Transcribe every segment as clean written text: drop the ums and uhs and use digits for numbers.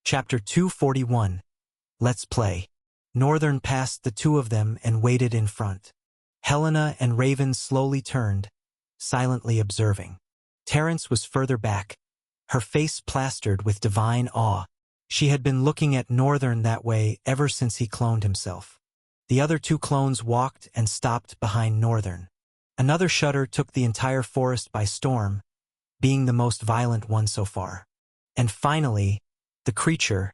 Chapter 241. Let's Play. Northern passed the two of them and waited in front. Helena and Raven slowly turned, silently observing. Terence was further back, her face plastered with divine awe. She had been looking at Northern that way ever since he cloned himself. The other two clones walked and stopped behind Northern. Another shudder took the entire forest by storm, being the most violent one so far. And finally, the creature,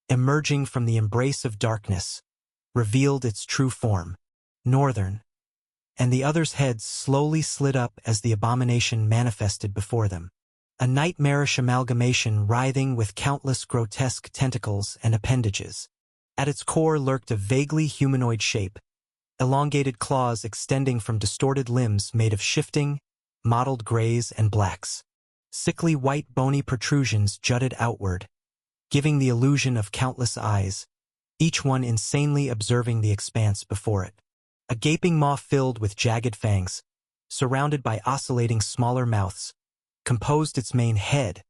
emerging from the embrace of darkness, revealed its true form. Northern. And the others' heads slowly slid up as the abomination manifested before them. A nightmarish amalgamation writhing with countless grotesque tentacles and appendages. At its core lurked a vaguely humanoid shape, elongated claws extending from distorted limbs made of shifting, mottled grays and blacks. Sickly white bony protrusions jutted outward, giving the illusion of countless eyes, each one insanely observing the expanse before it. A gaping maw filled with jagged fangs, surrounded by oscillating smaller mouths, composed its main head,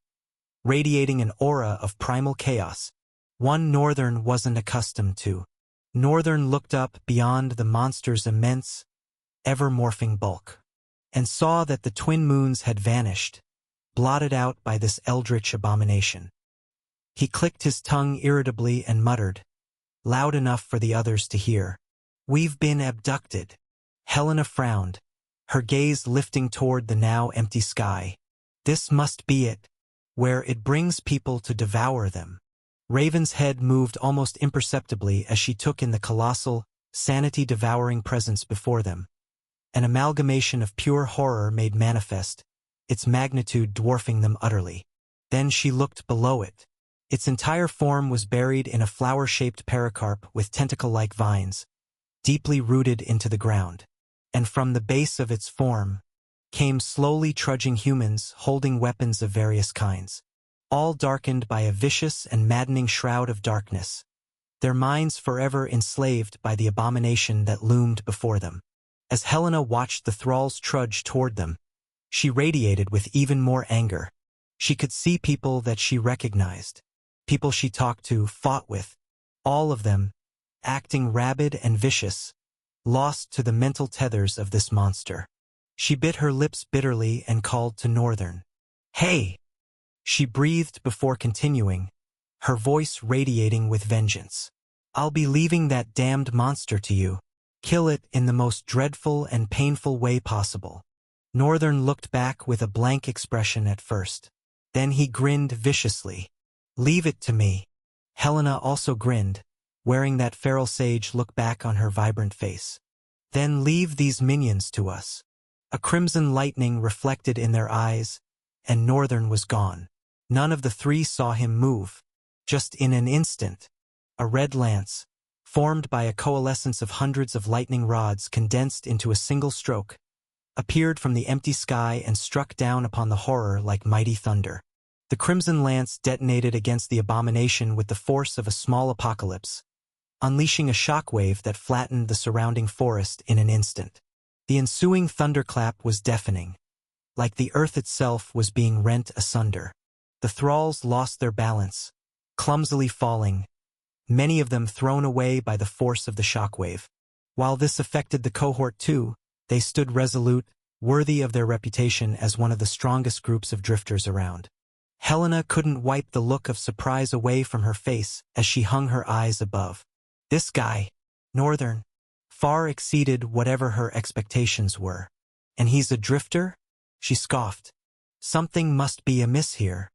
radiating an aura of primal chaos, one Northern wasn't accustomed to. Northern looked up beyond the monster's immense, ever-morphing bulk, and saw that the twin moons had vanished, blotted out by this eldritch abomination. He clicked his tongue irritably and muttered, loud enough for the others to hear, "We've been abducted." Helena frowned, her gaze lifting toward the now empty sky. This must be it, where it brings people to devour them. Raven's head moved almost imperceptibly as she took in the colossal, sanity-devouring presence before them. An amalgamation of pure horror made manifest, its magnitude dwarfing them utterly. Then she looked below it. Its entire form was buried in a flower-shaped pericarp with tentacle-like vines, deeply rooted into the ground. And from the base of its form came slowly trudging humans holding weapons of various kinds, all darkened by a vicious and maddening shroud of darkness, their minds forever enslaved by the abomination that loomed before them. As Helena watched the thralls trudge toward them, she radiated with even more anger. She could see people that she recognized, people she talked to, fought with, all of them, acting rabid and vicious, lost to the mental tethers of this monster. She bit her lips bitterly and called to Northern. "Hey!" She breathed before continuing, her voice radiating with vengeance. "I'll be leaving that damned monster to you. Kill it in the most dreadful and painful way possible." Northern looked back with a blank expression at first. Then he grinned viciously. "Leave it to me." Helena also grinned, wearing that feral sage look back on her vibrant face. "Then leave these minions to us." A crimson lightning reflected in their eyes, and Northern was gone. None of the three saw him move. Just in an instant, a red lance, formed by a coalescence of hundreds of lightning rods condensed into a single stroke, appeared from the empty sky and struck down upon the horror like mighty thunder. The crimson lance detonated against the abomination with the force of a small apocalypse, unleashing a shockwave that flattened the surrounding forest in an instant. The ensuing thunderclap was deafening, like the earth itself was being rent asunder. The thralls lost their balance, clumsily falling, many of them thrown away by the force of the shockwave. While this affected the cohort too, they stood resolute, worthy of their reputation as one of the strongest groups of drifters around. Helena couldn't wipe the look of surprise away from her face as she hung her eyes above. This guy, Northern, far exceeded whatever her expectations were. "And he's a drifter?" she scoffed. "Something must be amiss here."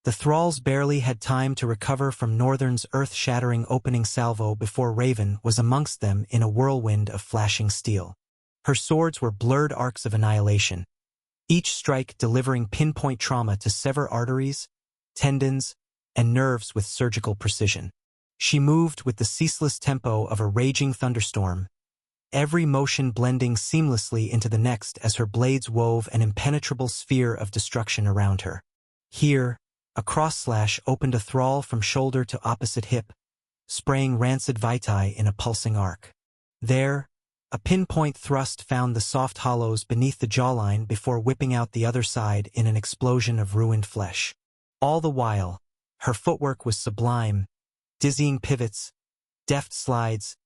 The thralls barely had time to recover from Northern's earth-shattering opening salvo before Raven was amongst them in a whirlwind of flashing steel. Her swords were blurred arcs of annihilation, each strike delivering pinpoint trauma to sever arteries, tendons, and nerves with surgical precision. She moved with the ceaseless tempo of a raging thunderstorm, every motion blending seamlessly into the next as her blades wove an impenetrable sphere of destruction around her. Here, a cross-slash opened a thrall from shoulder to opposite hip, spraying rancid vitae in a pulsing arc. There, a pinpoint thrust found the soft hollows beneath the jawline before whipping out the other side in an explosion of ruined flesh. All the while, Her footwork was sublime, dizzying pivots, deft slides,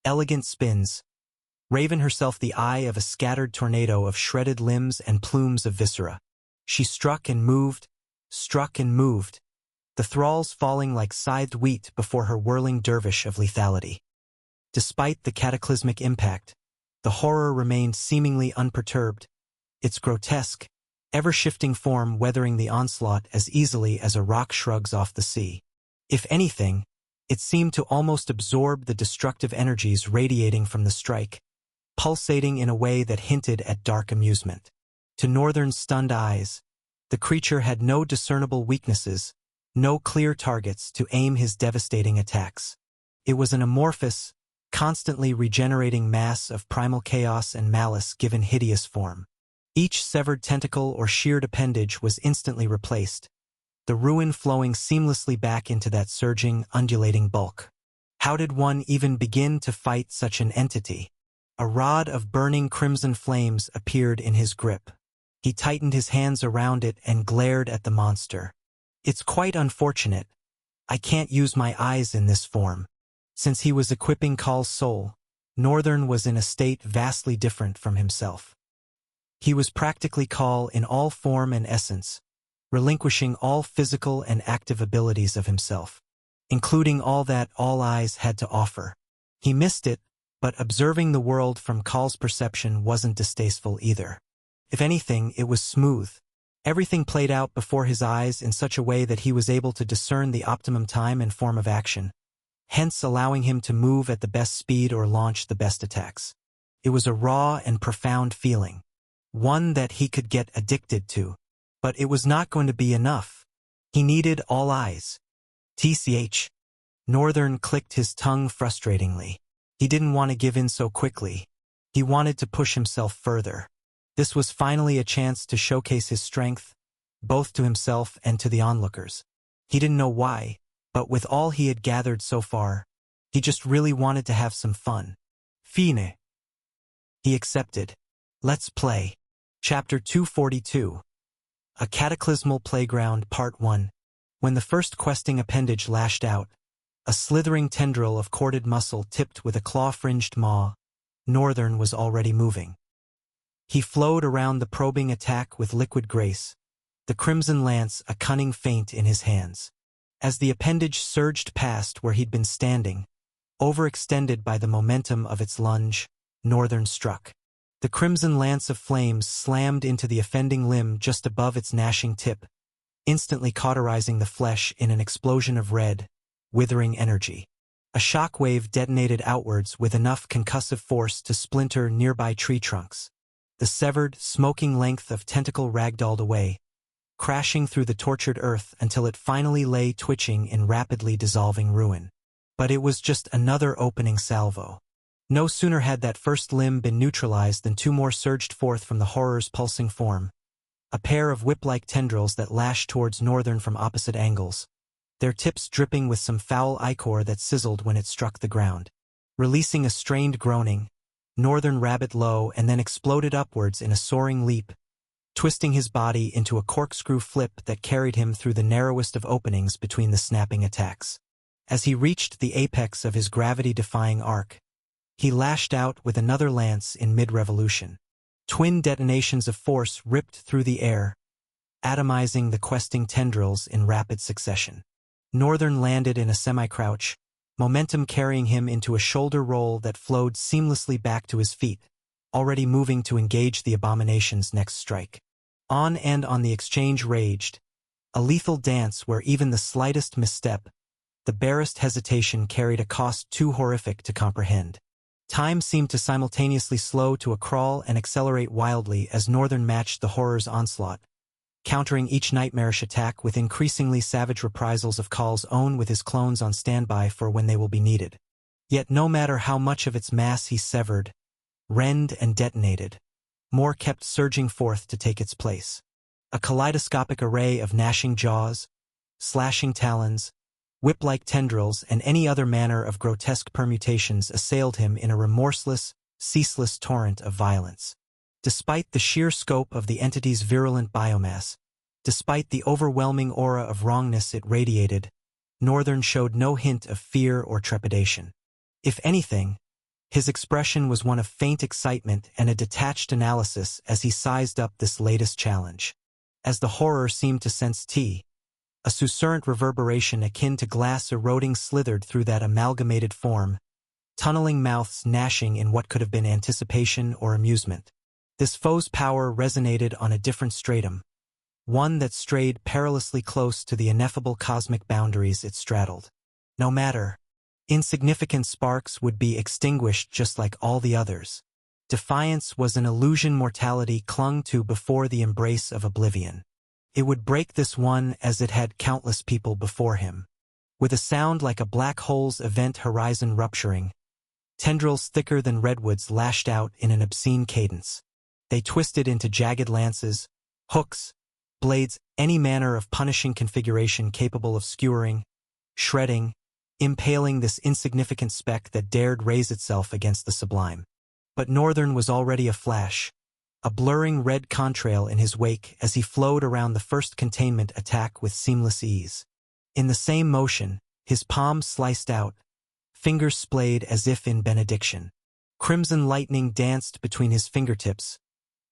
elegant spins. Raven herself the eye of a scattered tornado of shredded limbs and plumes of viscera. She struck and moved, the thralls falling like scythed wheat before her whirling dervish of lethality. Despite the cataclysmic impact, the horror remained seemingly unperturbed, its grotesque, ever-shifting form weathering the onslaught as easily as a rock shrugs off the sea. If anything, it seemed to almost absorb the destructive energies radiating from the strike, pulsating in a way that hinted at dark amusement. To Northern's stunned eyes, the creature had no discernible weaknesses, no clear targets to aim his devastating attacks. It was an amorphous, constantly regenerating mass of primal chaos and malice given hideous form. Each severed tentacle or sheared appendage was instantly replaced, the ruin flowing seamlessly back into that surging, undulating bulk. How did one even begin to fight such an entity? A rod of burning crimson flames appeared in his grip. He tightened his hands around it and glared at the monster. It's quite unfortunate. I can't use my eyes in this form. Since he was equipping Khal's soul, Northern was in a state vastly different from himself. He was practically Khal in all form and essence, relinquishing all physical and active abilities of himself, including all that All Eyes had to offer. He missed it, but observing the world from Khal's perception wasn't distasteful either. If anything, it was smooth. Everything played out before his eyes in such a way that he was able to discern the optimum time and form of action, hence allowing him to move at the best speed or launch the best attacks. It was a raw and profound feeling, one that he could get addicted to. But it was not going to be enough. He needed All Eyes. TCH. Northern clicked his tongue frustratingly. He didn't want to give in so quickly. He wanted to push himself further. This was finally a chance to showcase his strength, both to himself and to the onlookers. He didn't know why, but with all he had gathered so far, he just really wanted to have some fun. Fine. He accepted. Let's play. Chapter 242. A Cataclysmal Playground Part 1. When the first questing appendage lashed out, a slithering tendril of corded muscle tipped with a claw-fringed maw, Northern was already moving. He flowed around the probing attack with liquid grace, the crimson lance a cunning feint in his hands. As the appendage surged past where he'd been standing, overextended by the momentum of its lunge, Northern struck. The crimson lance of flames slammed into the offending limb just above its gnashing tip, instantly cauterizing the flesh in an explosion of red, withering energy. A shockwave detonated outwards with enough concussive force to splinter nearby tree trunks. The severed, smoking length of tentacle ragdolled away, crashing through the tortured earth until it finally lay twitching in rapidly dissolving ruin. But it was just another opening salvo. No sooner had that first limb been neutralized than two more surged forth from the horror's pulsing form, a pair of whip-like tendrils that lashed towards Northern from opposite angles, their tips dripping with some foul ichor that sizzled when it struck the ground. Releasing a strained groaning, Northern rabbit low and then exploded upwards in a soaring leap, twisting his body into a corkscrew flip that carried him through the narrowest of openings between the snapping attacks. As he reached the apex of his gravity-defying arc, he lashed out with another lance in mid-revolution. Twin detonations of force ripped through the air, atomizing the questing tendrils in rapid succession. Northern landed in a semi-crouch, momentum carrying him into a shoulder roll that flowed seamlessly back to his feet, already moving to engage the abomination's next strike. On the exchange raged, a lethal dance where even the slightest misstep, the barest hesitation carried a cost too horrific to comprehend. Time seemed to simultaneously slow to a crawl and accelerate wildly as Northern matched the horror's onslaught, countering each nightmarish attack with increasingly savage reprisals of Khal's own with his clones on standby for when they will be needed. Yet no matter how much of its mass he severed, rend and detonated, more kept surging forth to take its place. A kaleidoscopic array of gnashing jaws, slashing talons, whip-like tendrils, and any other manner of grotesque permutations assailed him in a remorseless, ceaseless torrent of violence. Despite the sheer scope of the entity's virulent biomass, Despite the overwhelming aura of wrongness it radiated, Northern showed no hint of fear or trepidation. If anything, his expression was one of faint excitement and a detached analysis as he sized up this latest challenge. As the horror seemed to sense tea, a susurrant reverberation akin to glass eroding slithered through that amalgamated form, tunneling mouths gnashing in what could have been anticipation or amusement. This foe's power resonated on a different stratum, one that strayed perilously close to the ineffable cosmic boundaries it straddled. No matter, insignificant sparks would be extinguished just like all the others. Defiance was an illusion mortality clung to before the embrace of oblivion. It would break this one as it had countless people before him. With a sound like a black hole's event horizon rupturing, tendrils thicker than redwoods lashed out in an obscene cadence. They twisted into jagged lances, hooks, blades, any manner of punishing configuration capable of skewering, shredding, impaling this insignificant speck that dared raise itself against the sublime. But Northern was already a flash, a blurring red contrail in his wake as he flowed around the first containment attack with seamless ease. In the same motion, his palm sliced out, fingers splayed as if in benediction. Crimson lightning danced between his fingertips,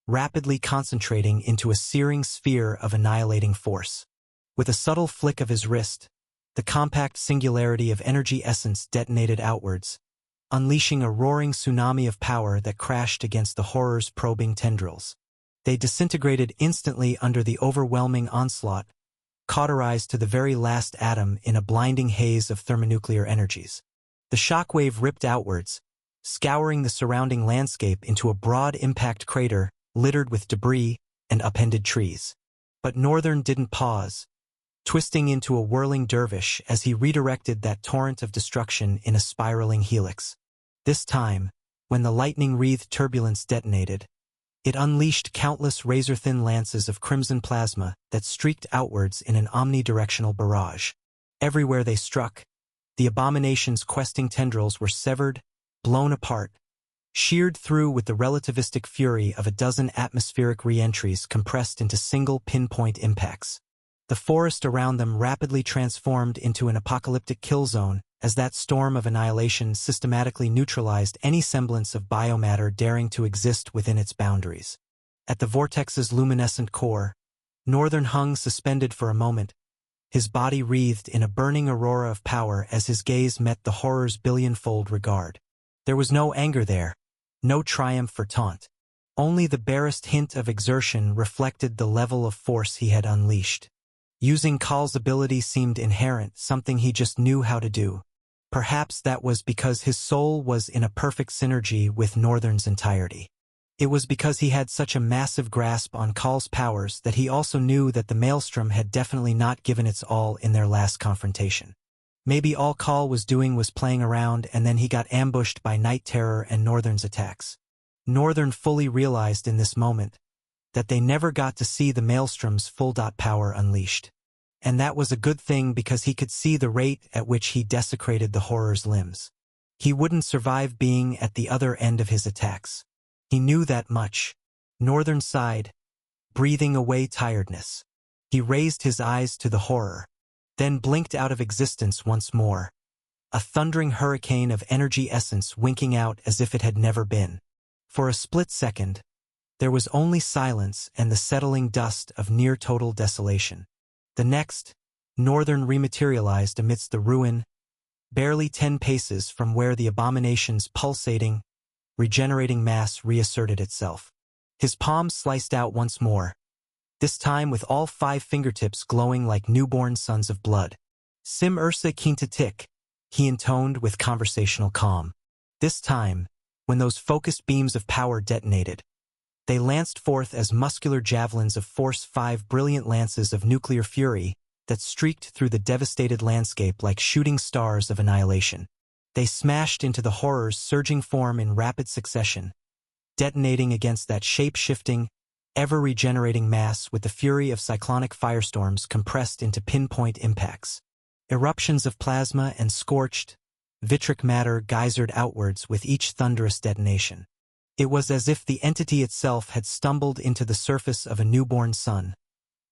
rapidly concentrating into a searing sphere of annihilating force. With a subtle flick of his wrist, the compact singularity of energy essence detonated outwards, unleashing a roaring tsunami of power that crashed against the horror's probing tendrils. They disintegrated instantly under the overwhelming onslaught, cauterized to the very last atom in a blinding haze of thermonuclear energies. The shockwave ripped outwards, scouring the surrounding landscape into a broad impact crater littered with debris and upended trees. But Northern didn't pause, twisting into a whirling dervish as he redirected that torrent of destruction in a spiraling helix. This time, when the lightning-wreathed turbulence detonated, it unleashed countless razor-thin lances of crimson plasma that streaked outwards in an omnidirectional barrage. Everywhere they struck, the abomination's questing tendrils were severed, blown apart, sheared through with the relativistic fury of a dozen atmospheric re-entries compressed into single pinpoint impacts. The forest around them rapidly transformed into an apocalyptic kill zone as that storm of annihilation systematically neutralized any semblance of biomatter daring to exist within its boundaries. At the vortex's luminescent core, Northern hung suspended for a moment, his body wreathed in a burning aurora of power as his gaze met the horror's billion-fold regard. There was no anger there, no triumph or taunt. Only the barest hint of exertion reflected the level of force he had unleashed. Using Khal's ability seemed inherent, something he just knew how to do. Perhaps that was because his soul was in a perfect synergy with Northern's entirety. It was because he had such a massive grasp on Khal's powers that he also knew that the Maelstrom had definitely not given its all in their last confrontation. Maybe all Khal was doing was playing around and then he got ambushed by Night Terror and Northern's attacks. Northern fully realized in this moment that they never got to see the Maelstrom's full power unleashed. And that was a good thing because he could see the rate at which he desecrated the horror's limbs. He wouldn't survive being at the other end of his attacks. He knew that much. Northern sighed, breathing away tiredness. He raised his eyes to the horror, then blinked out of existence once more, a thundering hurricane of energy essence winking out as if it had never been. For a split second, there was only silence and the settling dust of near-total desolation. The next, Northern rematerialized amidst the ruin, barely 10 paces from where the abomination's pulsating, regenerating mass reasserted itself. His palm sliced out once more, this time with all 5 fingertips glowing like newborn sons of blood. Sim Ursa Quinta Tick, he intoned with conversational calm. This time, when those focused beams of power detonated, they lanced forth as muscular javelins of force 5 brilliant lances of nuclear fury that streaked through the devastated landscape like shooting stars of annihilation. They smashed into the horror's surging form in rapid succession, detonating against that shape-shifting, ever-regenerating mass with the fury of cyclonic firestorms compressed into pinpoint impacts. Eruptions of plasma and scorched, vitric matter geysered outwards with each thunderous detonation. It was as if the entity itself had stumbled into the surface of a newborn sun,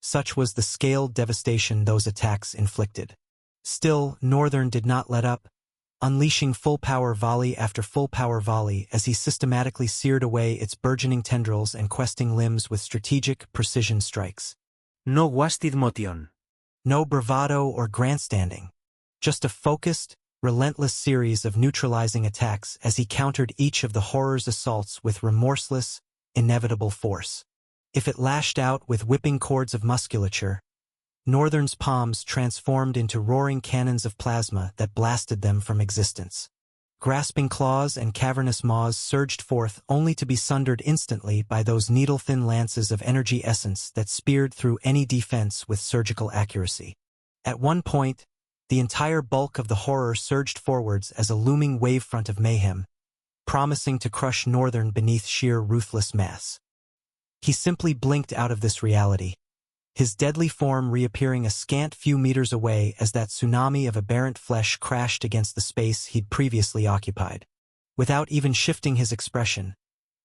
Such was the scaled devastation those attacks inflicted. Still, Northern did not let up, unleashing full-power volley after full-power volley as he systematically seared away its burgeoning tendrils and questing limbs with strategic, precision strikes. No wasted motion. No bravado or grandstanding. Just a focused, relentless series of neutralizing attacks as he countered each of the horror's assaults with remorseless, inevitable force. If it lashed out with whipping cords of musculature, Northern's palms transformed into roaring cannons of plasma that blasted them from existence. Grasping claws and cavernous maws surged forth only to be sundered instantly by those needle-thin lances of energy essence that speared through any defense with surgical accuracy. At one point, the entire bulk of the horror surged forwards as a looming wavefront of mayhem, promising to crush Northern beneath sheer ruthless mass. He simply blinked out of this reality, his deadly form reappearing a scant few meters away as that tsunami of aberrant flesh crashed against the space he'd previously occupied. Without even shifting his expression,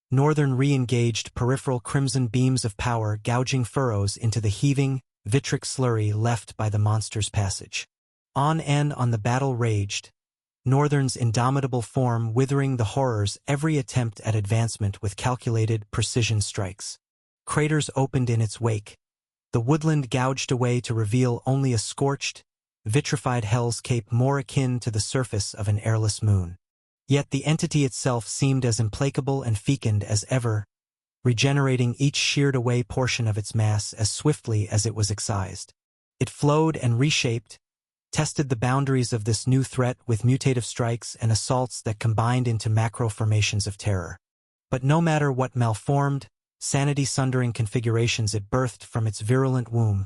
Northern re-engaged peripheral crimson beams of power gouging furrows into the heaving, vitric slurry left by the monster's passage. On the battle raged, Northern's indomitable form withering the horror's every attempt at advancement with calculated precision strikes. Craters opened in its wake, the woodland gouged away to reveal only a scorched, vitrified hell's cape more akin to the surface of an airless moon. Yet the entity itself seemed as implacable and fecund as ever, regenerating each sheared-away portion of its mass as swiftly as it was excised. It flowed and reshaped, tested the boundaries of this new threat with mutative strikes and assaults that combined into macro formations of terror. But no matter what malformed, sanity-sundering configurations it birthed from its virulent womb,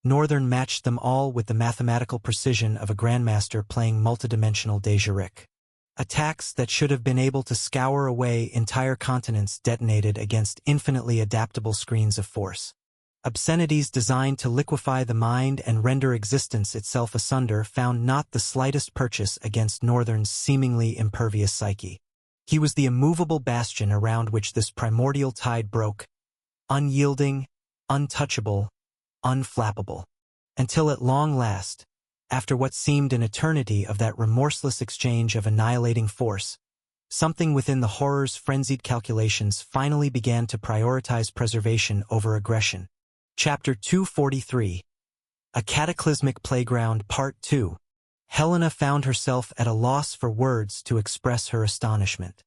Northern matched them all with the mathematical precision of a grandmaster playing multidimensional Dejeric. Attacks that should have been able to scour away entire continents detonated against infinitely adaptable screens of force. Obscenities designed to liquefy the mind and render existence itself asunder found not the slightest purchase against Northern's seemingly impervious psyche. He was the immovable bastion around which this primordial tide broke, unyielding, untouchable, unflappable. Until at long last, after what seemed an eternity of that remorseless exchange of annihilating force, something within the horror's frenzied calculations finally began to prioritize preservation over aggression. Chapter 243. A Cataclysmic Playground Part 2. Helena found herself at a loss for words to express her astonishment.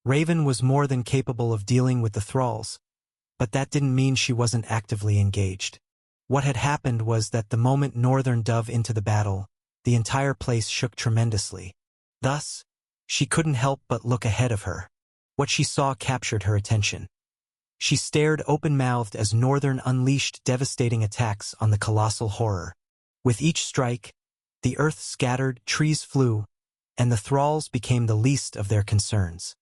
Raven was more than capable of dealing with the thralls, but that didn't mean she wasn't actively engaged. What had happened was that the moment Northern dove into the battle, the entire place shook tremendously. Thus, she couldn't help but look ahead of her. What she saw captured her attention. She stared open-mouthed as Northern unleashed devastating attacks on the colossal horror. With each strike, the earth scattered, trees flew, and the thralls became the least of their concerns.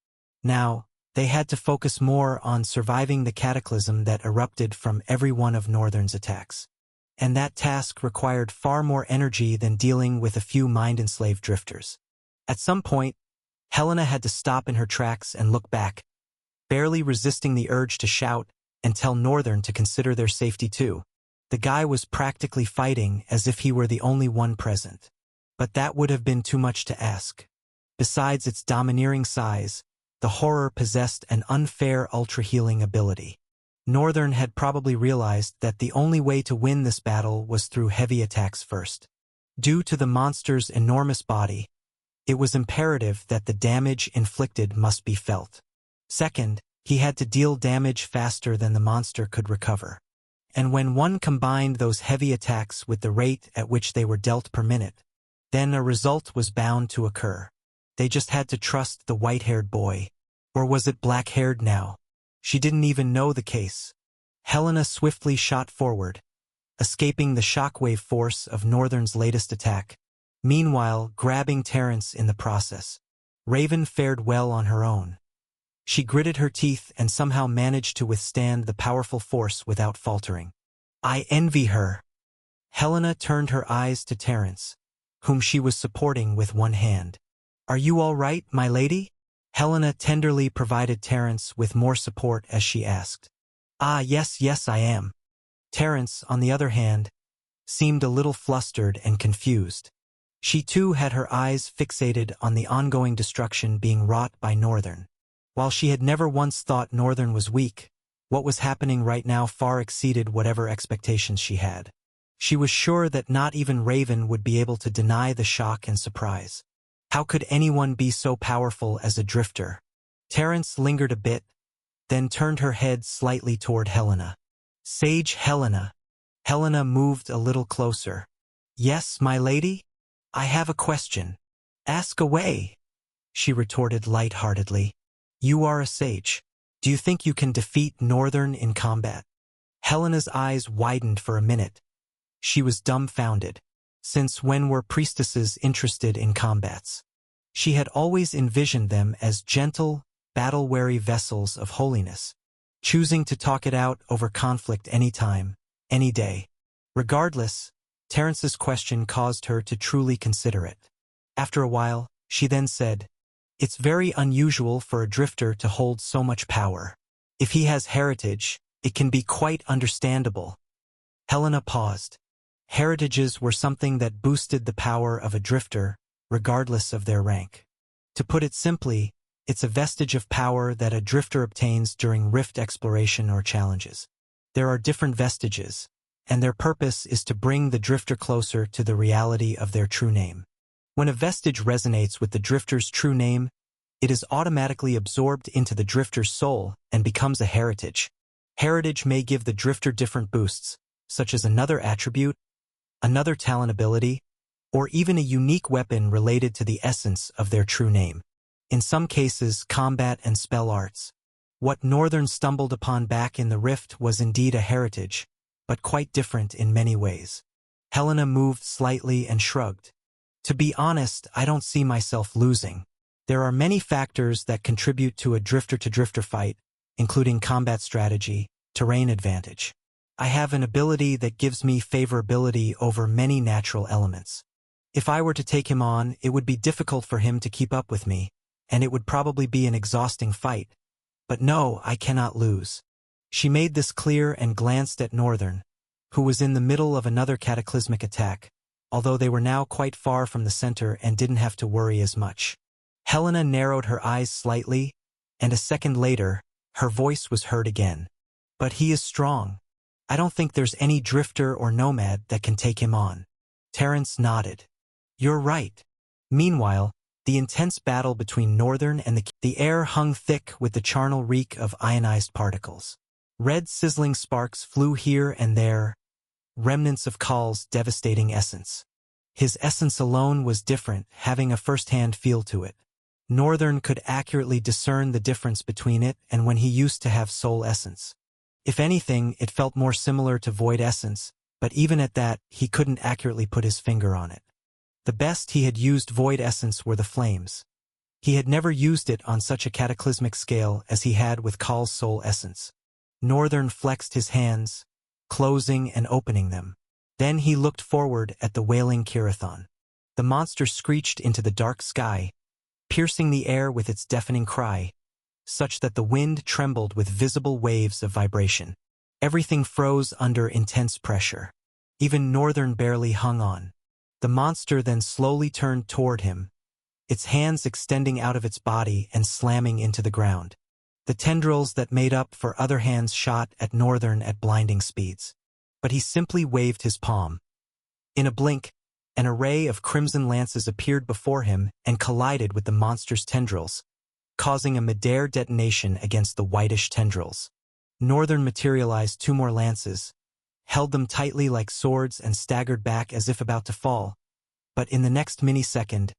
Now, they had to focus more on surviving the cataclysm that erupted from every one of Northern's attacks. And that task required far more energy than dealing with a few mind-enslaved drifters. At some point, Helena had to stop in her tracks and look back, barely resisting the urge to shout and tell Northern to consider their safety too. The guy was practically fighting as if he were the only one present. But that would have been too much to ask. Besides its domineering size, the horror possessed an unfair ultra-healing ability. Northern had probably realized that the only way to win this battle was through heavy attacks first. Due to the monster's enormous body, it was imperative that the damage inflicted must be felt. Second, he had to deal damage faster than the monster could recover. And when one combined those heavy attacks with the rate at which they were dealt per minute, then a result was bound to occur. They just had to trust the white-haired boy. Or was it black-haired now? She didn't even know the case. Helena swiftly shot forward, escaping the shockwave force of Northern's latest attack, meanwhile grabbing Terrence in the process. Raven fared well on her own. She gritted her teeth and somehow managed to withstand the powerful force without faltering. I envy her. Helena turned her eyes to Terrence, whom she was supporting with one hand. Are you all right, my lady? Helena tenderly provided Terrence with more support as she asked. Ah, yes, I am. Terence, on the other hand, seemed a little flustered and confused. She too had her eyes fixated on the ongoing destruction being wrought by Northern. While she had never once thought Northern was weak, what was happening right now far exceeded whatever expectations she had. She was sure that not even Raven would be able to deny the shock and surprise. How could anyone be so powerful as a drifter? Terence lingered a bit, then turned her head slightly toward Helena. Sage Helena. Helena moved a little closer. Yes, my lady? I have a question. Ask away, she retorted light-heartedly. You are a sage. Do you think you can defeat Northern in combat? Helena's eyes widened for a minute. She was dumbfounded. Since when were priestesses interested in combats? She had always envisioned them as gentle, battle-weary vessels of holiness, choosing to talk it out over conflict any time, any day. Regardless, Terence's question caused her to truly consider it. After a while, she then said, "It's very unusual for a drifter to hold so much power. If he has heritage, it can be quite understandable." Helena paused. Heritages were something that boosted the power of a drifter, regardless of their rank. To put it simply, it's a vestige of power that a drifter obtains during rift exploration or challenges. There are different vestiges, and their purpose is to bring the drifter closer to the reality of their true name. When a vestige resonates with the drifter's true name, it is automatically absorbed into the drifter's soul and becomes a heritage. Heritage may give the drifter different boosts, such as another attribute, another talent ability, or even a unique weapon related to the essence of their true name. In some cases, combat and spell arts. What Northern stumbled upon back in the rift was indeed a heritage, but quite different in many ways. Helena moved slightly and shrugged. To be honest, I don't see myself losing. There are many factors that contribute to a drifter-to-drifter fight, including combat strategy, terrain advantage. I have an ability that gives me favorability over many natural elements. If I were to take him on, it would be difficult for him to keep up with me, and it would probably be an exhausting fight. But no, I cannot lose. She made this clear and glanced at Northern, who was in the middle of another cataclysmic attack, although they were now quite far from the center and didn't have to worry as much. Helena narrowed her eyes slightly, and a second later, her voice was heard again. But he is strong. I don't think there's any drifter or nomad that can take him on. Terence nodded. You're right. Meanwhile, the intense battle between Northern and the air hung thick with the charnel reek of ionized particles. Red sizzling sparks flew here and there, remnants of Khal's devastating essence. His essence alone was different, having a first-hand feel to it. Northern could accurately discern the difference between it and when he used to have soul essence. If anything, it felt more similar to void essence, but even at that, he couldn't accurately put his finger on it. The best he had used void essence were the flames. He had never used it on such a cataclysmic scale as he had with Khal's soul essence. Northern flexed his hands, closing and opening them. Then he looked forward at the wailing Kirathon. The monster screeched into the dark sky, piercing the air with its deafening cry, such that the wind trembled with visible waves of vibration. Everything froze under intense pressure. Even Northern barely hung on. The monster then slowly turned toward him, its hands extending out of its body and slamming into the ground. The tendrils that made up for other hands shot at Northern at blinding speeds. But he simply waved his palm. In a blink, an array of crimson lances appeared before him and collided with the monster's tendrils, causing a midair detonation against the whitish tendrils. Northern materialized 2 more lances, held them tightly like swords and staggered back as if about to fall. But in the next millisecond,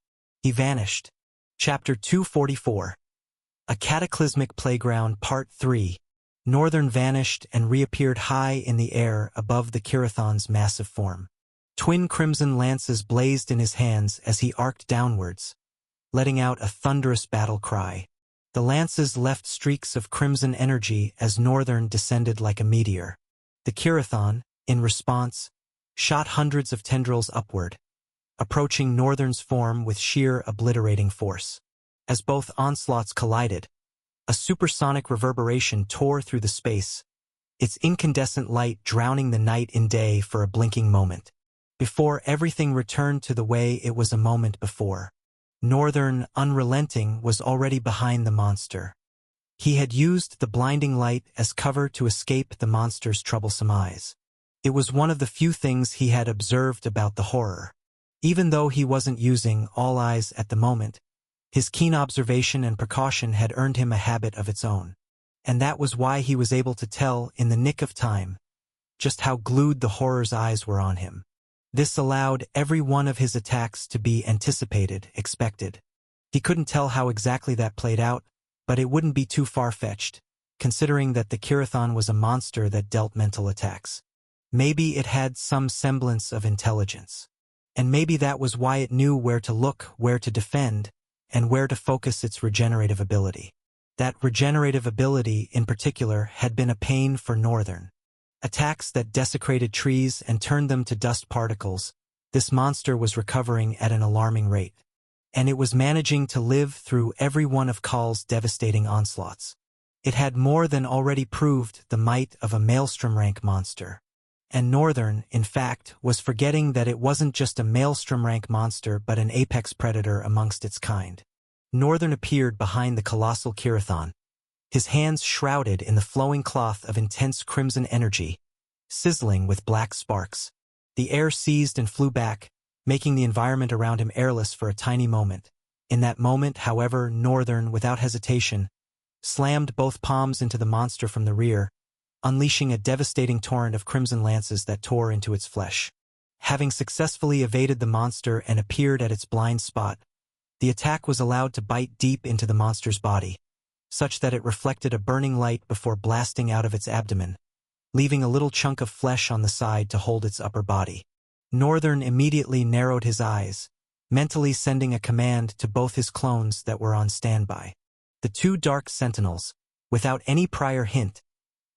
he vanished. Chapter 244. A Cataclysmic Playground Part 3. Northern vanished and reappeared high in the air above the Kirathon's massive form. Twin crimson lances blazed in his hands as he arced downwards, letting out a thunderous battle cry. The lances left streaks of crimson energy as Northern descended like a meteor. The Kirathon, in response, shot hundreds of tendrils upward, approaching Northern's form with sheer obliterating force. As both onslaughts collided, a supersonic reverberation tore through the space, its incandescent light drowning the night in day for a blinking moment, before everything returned to the way it was a moment before. Northern, unrelenting, was already behind the monster. He had used the blinding light as cover to escape the monster's troublesome eyes. It was one of the few things he had observed about the horror. Even though he wasn't using all eyes at the moment, his keen observation and precaution had earned him a habit of its own. And that was why he was able to tell, in the nick of time, just how glued the horror's eyes were on him. This allowed every one of his attacks to be anticipated, expected. He couldn't tell how exactly that played out, but it wouldn't be too far-fetched, considering that the Kirathon was a monster that dealt mental attacks. Maybe it had some semblance of intelligence. And maybe that was why it knew where to look, where to defend, and where to focus its regenerative ability. That regenerative ability, in particular, had been a pain for Northern. Attacks that desecrated trees and turned them to dust particles, this monster was recovering at an alarming rate. And it was managing to live through every one of Kaal's devastating onslaughts. It had more than already proved the might of a Maelstrom rank monster. And Northern, in fact, was forgetting that it wasn't just a Maelstrom rank monster but an apex predator amongst its kind. Northern appeared behind the colossal Kirathon, his hands shrouded in the flowing cloth of intense crimson energy, sizzling with black sparks. The air seized and flew back, making the environment around him airless for a tiny moment. In that moment, however, Northern, without hesitation, slammed both palms into the monster from the rear, unleashing a devastating torrent of crimson lances that tore into its flesh. Having successfully evaded the monster and appeared at its blind spot, the attack was allowed to bite deep into the monster's body, such that it reflected a burning light before blasting out of its abdomen, leaving a little chunk of flesh on the side to hold its upper body. Northern immediately narrowed his eyes, mentally sending a command to both his clones that were on standby. The two dark sentinels, without any prior hint,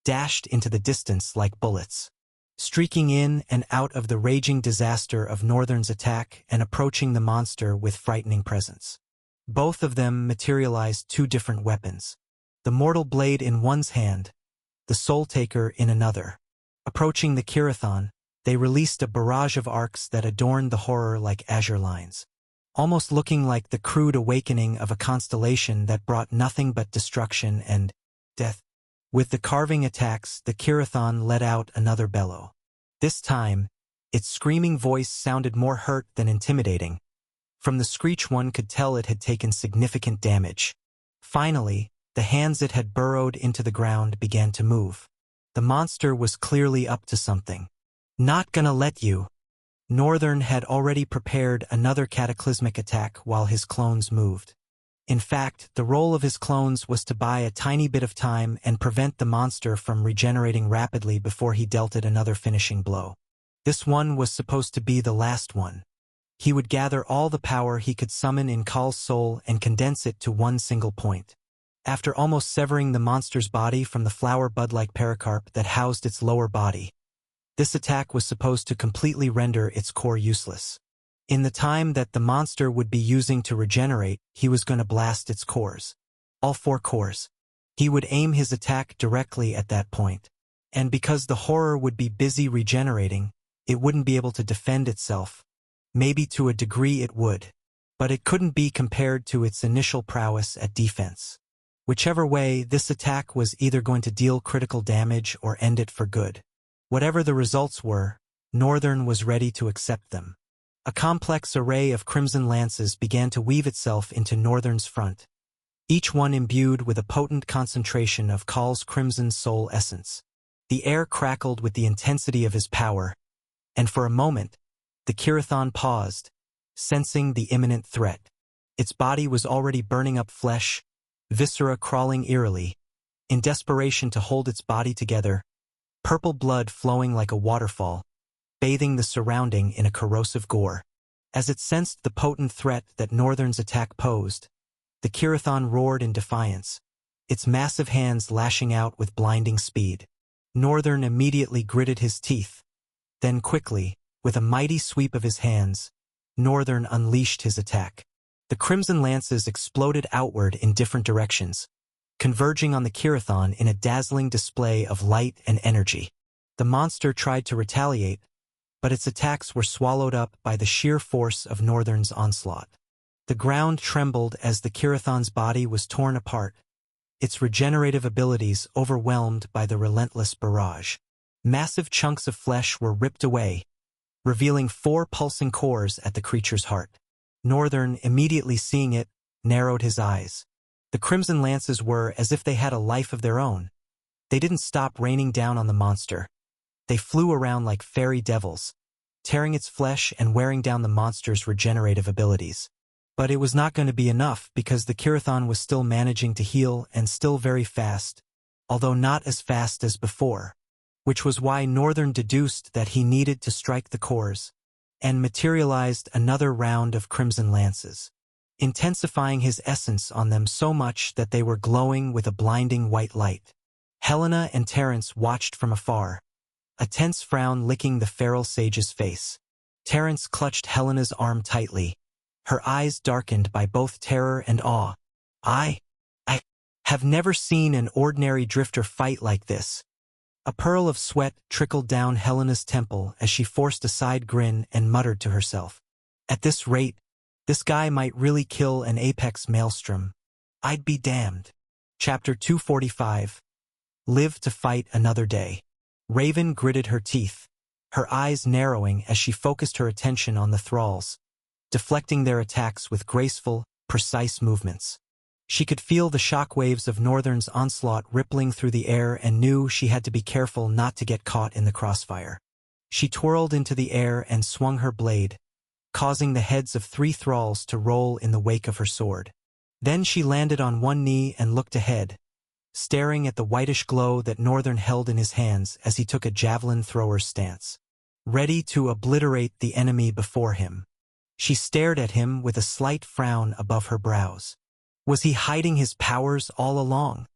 dashed into the distance like bullets, streaking in and out of the raging disaster of Northern's attack and approaching the monster with frightening presence. Both of them materialized two different weapons, the mortal blade in one's hand, the Soul Taker in another. Approaching the Kirathon, they released a barrage of arcs that adorned the horror like azure lines, almost looking like the crude awakening of a constellation that brought nothing but destruction and death. With the carving attacks, the Kirathon let out another bellow. This time, its screaming voice sounded more hurt than intimidating. From the screech one could tell it had taken significant damage. Finally, the hands it had burrowed into the ground began to move. The monster was clearly up to something. Not gonna let you. Northern had already prepared another cataclysmic attack while his clones moved. In fact, the role of his clones was to buy a tiny bit of time and prevent the monster from regenerating rapidly before he dealt it another finishing blow. This one was supposed to be the last one. He would gather all the power he could summon in Kaal's soul and condense it to one single point. After almost severing the monster's body from the flower bud-like pericarp that housed its lower body, this attack was supposed to completely render its core useless. In the time that the monster would be using to regenerate, he was going to blast its cores. All 4 cores. He would aim his attack directly at that point. And because the horror would be busy regenerating, it wouldn't be able to defend itself. Maybe to a degree it would. But it couldn't be compared to its initial prowess at defense. Whichever way, this attack was either going to deal critical damage or end it for good. Whatever the results were, Northern was ready to accept them. A complex array of crimson lances began to weave itself into Northern's front, each one imbued with a potent concentration of Kaal's crimson soul essence. The air crackled with the intensity of his power, and for a moment, the Kirathon paused, sensing the imminent threat. Its body was already burning up flesh, viscera crawling eerily. In desperation to hold its body together, purple blood flowing like a waterfall, bathing the surrounding in a corrosive gore. As it sensed the potent threat that Northern's attack posed, the Kirathon roared in defiance, its massive hands lashing out with blinding speed. Northern immediately gritted his teeth. Then quickly, with a mighty sweep of his hands, Northern unleashed his attack. The crimson lances exploded outward in different directions, converging on the Kirathon in a dazzling display of light and energy. The monster tried to retaliate, but its attacks were swallowed up by the sheer force of Northern's onslaught. The ground trembled as the Kirathon's body was torn apart, its regenerative abilities overwhelmed by the relentless barrage. Massive chunks of flesh were ripped away, revealing 4 pulsing cores at the creature's heart. Northern, immediately seeing it, narrowed his eyes. The Crimson Lances were as if they had a life of their own. They didn't stop raining down on the monster. They flew around like fairy devils, tearing its flesh and wearing down the monster's regenerative abilities. But it was not going to be enough because the Kirathon was still managing to heal and still very fast, although not as fast as before, which was why Northern deduced that he needed to strike the cores, and materialized another round of Crimson Lances, intensifying his essence on them so much that they were glowing with a blinding white light. Helena and Terence watched from afar, a tense frown licking the feral sage's face. Terence clutched Helena's arm tightly, her eyes darkened by both terror and awe. I have never seen an ordinary drifter fight like this. A pearl of sweat trickled down Helena's temple as she forced a side grin and muttered to herself. At this rate, this guy might really kill an apex maelstrom. I'd be damned. Chapter 245. Live to fight another day. Raven gritted her teeth, her eyes narrowing as she focused her attention on the thralls, deflecting their attacks with graceful, precise movements. She could feel the shockwaves of Northern's onslaught rippling through the air and knew she had to be careful not to get caught in the crossfire. She twirled into the air and swung her blade, causing the heads of 3 thralls to roll in the wake of her sword. Then she landed on one knee and looked ahead, staring at the whitish glow that Northern held in his hands as he took a javelin thrower's stance, ready to obliterate the enemy before him. She stared at him with a slight frown above her brows. Was he hiding his powers all along?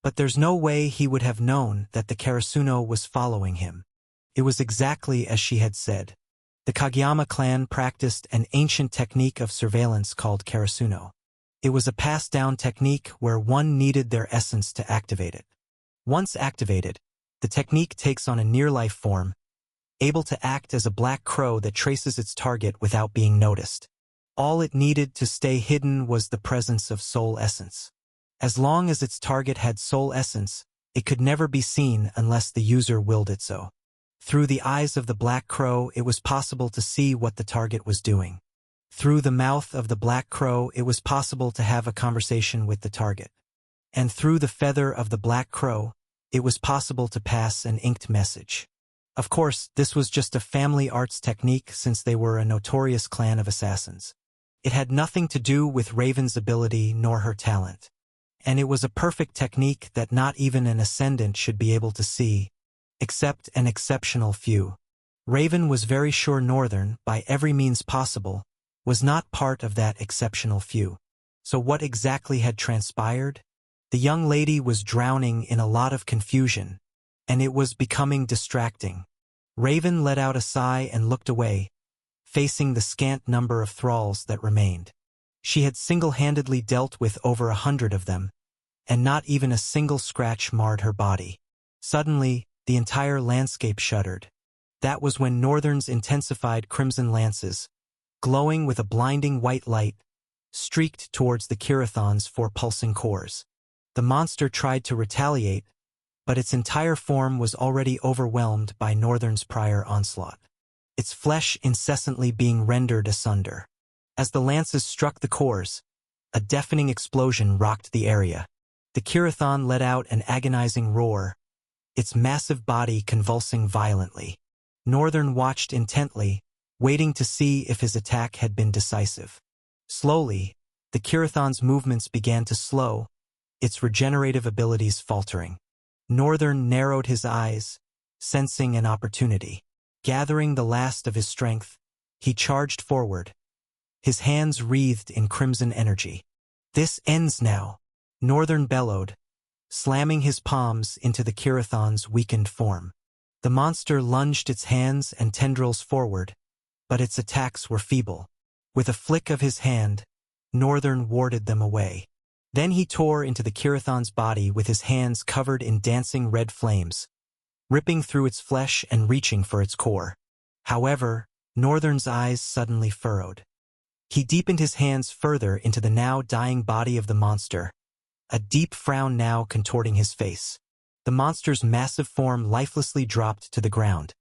But there's no way he would have known that the Karasuno was following him. It was exactly as she had said. The Kageyama clan practiced an ancient technique of surveillance called Karasuno. It was a passed-down technique where one needed their essence to activate it. Once activated, the technique takes on a near-life form, able to act as a black crow that traces its target without being noticed. All it needed to stay hidden was the presence of soul essence. As long as its target had soul essence, it could never be seen unless the user willed it so. Through the eyes of the black crow, it was possible to see what the target was doing. Through the mouth of the black crow, it was possible to have a conversation with the target. And through the feather of the black crow, it was possible to pass an inked message. Of course, this was just a family arts technique since they were a notorious clan of assassins. It had nothing to do with Raven's ability nor her talent. And it was a perfect technique that not even an ascendant should be able to see, except an exceptional few. Raven was very sure Northern, by every means possible, was not part of that exceptional few. So what exactly had transpired? The young lady was drowning in a lot of confusion, and it was becoming distracting. Raven let out a sigh and looked away, facing the scant number of thralls that remained. She had single-handedly dealt with over 100 of them, and not even a single scratch marred her body. Suddenly, the entire landscape shuddered. That was when Northern's intensified Crimson Lances, glowing with a blinding white light, streaked towards the Kirathon's 4 pulsing cores. The monster tried to retaliate, but its entire form was already overwhelmed by Northern's prior onslaught, its flesh incessantly being rendered asunder. As the lances struck the cores, a deafening explosion rocked the area. The Kirathon let out an agonizing roar, its massive body convulsing violently. Northern watched intently, waiting to see if his attack had been decisive. Slowly, the Kirathon's movements began to slow, its regenerative abilities faltering. Northern narrowed his eyes, sensing an opportunity. Gathering the last of his strength, he charged forward, his hands wreathed in crimson energy. "This ends now," Northern bellowed, slamming his palms into the Kirathon's weakened form. The monster lunged its hands and tendrils forward, but its attacks were feeble. With a flick of his hand, Northern warded them away. Then he tore into the Kirathon's body with his hands covered in dancing red flames, ripping through its flesh and reaching for its core. However, Northern's eyes suddenly furrowed. He deepened his hands further into the now dying body of the monster, a deep frown now contorting his face. The monster's massive form lifelessly dropped to the ground,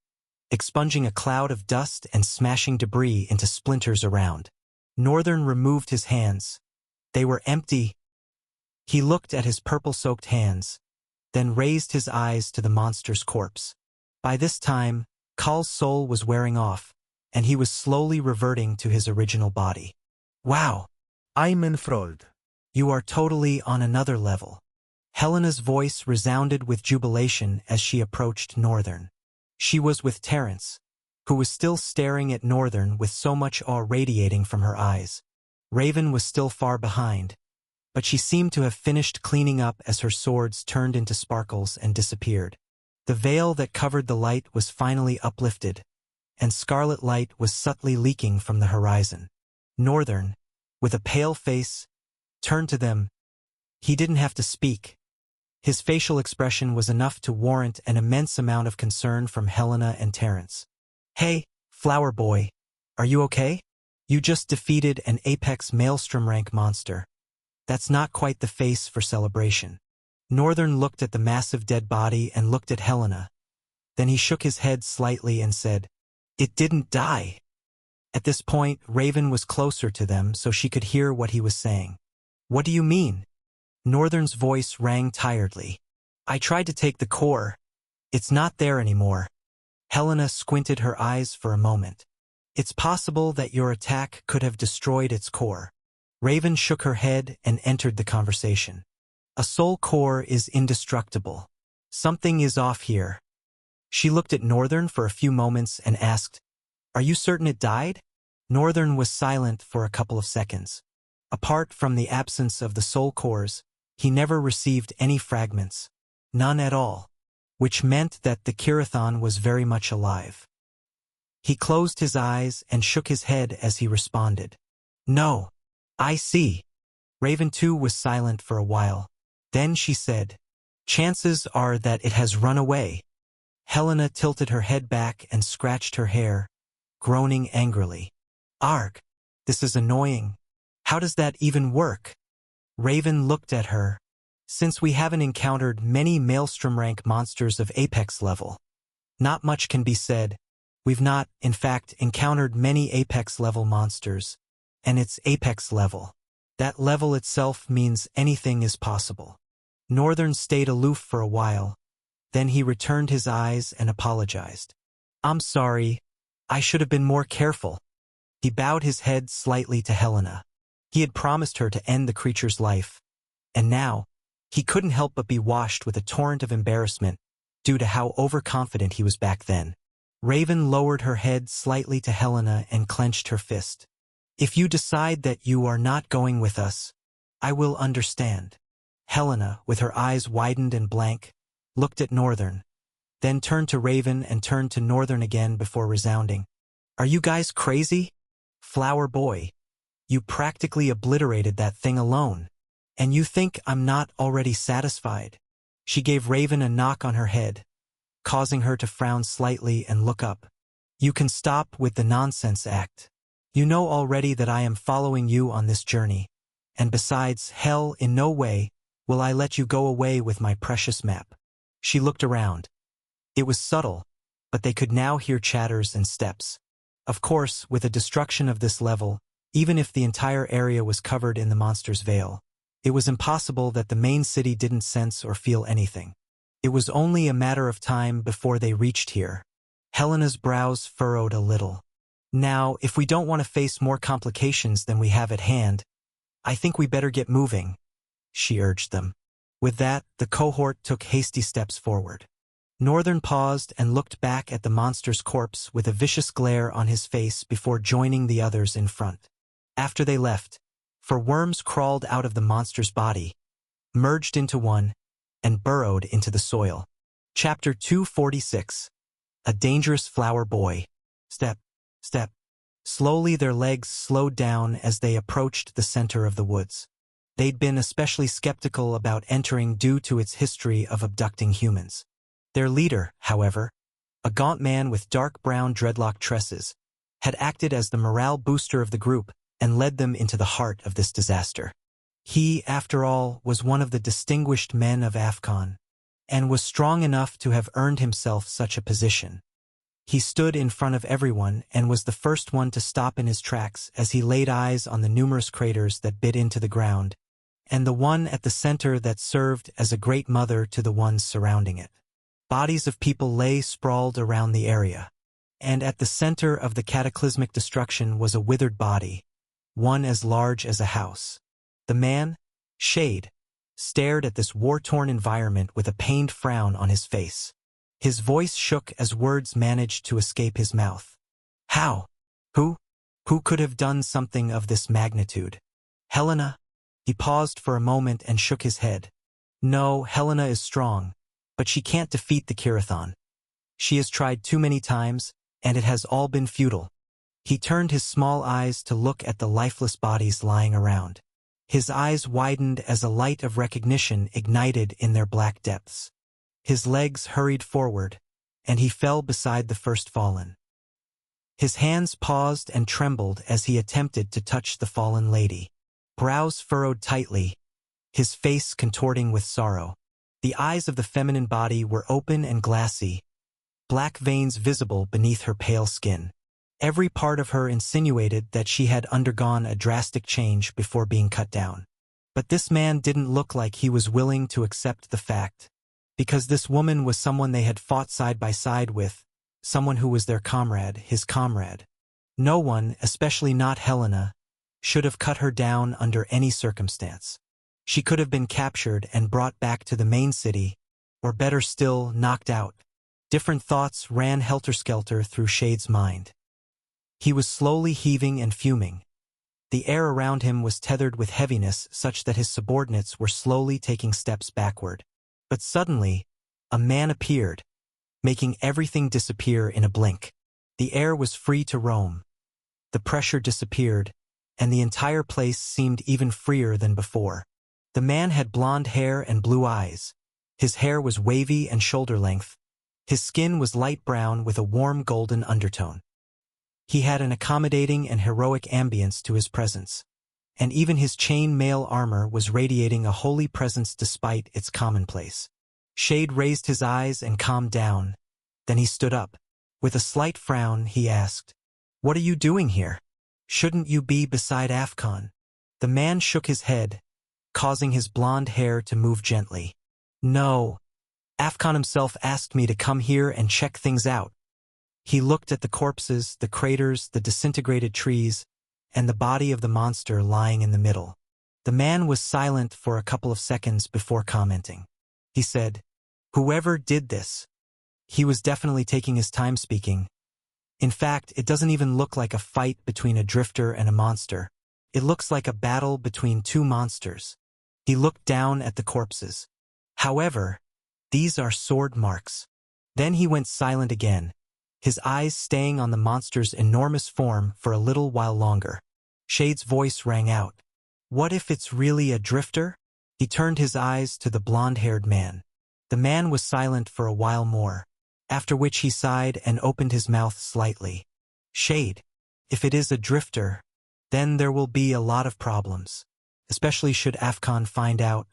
expunging a cloud of dust and smashing debris into splinters around. Northern removed his hands. They were empty. He looked at his purple-soaked hands, then raised his eyes to the monster's corpse. By this time, Kal's soul was wearing off, and he was slowly reverting to his original body. Wow! I'm enthralled. You are totally on another level. Helena's voice resounded with jubilation as she approached Northern. She was with Terence, who was still staring at Northern with so much awe radiating from her eyes. Raven was still far behind, but she seemed to have finished cleaning up as her swords turned into sparkles and disappeared. The veil that covered the light was finally uplifted, and scarlet light was subtly leaking from the horizon. Northern, with a pale face, turned to them. He didn't have to speak. His facial expression was enough to warrant an immense amount of concern from Helena and Terence. Hey, Flower Boy, are you okay? You just defeated an Apex Maelstrom rank monster. That's not quite the face for celebration. Northern looked at the massive dead body and looked at Helena. Then he shook his head slightly and said, "It didn't die." At this point, Raven was closer to them so she could hear what he was saying. What do you mean? Northern's voice rang tiredly. I tried to take the core. It's not there anymore. Helena squinted her eyes for a moment. It's possible that your attack could have destroyed its core. Raven shook her head and entered the conversation. A soul core is indestructible. Something is off here. She looked at Northern for a few moments and asked, Are you certain it died? Northern was silent for a couple of seconds. Apart from the absence of the soul cores, he never received any fragments. None at all. Which meant that the Kirathon was very much alive. He closed his eyes and shook his head as he responded. No. I see. Raven too was silent for a while. Then she said, Chances are that it has run away. Helena tilted her head back and scratched her hair, groaning angrily. Arg, this is annoying. How does that even work? Raven looked at her. Since we haven't encountered many Maelstrom rank monsters of Apex level, not much can be said. We've not, in fact, encountered many Apex level monsters, and it's Apex level. That level itself means anything is possible. Northern stayed aloof for a while. Then he returned his eyes and apologized. I'm sorry. I should have been more careful. He bowed his head slightly to Helena. He had promised her to end the creature's life. And now, he couldn't help but be washed with a torrent of embarrassment due to how overconfident he was back then. Raven lowered her head slightly to Helena and clenched her fist. If you decide that you are not going with us, I will understand. Helena, with her eyes widened and blank, looked at Northern, then turned to Raven and turned to Northern again before resounding. Are you guys crazy? Flower Boy, you practically obliterated that thing alone. And you think I'm not already satisfied? She gave Raven a knock on her head, causing her to frown slightly and look up. You can stop with the nonsense act. You know already that I am following you on this journey, and besides, hell, in no way will I let you go away with my precious map. She looked around. It was subtle, but they could now hear chatters and steps. Of course, with the destruction of this level, even if the entire area was covered in the monster's veil, it was impossible that the main city didn't sense or feel anything. It was only a matter of time before they reached here. Helena's brows furrowed a little. Now, if we don't want to face more complications than we have at hand, I think we better get moving, she urged them. With that, the cohort took hasty steps forward. Northern paused and looked back at the monster's corpse with a vicious glare on his face before joining the others in front. After they left, four worms crawled out of the monster's body, merged into one, and burrowed into the soil. Chapter 246. A Dangerous Flower Boy. Step, step. Slowly their legs slowed down as they approached the center of the woods. They'd been especially skeptical about entering due to its history of abducting humans. Their leader, however, a gaunt man with dark brown dreadlock tresses, had acted as the morale booster of the group and led them into the heart of this disaster. He, after all, was one of the distinguished men of Afcon, and was strong enough to have earned himself such a position. He stood in front of everyone and was the first one to stop in his tracks as he laid eyes on the numerous craters that bit into the ground, and the one at the center that served as a great mother to the ones surrounding it. Bodies of people lay sprawled around the area, and at the center of the cataclysmic destruction was a withered body, one as large as a house. The man, Shade, stared at this war-torn environment with a pained frown on his face. His voice shook as words managed to escape his mouth. How? Who? Who could have done something of this magnitude? Helena? He paused for a moment and shook his head. No, Helena is strong, but she can't defeat the Kirathon. She has tried too many times, and it has all been futile. He turned his small eyes to look at the lifeless bodies lying around. His eyes widened as a light of recognition ignited in their black depths. His legs hurried forward, and he fell beside the first fallen. His hands paused and trembled as he attempted to touch the fallen lady. Brows furrowed tightly, his face contorting with sorrow. The eyes of the feminine body were open and glassy, black veins visible beneath her pale skin. Every part of her insinuated that she had undergone a drastic change before being cut down. But this man didn't look like he was willing to accept the fact, because this woman was someone they had fought side by side with, someone who was their comrade, his comrade. No one, especially not Helena, should have cut her down under any circumstance. She could have been captured and brought back to the main city, or better still, knocked out. Different thoughts ran helter-skelter through Shade's mind. He was slowly heaving and fuming. The air around him was tethered with heaviness such that his subordinates were slowly taking steps backward. But suddenly, a man appeared, making everything disappear in a blink. The air was free to roam. The pressure disappeared, and the entire place seemed even freer than before. The man had blonde hair and blue eyes. His hair was wavy and shoulder-length. His skin was light brown with a warm golden undertone. He had an accommodating and heroic ambience to his presence, and even his chain mail armor was radiating a holy presence despite its commonplace. Shade raised his eyes and calmed down. Then he stood up. With a slight frown, he asked, "What are you doing here? Shouldn't you be beside Afcon?" The man shook his head, causing his blonde hair to move gently. "No. Afcon himself asked me to come here and check things out." He looked at the corpses, the craters, the disintegrated trees, and the body of the monster lying in the middle. The man was silent for a couple of seconds before commenting. He said, "Whoever did this, he was definitely taking his time speaking. In fact, it doesn't even look like a fight between a drifter and a monster. It looks like a battle between two monsters." He looked down at the corpses. "However, these are sword marks." Then he went silent again, his eyes staying on the monster's enormous form for a little while longer. Shade's voice rang out. "What if it's really a drifter?" He turned his eyes to the blonde-haired man. The man was silent for a while more, after which he sighed and opened his mouth slightly. "Shade, if it is a drifter, then there will be a lot of problems, especially should Afcon find out.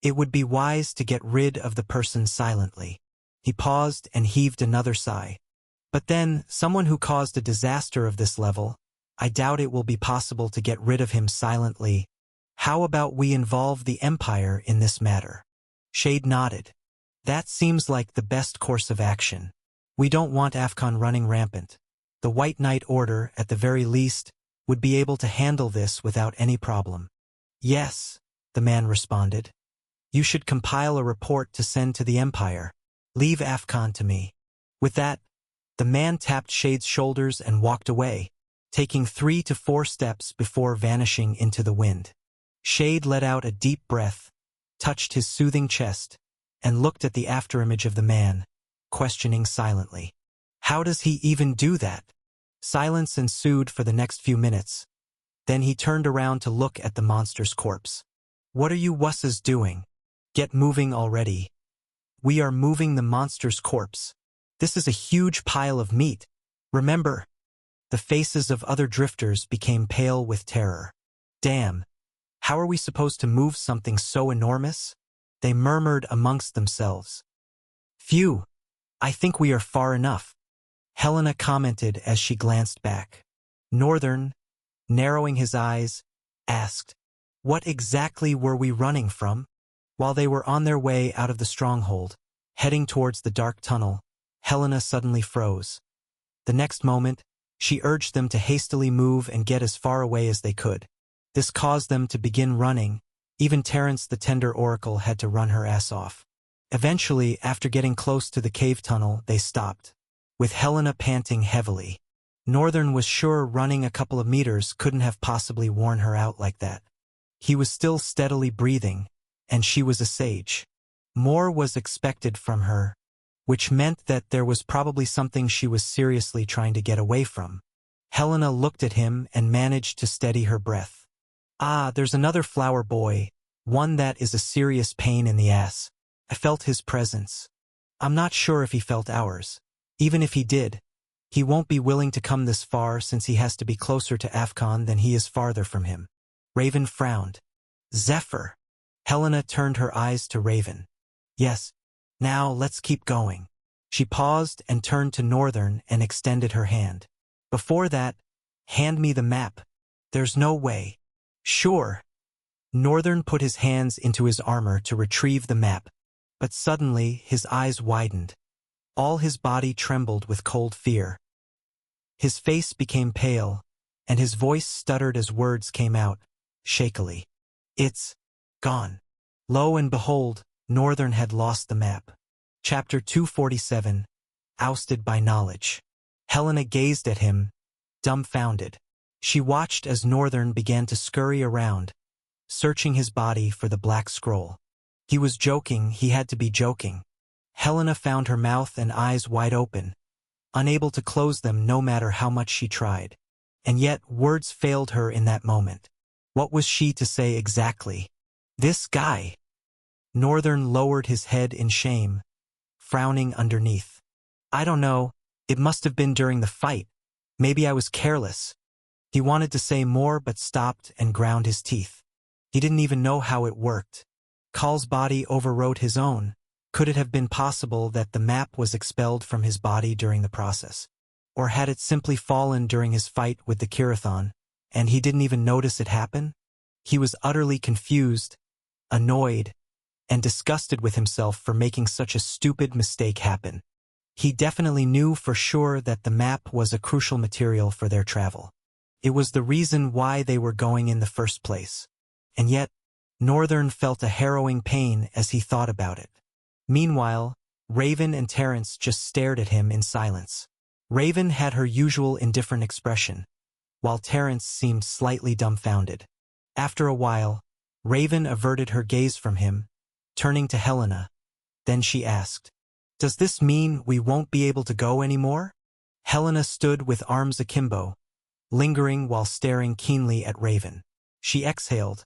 It would be wise to get rid of the person silently." He paused and heaved another sigh. "But then, someone who caused a disaster of this level, I doubt it will be possible to get rid of him silently. How about we involve the Empire in this matter?" Shade nodded. "That seems like the best course of action. We don't want Afcon running rampant. The White Knight Order, at the very least, would be able to handle this without any problem." "Yes," the man responded. "You should compile a report to send to the Empire. Leave Afcon to me." With that, the man tapped Shade's shoulders and walked away, taking 3 to 4 steps before vanishing into the wind. Shade let out a deep breath, touched his soothing chest, and looked at the afterimage of the man, questioning silently. How does he even do that? Silence ensued for the next few minutes. Then he turned around to look at the monster's corpse. What are you wusses doing? Get moving already. We are moving the monster's corpse. This is a huge pile of meat. Remember? The faces of other drifters became pale with terror. Damn. How are we supposed to move something so enormous? They murmured amongst themselves. Phew. I think we are far enough. Helena commented as she glanced back. Northern, narrowing his eyes, asked, what exactly were we running from? While they were on their way out of the stronghold, heading towards the dark tunnel, Helena suddenly froze. The next moment, she urged them to hastily move and get as far away as they could. This caused them to begin running. Even Terence the Tender Oracle had to run her ass off. Eventually, after getting close to the cave tunnel, they stopped, with Helena panting heavily. Northern was sure running a couple of meters couldn't have possibly worn her out like that. He was still steadily breathing, and she was a sage. More was expected from her, which meant that there was probably something she was seriously trying to get away from. Helena looked at him and managed to steady her breath. Ah, there's another flower boy, one that is a serious pain in the ass. I felt his presence. I'm not sure if he felt ours. Even if he did, he won't be willing to come this far since he has to be closer to Afcon than he is farther from him. Raven frowned. Zephyr. Helena turned her eyes to Raven. Yes. Now let's keep going. She paused and turned to Northern and extended her hand. Before that, hand me the map. There's no way. Sure. Northern put his hands into his armor to retrieve the map, but suddenly his eyes widened. All his body trembled with cold fear. His face became pale, and his voice stuttered as words came out, shakily. It's gone. Lo and behold, Northern had lost the map. Chapter 247, Ousted by Knowledge. Helena gazed at him, dumbfounded. She watched as Northern began to scurry around, searching his body for the black scroll. He was joking, he had to be joking. Helena found her mouth and eyes wide open, unable to close them no matter how much she tried. And yet words failed her in that moment. What was she to say exactly? This guy. Northern lowered his head in shame, frowning underneath. I don't know, it must have been during the fight. Maybe I was careless. He wanted to say more but stopped and ground his teeth. He didn't even know how it worked. Call's body overrode his own. Could it have been possible that the map was expelled from his body during the process? Or had it simply fallen during his fight with the Kirathon, and he didn't even notice it happen? He was utterly confused, annoyed, and disgusted with himself for making such a stupid mistake happen. He definitely knew for sure that the map was a crucial material for their travel. It was the reason why they were going in the first place. And yet, Northern felt a harrowing pain as he thought about it. Meanwhile, Raven and Terence just stared at him in silence. Raven had her usual indifferent expression, while Terence seemed slightly dumbfounded. After a while, Raven averted her gaze from him, turning to Helena. Then she asked, "Does this mean we won't be able to go anymore?" Helena stood with arms akimbo, lingering while staring keenly at Raven. She exhaled,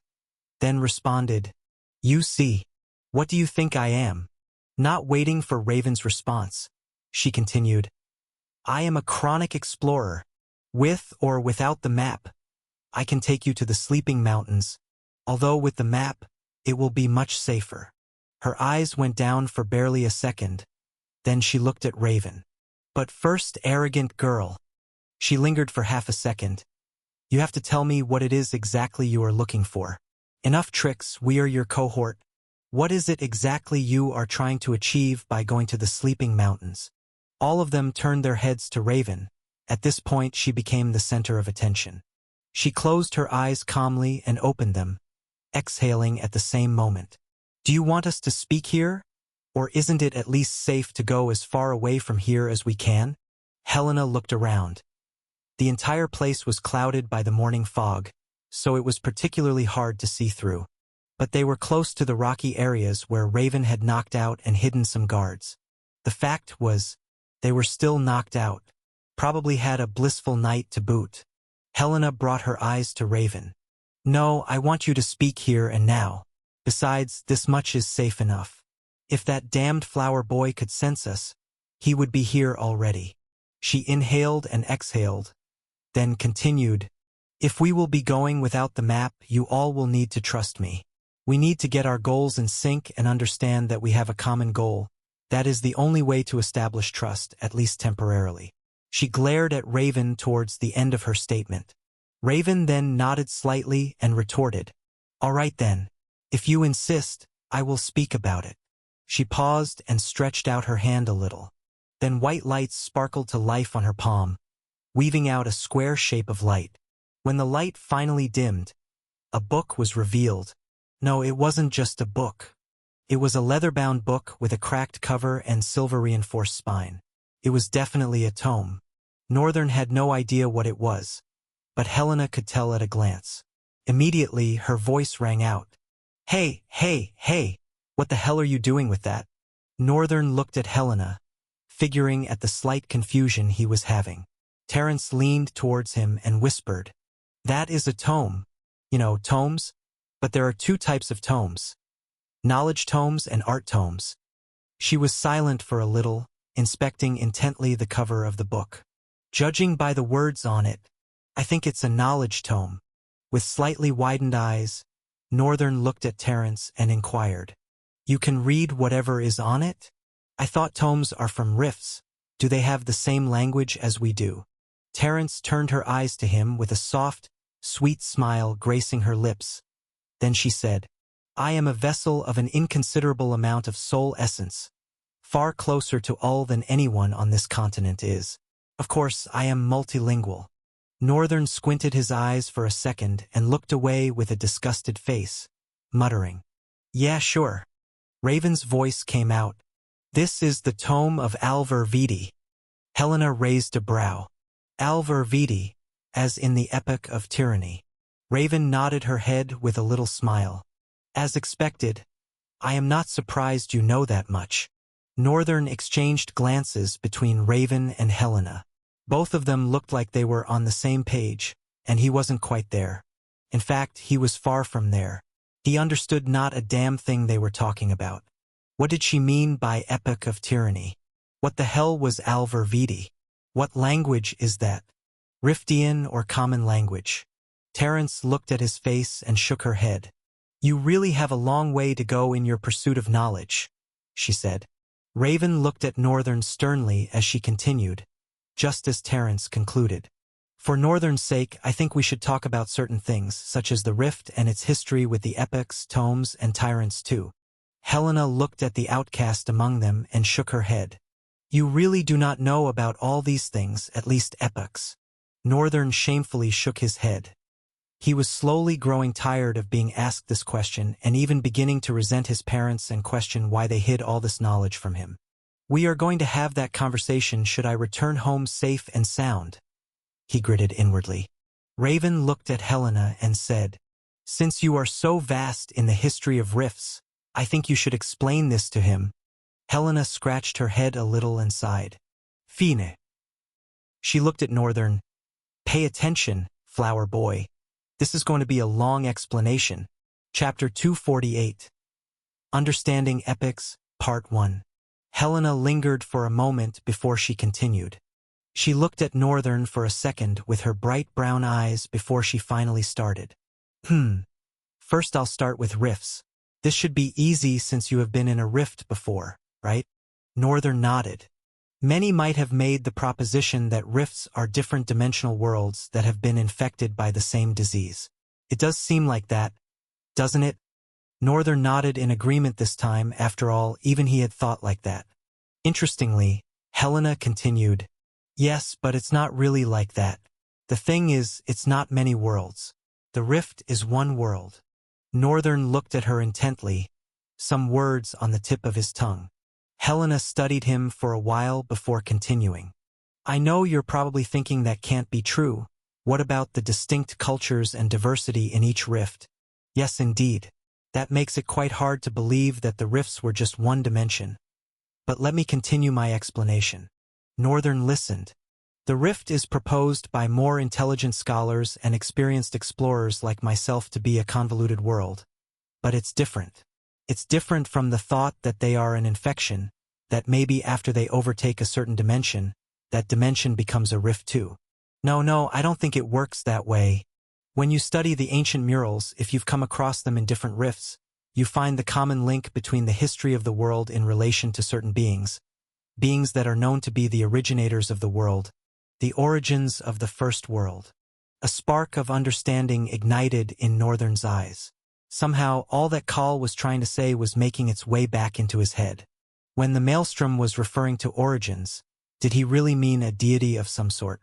then responded, "You see. What do you think I am?" Not waiting for Raven's response, she continued, "I am a chronic explorer. With or without the map, I can take you to the Sleeping Mountains, although with the map, it will be much safer." Her eyes went down for barely a second, then she looked at Raven. "But first, arrogant girl." She lingered for half a second. "You have to tell me what it is exactly you are looking for. Enough tricks, we are your cohort. What is it exactly you are trying to achieve by going to the Sleeping Mountains?" All of them turned their heads to Raven. At this point, she became the center of attention. She closed her eyes calmly and opened them, exhaling at the same moment. "Do you want us to speak here? Or isn't it at least safe to go as far away from here as we can?" Helena looked around. The entire place was clouded by the morning fog, so it was particularly hard to see through. But they were close to the rocky areas where Raven had knocked out and hidden some guards. The fact was, they were still knocked out, probably had a blissful night to boot. Helena brought her eyes to Raven. "No, I want you to speak here and now. Besides, this much is safe enough. If that damned flower boy could sense us, he would be here already. She inhaled and exhaled, then continued, if we will be going without the map, you all will need to trust me. We need to get our goals in sync and understand that we have a common goal. That is the only way to establish trust, at least temporarily. She glared at Raven towards the end of her statement. Raven then nodded slightly and retorted, all right then. If you insist, I will speak about it. She paused and stretched out her hand a little. Then white lights sparkled to life on her palm, weaving out a square shape of light. When the light finally dimmed, a book was revealed. No, it wasn't just a book. It was a leather-bound book with a cracked cover and silver-reinforced spine. It was definitely a tome. Northern had no idea what it was, but Helena could tell at a glance. Immediately, her voice rang out. Hey, hey, hey! What the hell are you doing with that? Northern looked at Helena, figuring at the slight confusion he was having. Terence leaned towards him and whispered, that is a tome. You know, tomes? But there are two types of tomes. Knowledge tomes and art tomes. She was silent for a little, inspecting intently the cover of the book. Judging by the words on it, I think it's a knowledge tome. With slightly widened eyes, Northern looked at Terence and inquired, you can read whatever is on it? I thought tomes are from rifts. Do they have the same language as we do? Terence turned her eyes to him with a soft, sweet smile gracing her lips. Then she said, I am a vessel of an inconsiderable amount of soul essence, far closer to all than anyone on this continent is. Of course, I am multilingual. Northern squinted his eyes for a second and looked away with a disgusted face, muttering, yeah, sure. Raven's voice came out. This is the tome of Alvar Viti. Helena raised a brow. Alvar Viti, as in the Epic of Tyranny. Raven nodded her head with a little smile. As expected, I am not surprised you know that much. Northern exchanged glances between Raven and Helena. Both of them looked like they were on the same page, and he wasn't quite there. In fact, he was far from there. He understood not a damn thing they were talking about. What did she mean by Epic of Tyranny? What the hell was Alvar Viti? What language is that? Riftian or common language? Terence looked at his face and shook her head. You really have a long way to go in your pursuit of knowledge, she said. Raven looked at Northern sternly as she continued, just as Terence concluded. For Northern's sake, I think we should talk about certain things, such as the Rift and its history with the epics, tomes, and tyrants too. Helena looked at the outcast among them and shook her head. You really do not know about all these things, at least epics. Northern shamefully shook his head. He was slowly growing tired of being asked this question and even beginning to resent his parents and question why they hid all this knowledge from him. We are going to have that conversation should I return home safe and sound, he gritted inwardly. Raven looked at Helena and said, since you are so vast in the history of rifts, I think you should explain this to him. Helena scratched her head a little and sighed. Fine. She looked at Northern. Pay attention, flower boy. This is going to be a long explanation. Chapter 248. Understanding Epics, Part 1. Helena lingered for a moment before she continued. She looked at Northern for a second with her bright brown eyes before she finally started. First I'll start with rifts. This should be easy since you have been in a rift before, right? Northern nodded. Many might have made the proposition that rifts are different dimensional worlds that have been infected by the same disease. It does seem like that, doesn't it? Northern nodded in agreement this time. After all, even he had thought like that. Interestingly, Helena continued, yes, but it's not really like that. The thing is, it's not many worlds. The rift is one world. Northern looked at her intently, some words on the tip of his tongue. Helena studied him for a while before continuing. I know you're probably thinking that can't be true. What about the distinct cultures and diversity in each rift? Yes, indeed. That makes it quite hard to believe that the rifts were just one dimension. But let me continue my explanation. Northern listened. The rift is proposed by more intelligent scholars and experienced explorers like myself to be a convoluted world. But it's different. It's different from the thought that they are an infection, that maybe after they overtake a certain dimension, that dimension becomes a rift too. No, I don't think it works that way. When you study the ancient murals, if you've come across them in different rifts, you find the common link between the history of the world in relation to certain beings that are known to be the originators of the world, the origins of the first world. A spark of understanding ignited in Northern's eyes. Somehow, all that Kahl was trying to say was making its way back into his head. When the maelstrom was referring to origins, did he really mean a deity of some sort?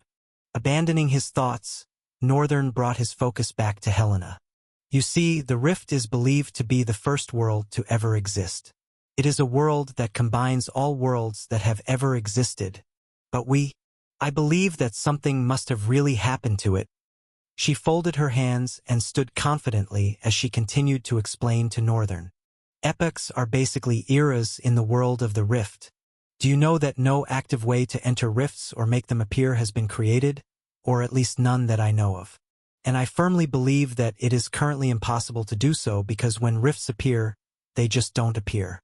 Abandoning his thoughts, Northern brought his focus back to Helena. You see, the rift is believed to be the first world to ever exist. It is a world that combines all worlds that have ever existed. But I believe that something must have really happened to it. She folded her hands and stood confidently as she continued to explain to Northern. Epochs are basically eras in the world of the rift. Do you know that no active way to enter rifts or make them appear has been created? Or at least none that I know of. And I firmly believe that it is currently impossible to do so because when rifts appear, they just don't appear.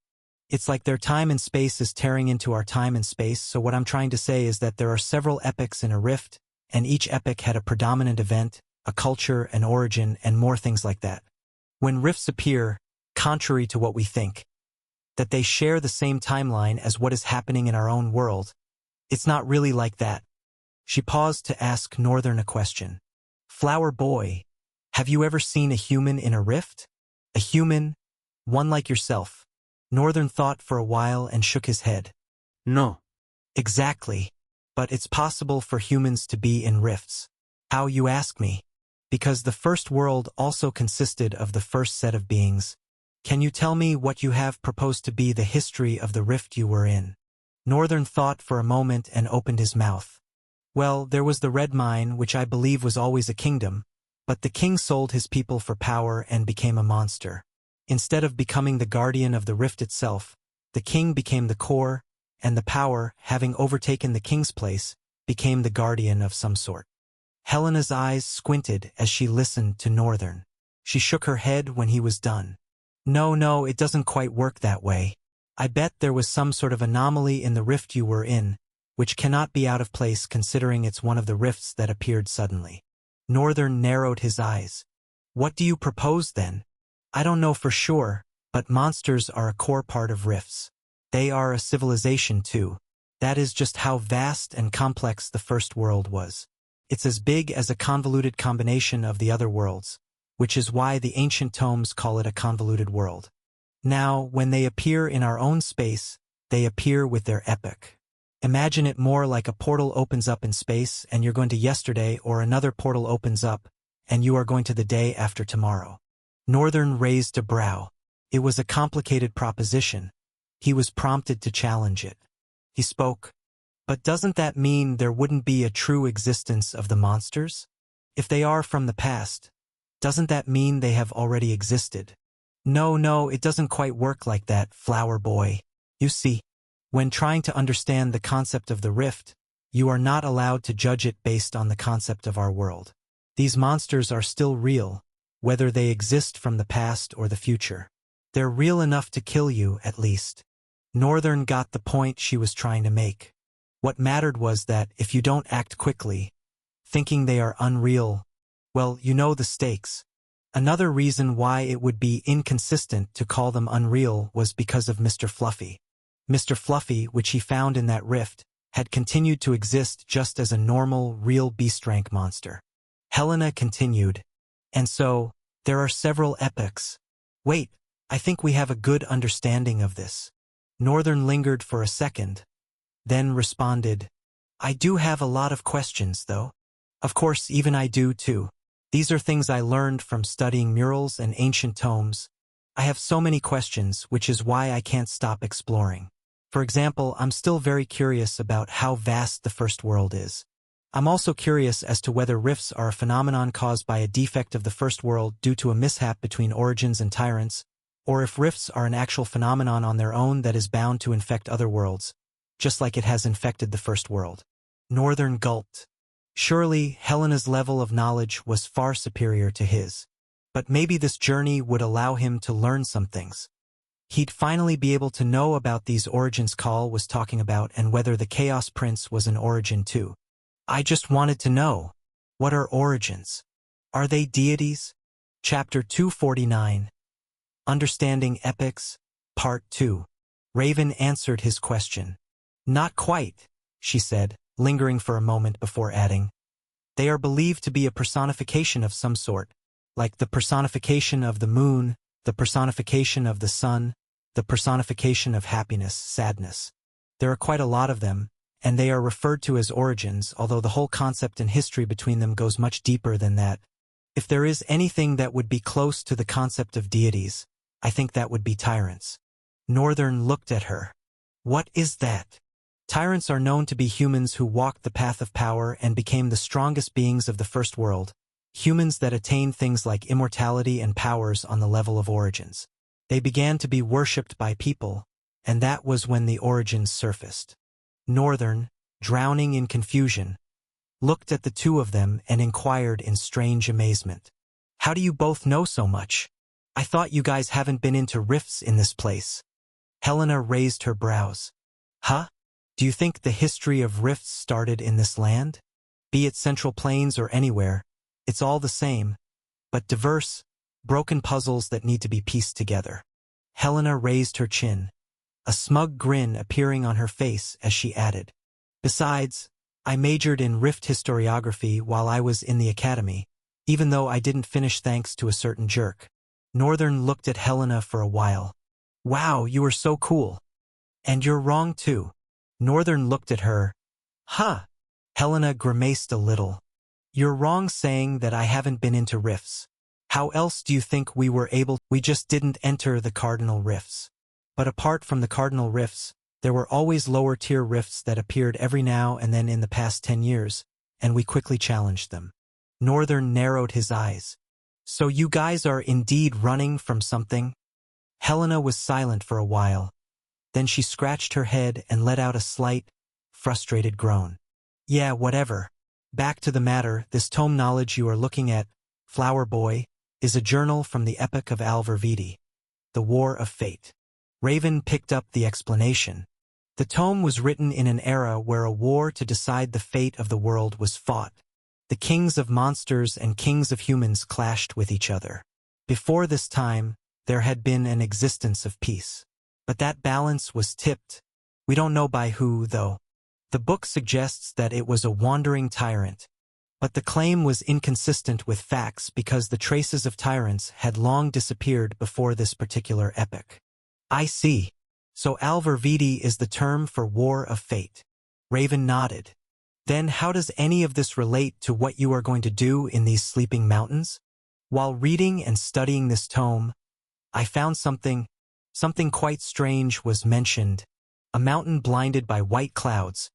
It's like their time and space is tearing into our time and space, so what I'm trying to say is that there are several epochs in a rift, and each epoch had a predominant event, a culture, an origin, and more things like that. When rifts appear, contrary to what we think, that they share the same timeline as what is happening in our own world, it's not really like that. She paused to ask Northern a question. Flower boy, have you ever seen a human in a rift? A human, one like yourself. Northern thought for a while and shook his head. No. Exactly. But it's possible for humans to be in rifts. How, you ask me? Because the first world also consisted of the first set of beings. Can you tell me what you have proposed to be the history of the rift you were in? Northern thought for a moment and opened his mouth. Well, there was the Red Mine, which I believe was always a kingdom, but the king sold his people for power and became a monster. Instead of becoming the guardian of the rift itself, the king became the core, and the power, having overtaken the king's place, became the guardian of some sort. Helena's eyes squinted as she listened to Northern. She shook her head when he was done. No, it doesn't quite work that way. I bet there was some sort of anomaly in the rift you were in, which cannot be out of place considering it's one of the rifts that appeared suddenly. Northern narrowed his eyes. What do you propose then? I don't know for sure, but monsters are a core part of rifts. They are a civilization too. That is just how vast and complex the first world was. It's as big as a convoluted combination of the other worlds, which is why the ancient tomes call it a convoluted world. Now, when they appear in our own space, they appear with their epoch. Imagine it more like a portal opens up in space and you're going to yesterday, or another portal opens up and you are going to the day after tomorrow. Northern raised a brow. It was a complicated proposition. He was prompted to challenge it. He spoke. But doesn't that mean there wouldn't be a true existence of the monsters? If they are from the past, doesn't that mean they have already existed? No, it doesn't quite work like that, flower boy. You see, when trying to understand the concept of the rift, you are not allowed to judge it based on the concept of our world. These monsters are still real, whether they exist from the past or the future. They're real enough to kill you, at least. Northern got the point she was trying to make. What mattered was that if you don't act quickly, thinking they are unreal, well, you know the stakes. Another reason why it would be inconsistent to call them unreal was because of Mr. Fluffy. Mr. Fluffy, which he found in that rift, had continued to exist just as a normal, real beast-rank monster. Helena continued, and so, there are several epochs. Wait, I think we have a good understanding of this. Northern lingered for a second, then responded, I do have a lot of questions, though. Of course, even I do, too. These are things I learned from studying murals and ancient tomes. I have so many questions, which is why I can't stop exploring. For example, I'm still very curious about how vast the first world is. I'm also curious as to whether rifts are a phenomenon caused by a defect of the first world due to a mishap between origins and tyrants, or if rifts are an actual phenomenon on their own that is bound to infect other worlds, just like it has infected the first world. Northern gulped. Surely, Helena's level of knowledge was far superior to his. But maybe this journey would allow him to learn some things. He'd finally be able to know about these origins Call was talking about and whether the Chaos Prince was an origin too. I just wanted to know. What are origins? Are they deities? Chapter 249. Understanding Epics, Part 2. Raven answered his question. Not quite, she said, lingering for a moment before adding. They are believed to be a personification of some sort, like the personification of the moon, the personification of the sun, the personification of happiness, sadness. There are quite a lot of them, and they are referred to as origins, although the whole concept and history between them goes much deeper than that. If there is anything that would be close to the concept of deities, I think that would be tyrants. Northern looked at her. What is that? Tyrants are known to be humans who walked the path of power and became the strongest beings of the first world, humans that attain things like immortality and powers on the level of origins. They began to be worshipped by people, and that was when the origins surfaced. Northern, drowning in confusion, looked at the two of them and inquired in strange amazement. How do you both know so much? I thought you guys haven't been into rifts in this place. Helena raised her brows. Huh? Do you think the history of rifts started in this land? Be it Central Plains or anywhere, it's all the same, but diverse, broken puzzles that need to be pieced together. Helena raised her chin, a smug grin appearing on her face as she added. Besides, I majored in rift historiography while I was in the academy, even though I didn't finish thanks to a certain jerk. Northern looked at Helena for a while. Wow, you are so cool. And you're wrong too. Northern looked at her. Huh. Helena grimaced a little. You're wrong saying that I haven't been into rifts. How else do you think we were able? We just didn't enter the cardinal rifts. But apart from the cardinal rifts, there were always lower-tier rifts that appeared every now and then in the past 10 years, and we quickly challenged them. Northern narrowed his eyes. So you guys are indeed running from something? Helena was silent for a while. Then she scratched her head and let out a slight, frustrated groan. Yeah, whatever. Back to the matter, this tome knowledge you are looking at, Flower Boy, is a journal from the Epic of Alvervidi, the War of Fate. Raven picked up the explanation. The tome was written in an era where a war to decide the fate of the world was fought. The kings of monsters and kings of humans clashed with each other. Before this time, there had been an existence of peace. But that balance was tipped. We don't know by who, though. The book suggests that it was a wandering tyrant. But the claim was inconsistent with facts because the traces of tyrants had long disappeared before this particular epoch. I see. So Alvervidi is the term for War of Fate. Raven nodded. Then how does any of this relate to what you are going to do in these sleeping mountains? While reading and studying this tome, I found something quite strange was mentioned. A mountain blinded by white clouds.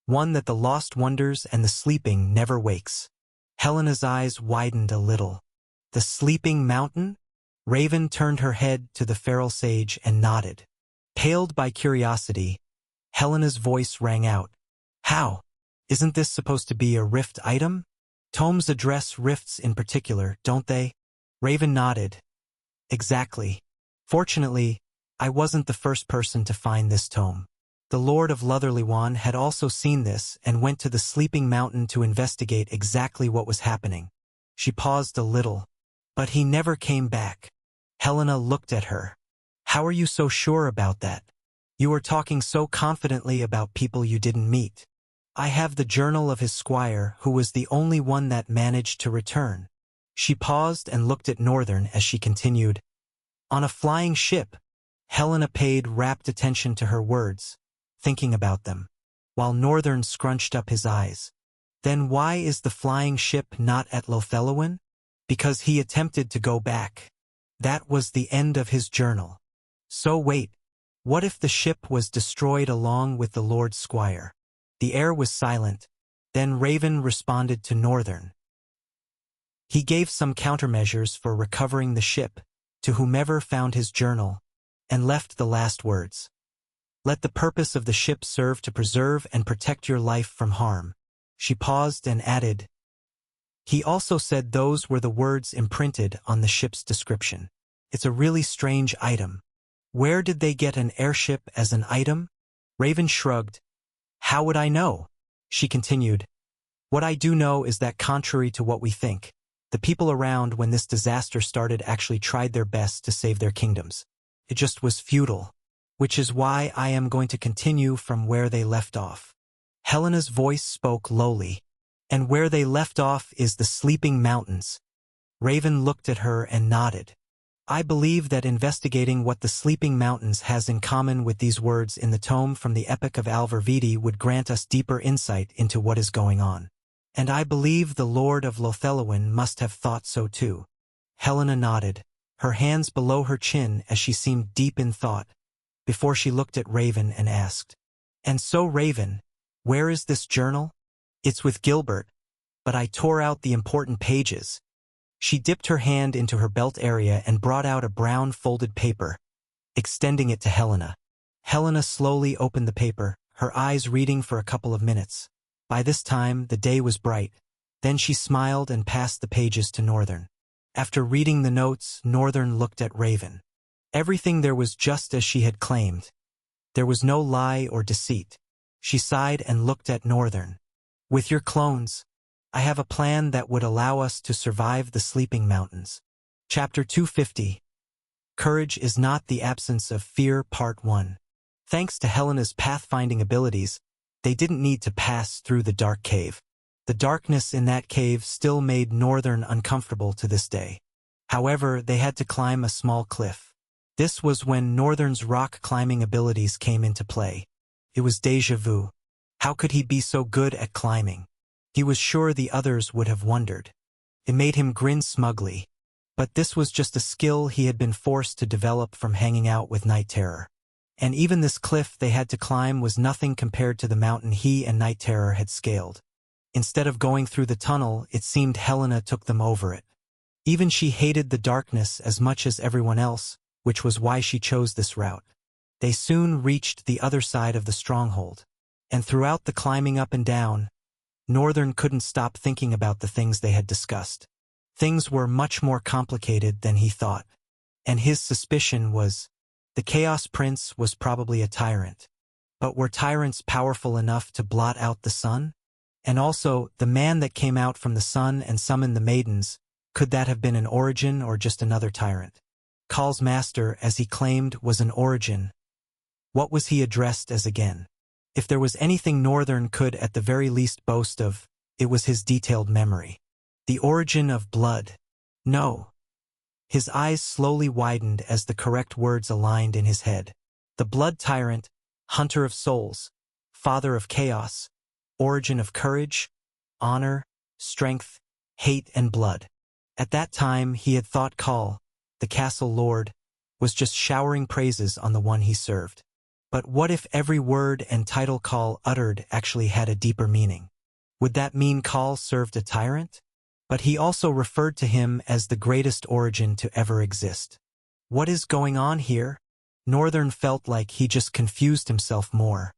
One that the lost wonders and the sleeping never wakes. Helena's eyes widened a little. The sleeping mountain? Raven turned her head to the feral sage and nodded. Paled by curiosity, Helena's voice rang out. How? Isn't this supposed to be a rift item? Tomes address rifts in particular, don't they? Raven nodded. Exactly. Fortunately, I wasn't the first person to find this tome. The Lord of Lotherlywan had also seen this and went to the sleeping mountain to investigate exactly what was happening. She paused a little. But he never came back. Helena looked at her. How are you so sure about that? You are talking so confidently about people you didn't meet. I have the journal of his squire, who was the only one that managed to return. She paused and looked at Northern as she continued. On a flying ship. Helena paid rapt attention to her words, thinking about them, while Northern scrunched up his eyes. Then why is the flying ship not at Lothellowan? Because he attempted to go back. That was the end of his journal. So wait, what if the ship was destroyed along with the Lord's squire? The air was silent. Then Raven responded to Northern. He gave some countermeasures for recovering the ship to whomever found his journal, and left the last words. Let the purpose of the ship serve to preserve and protect your life from harm. She paused and added, He also said those were the words imprinted on the ship's description. It's a really strange item. Where did they get an airship as an item? Raven shrugged. How would I know? She continued. What I do know is that contrary to what we think, the people around when this disaster started actually tried their best to save their kingdoms. It just was futile, which is why I am going to continue from where they left off. Helena's voice spoke lowly. And where they left off is the Sleeping Mountains. Raven looked at her and nodded. I believe that investigating what the Sleeping Mountains has in common with these words in the tome from the Epic of Alverviti would grant us deeper insight into what is going on. And I believe the Lord of Lothelowin must have thought so too. Helena nodded, her hands below her chin as she seemed deep in thought, before she looked at Raven and asked, And so Raven, where is this journal? It's with Gilbert, but I tore out the important pages. She dipped her hand into her belt area and brought out a brown folded paper, extending it to Helena. Helena slowly opened the paper, her eyes reading for a couple of minutes. By this time, the day was bright. Then she smiled and passed the pages to Northern. After reading the notes, Northern looked at Raven. Everything there was just as she had claimed. There was no lie or deceit. She sighed and looked at Northern. With your clones, I have a plan that would allow us to survive the Sleeping Mountains. Chapter 250. Courage is not the absence of fear, Part 1. Thanks to Helena's pathfinding abilities, they didn't need to pass through the dark cave. The darkness in that cave still made Northern uncomfortable to this day. However, they had to climb a small cliff. This was when Northern's rock climbing abilities came into play. It was déjà vu. How could he be so good at climbing? He was sure the others would have wondered. It made him grin smugly. But this was just a skill he had been forced to develop from hanging out with Night Terror. And even this cliff they had to climb was nothing compared to the mountain he and Night Terror had scaled. Instead of going through the tunnel, it seemed Helena took them over it. Even she hated the darkness as much as everyone else, which was why she chose this route. They soon reached the other side of the stronghold. And throughout the climbing up and down, Northern couldn't stop thinking about the things they had discussed. Things were much more complicated than he thought. And his suspicion was, the Chaos Prince was probably a tyrant. But were tyrants powerful enough to blot out the sun? And also, the man that came out from the sun and summoned the maidens, could that have been an Origin or just another tyrant? Khal's master, as he claimed, was an Origin. What was he addressed as again? If there was anything Northern could at the very least boast of, it was his detailed memory. The origin of blood. No. His eyes slowly widened as the correct words aligned in his head. The blood tyrant, hunter of souls, father of chaos, origin of courage, honor, strength, hate and blood. At that time he had thought Khal, the castle lord, was just showering praises on the one he served. But what if every word and title Khal uttered actually had a deeper meaning? Would that mean Khal served a tyrant? But he also referred to him as the greatest origin to ever exist. What is going on here? Northern felt like he just confused himself more.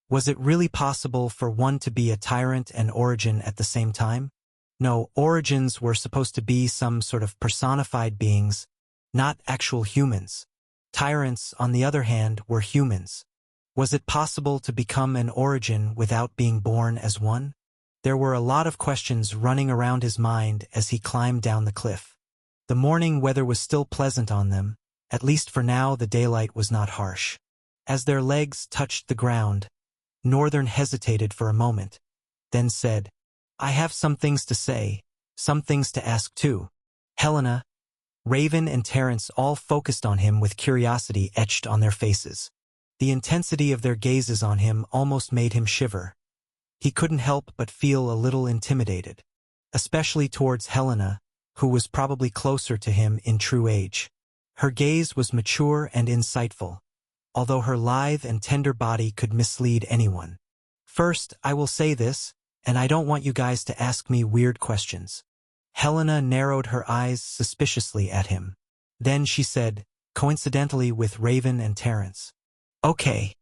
Was it really possible for one to be a tyrant and origin at the same time? No, origins were supposed to be some sort of personified beings, not actual humans. Tyrants, on the other hand, were humans. Was it possible to become an origin without being born as one? There were a lot of questions running around his mind as he climbed down the cliff. The morning weather was still pleasant on them, at least for now the daylight was not harsh. As their legs touched the ground, Northern hesitated for a moment, then said, I have some things to say, some things to ask too. Helena, Raven and Terence all focused on him with curiosity etched on their faces. The intensity of their gazes on him almost made him shiver. He couldn't help but feel a little intimidated, especially towards Helena, who was probably closer to him in true age. Her gaze was mature and insightful, although her lithe and tender body could mislead anyone. First, I will say this, and I don't want you guys to ask me weird questions. Helena narrowed her eyes suspiciously at him. Then she said, coincidentally with Raven and Terence. Okay.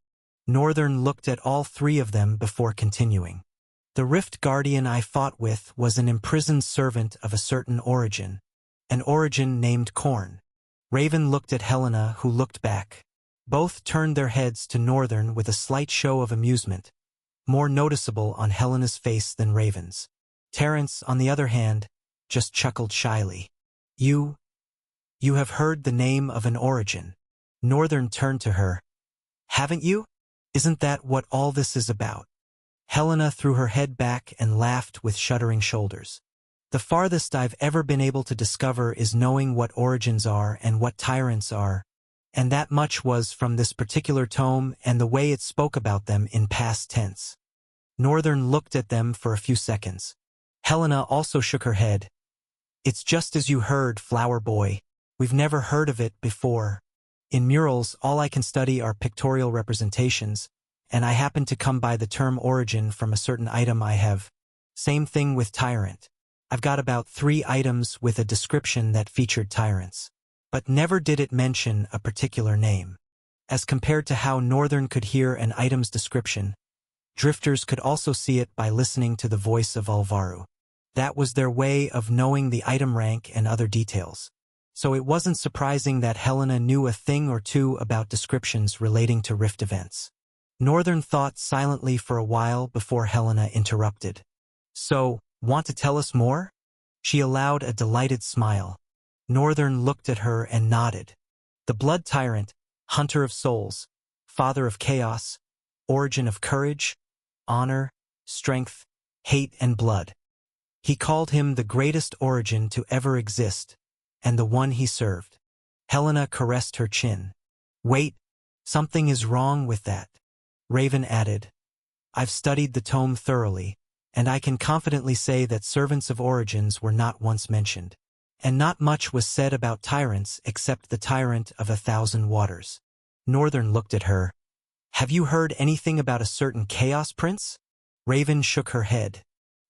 Northern looked at all three of them before continuing. The Rift Guardian I fought with was an imprisoned servant of a certain origin, an origin named Korn. Raven looked at Helena, who looked back. Both turned their heads to Northern with a slight show of amusement, more noticeable on Helena's face than Raven's. Terence, on the other hand, just chuckled shyly. You have heard the name of an origin. Northern turned to her. Haven't you? Isn't that what all this is about? Helena threw her head back and laughed with shuddering shoulders. The farthest I've ever been able to discover is knowing what origins are and what tyrants are, and that much was from this particular tome and the way it spoke about them in past tense. Northern looked at them for a few seconds. Helena also shook her head. It's just as you heard, Flower Boy. We've never heard of it before. In murals, all I can study are pictorial representations, and I happen to come by the term origin from a certain item I have. Same thing with tyrant. I've got about 3 items with a description that featured tyrants, but never did it mention a particular name. As compared to how Northern could hear an item's description, drifters could also see it by listening to the voice of Alvaru. That was their way of knowing the item rank and other details. So it wasn't surprising that Helena knew a thing or two about descriptions relating to Rift events. Northern thought silently for a while before Helena interrupted. So, want to tell us more? She allowed a delighted smile. Northern looked at her and nodded. The Blood Tyrant, Hunter of Souls, Father of Chaos, Origin of Courage, Honor, Strength, Hate and Blood. He called him the greatest origin to ever exist, and the one he served. Helena caressed her chin. Wait, something is wrong with that. Raven added. I've studied the tome thoroughly, and I can confidently say that servants of origins were not once mentioned. And not much was said about tyrants except the tyrant of 1,000 waters. Northern looked at her. Have you heard anything about a certain Chaos Prince? Raven shook her head.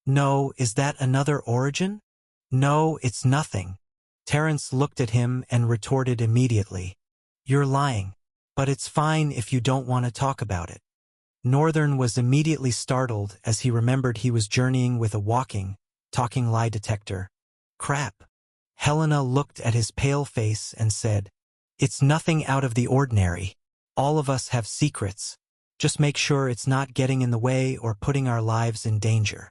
No, is that another origin? No, it's nothing. Terence looked at him and retorted immediately. You're lying, but it's fine if you don't want to talk about it. Northern was immediately startled as he remembered he was journeying with a talking lie detector. Crap. Helena looked at his pale face and said, It's nothing out of the ordinary. All of us have secrets. Just make sure it's not getting in the way or putting our lives in danger.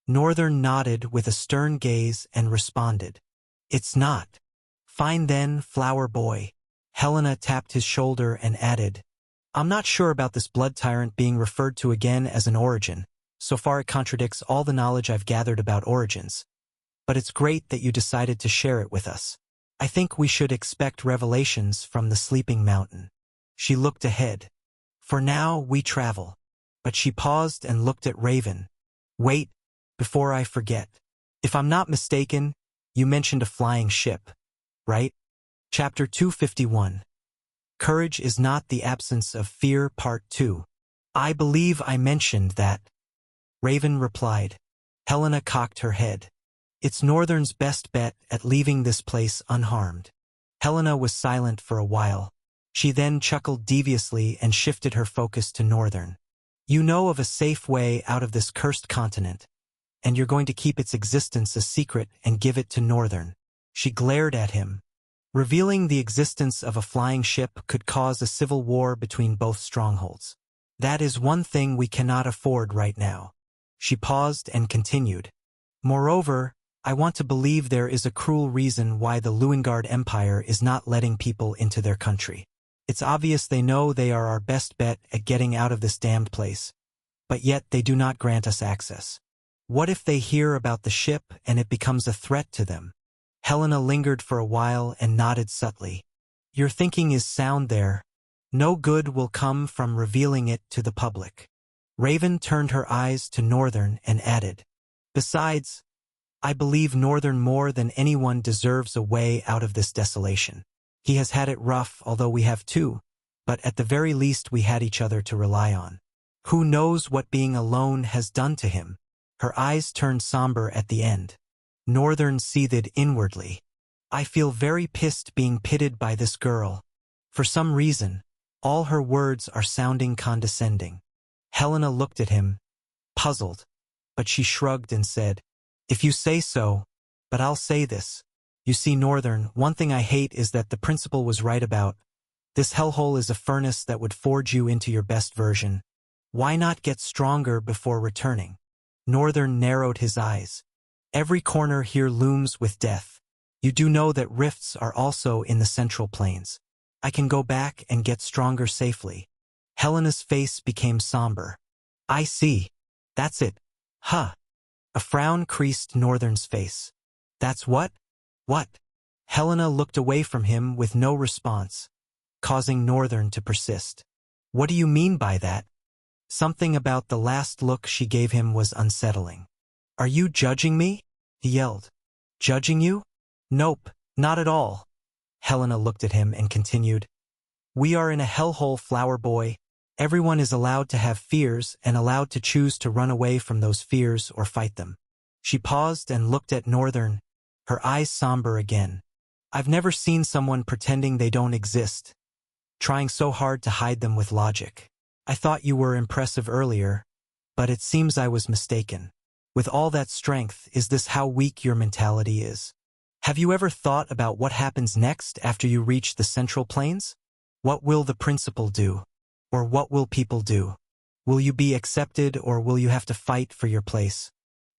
Northern nodded with a stern gaze and responded, It's not. Fine then, Flower Boy. Helena tapped his shoulder and added, I'm not sure about this Blood Tyrant being referred to again as an origin. So far it contradicts all the knowledge I've gathered about origins. But it's great that you decided to share it with us. I think we should expect revelations from the Sleeping Mountain. She looked ahead. For now, we travel. But she paused and looked at Raven. Wait, before I forget. If I'm not mistaken, you mentioned a flying ship, right? Chapter 251. Courage is not the absence of fear, Part 2. I believe I mentioned that. Raven replied. Helena cocked her head. It's Northern's best bet at leaving this place unharmed. Helena was silent for a while. She then chuckled deviously and shifted her focus to Northern. You know of a safe way out of this cursed continent, and you're going to keep its existence a secret and give it to Northern. She glared at him. Revealing the existence of a flying ship could cause a civil war between both strongholds. That is one thing we cannot afford right now. She paused and continued. Moreover, I want to believe there is a cruel reason why the Luengard Empire is not letting people into their country. It's obvious they know they are our best bet at getting out of this damned place, but yet they do not grant us access. What if they hear about the ship and it becomes a threat to them? Helena lingered for a while and nodded subtly. Your thinking is sound there. No good will come from revealing it to the public. Raven turned her eyes to Northern and added, Besides, I believe Northern more than anyone deserves a way out of this desolation. He has had it rough, although we have too, but at the very least we had each other to rely on. Who knows what being alone has done to him? Her eyes turned somber at the end. Northern seethed inwardly. I feel very pissed being pitted by this girl. For some reason, all her words are sounding condescending. Helena looked at him, puzzled. but she shrugged and said, "If you say so, but I'll say this. You see, Northern, one thing I hate is that the principal was right about. This hellhole is a furnace that would forge you into your best version. Why not get stronger before returning?" Northern narrowed his eyes. "Every corner here looms with death. You do know that rifts are also in the Central Plains. I can go back and get stronger safely." Helena's face became somber. "I see. That's it. Huh." A frown creased Northern's face. "That's what? What?" Helena looked away from him with no response, causing Northern to persist. "What do you mean by that?" Something about the last look she gave him was unsettling. "Are you judging me?" he yelled. "Judging you? Nope, not at all." Helena looked at him and continued, "We are in a hellhole, Flower Boy. Everyone is allowed to have fears and allowed to choose to run away from those fears or fight them." She paused and looked at Northern, her eyes somber again. "I've never seen someone pretending they don't exist, trying so hard to hide them with logic. I thought you were impressive earlier, but it seems I was mistaken. With all that strength, is this how weak your mentality is? Have you ever thought about what happens next after you reach the Central Plains? What will the principal do? Or what will people do? Will you be accepted or will you have to fight for your place?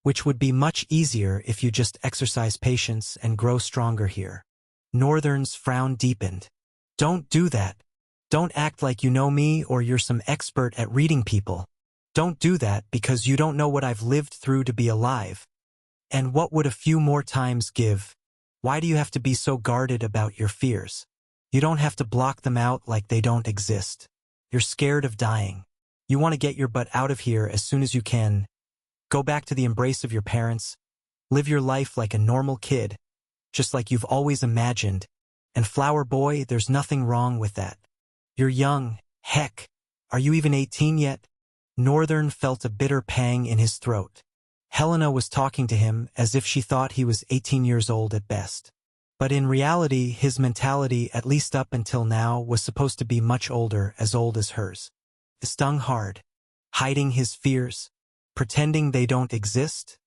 Which would be much easier if you just exercise patience and grow stronger here." Northern's frown deepened. "Don't do that. Don't act like you know me or you're some expert at reading people. Don't do that because you don't know what I've lived through to be alive. And what would a few more times give? Why do you have to be so guarded about your fears? You don't have to block them out like they don't exist. You're scared of dying. You want to get your butt out of here as soon as you can. Go back to the embrace of your parents. Live your life like a normal kid, just like you've always imagined. And Flower Boy, there's nothing wrong with that. You're young. Heck, are you even 18 yet?" Northern felt a bitter pang in his throat. Helena was talking to him as if she thought he was 18 years old at best. But in reality, his mentality, at least up until now, was supposed to be much older, as old as hers. It stung hard. Hiding his fears, pretending they don't exist?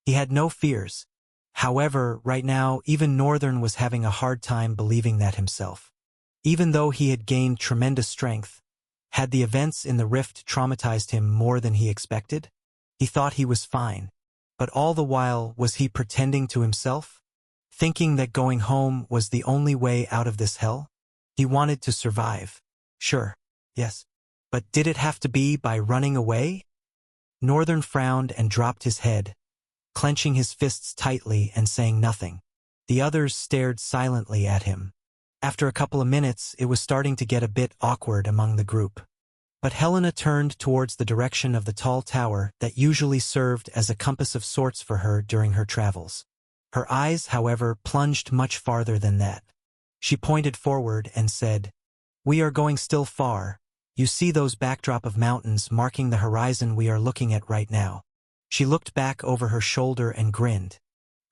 He had no fears. However, right now, even Northern was having a hard time believing that himself. Even though he had gained tremendous strength, had the events in the rift traumatized him more than he expected? He thought he was fine. But all the while, was he pretending to himself? Thinking that going home was the only way out of this hell? He wanted to survive. Sure, yes. But did it have to be by running away? Northern frowned and dropped his head, clenching his fists tightly and saying nothing. The others stared silently at him. After a couple of minutes, it was starting to get a bit awkward among the group. But Helena turned towards the direction of the tall tower that usually served as a compass of sorts for her during her travels. Her eyes, however, plunged much farther than that. She pointed forward and said, "We are going still far. You see those backdrop of mountains marking the horizon we are looking at right now." She looked back over her shoulder and grinned.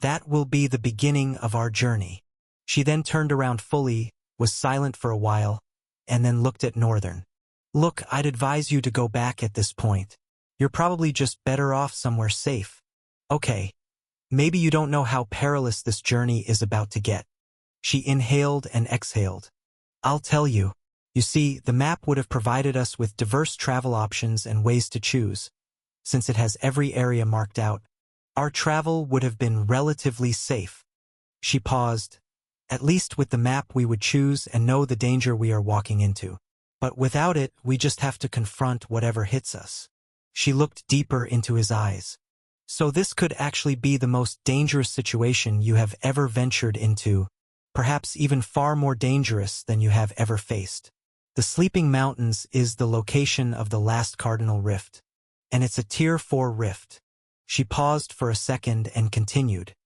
"That will be the beginning of our journey." She then turned around fully, was silent for a while, and then looked at Northern. "Look, I'd advise you to go back at this point. You're probably just better off somewhere safe. Okay. Maybe you don't know how perilous this journey is about to get." She inhaled and exhaled. "I'll tell you. You see, the map would have provided us with diverse travel options and ways to choose. Since it has every area marked out, our travel would have been relatively safe." She paused. "At least with the map we would choose and know the danger we are walking into. But without it, we just have to confront whatever hits us." She looked deeper into his eyes. "So this could actually be the most dangerous situation you have ever ventured into, perhaps even far more dangerous than you have ever faced. The Sleeping Mountains is the location of the last Cardinal Rift, and it's a Tier 4 rift." She paused for a second and continued.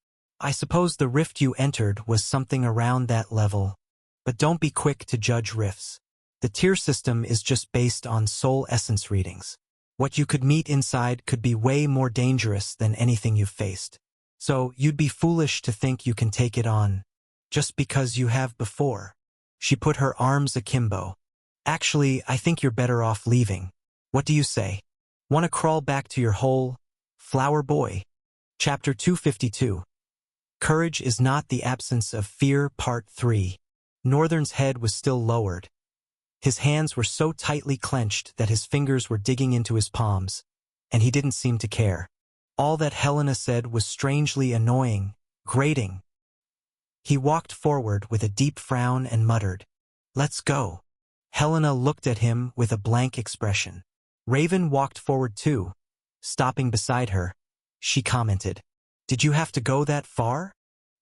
"I suppose the rift you entered was something around that level, but don't be quick to judge rifts. The tier system is just based on soul essence readings. What you could meet inside could be way more dangerous than anything you've faced. So you'd be foolish to think you can take it on, just because you have before." She put her arms akimbo. "Actually, I think you're better off leaving. What do you say? Want to crawl back to your hole, Flower Boy. Chapter 252. Courage is not the absence of fear, Part 3. Northern's head was still lowered. His hands were so tightly clenched that his fingers were digging into his palms, and he didn't seem to care. All that Helena said was strangely annoying, grating. He walked forward with a deep frown and muttered, "Let's go." Helena looked at him with a blank expression. Raven walked forward too. Stopping beside her, she commented, "Did you have to go that far?"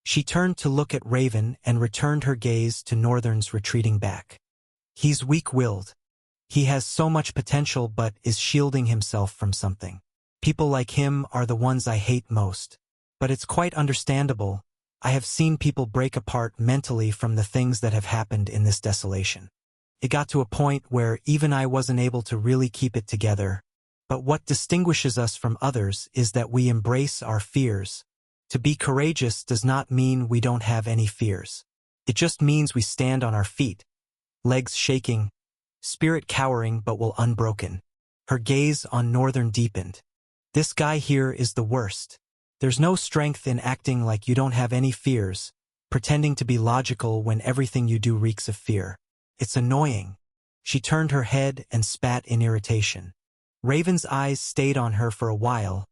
She turned to look at Raven and returned her gaze to Northern's retreating back. He's weak-willed. He has so much potential but is shielding himself from something. People like him are the ones I hate most. But it's quite understandable. I have seen people break apart mentally from the things that have happened in this desolation. It got to a point where even I wasn't able to really keep it together. But what distinguishes us from others is that we embrace our fears. To be courageous does not mean we don't have any fears. It just means we stand on our feet, legs shaking, spirit cowering but will unbroken. Her gaze on Northern deepened. This guy here is the worst. There's no strength in acting like you don't have any fears, pretending to be logical when everything you do reeks of fear. It's annoying. She turned her head and spat in irritation. Raven's eyes stayed on her for a while,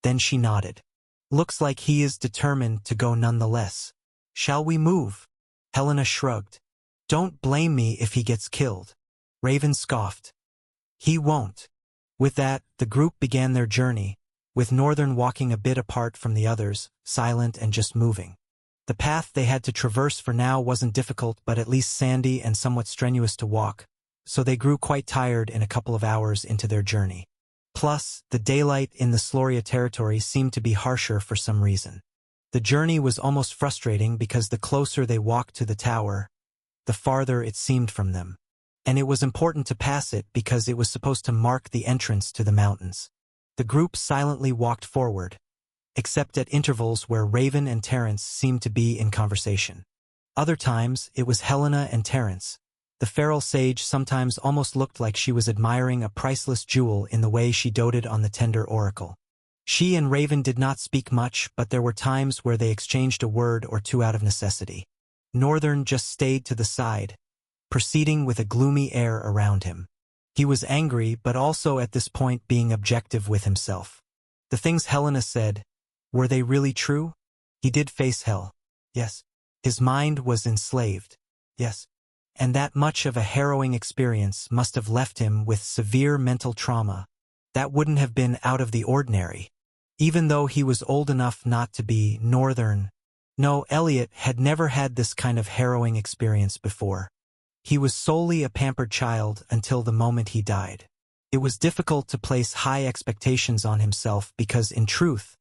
then she nodded. Looks like he is determined to go nonetheless. Shall we move? Helena shrugged. Don't blame me if he gets killed. Raven scoffed. He won't. With that, the group began their journey, with Northern walking a bit apart from the others, silent and just moving. The path they had to traverse for now wasn't difficult but at least sandy and somewhat strenuous to walk, so they grew quite tired in a couple of hours into their journey. Plus, the daylight in the Sloria territory seemed to be harsher for some reason. The journey was almost frustrating because the closer they walked to the tower, the farther it seemed from them. And it was important to pass it because it was supposed to mark the entrance to the mountains. The group silently walked forward, except at intervals where Raven and Terence seemed to be in conversation. Other times, it was Helena and Terence. The feral sage sometimes almost looked like she was admiring a priceless jewel in the way she doted on the tender oracle. She and Raven did not speak much, but there were times where they exchanged a word or two out of necessity. Northern just stayed to the side, proceeding with a gloomy air around him. He was angry, but also at this point being objective with himself. The things Helena said, were they really true? He did face hell. Yes. His mind was enslaved. Yes. And that much of a harrowing experience must have left him with severe mental trauma. That wouldn't have been out of the ordinary. Even though he was old enough not to be Northern. No, Elliot had never had this kind of harrowing experience before. He was solely a pampered child until the moment he died. It was difficult to place high expectations on himself because, in truth,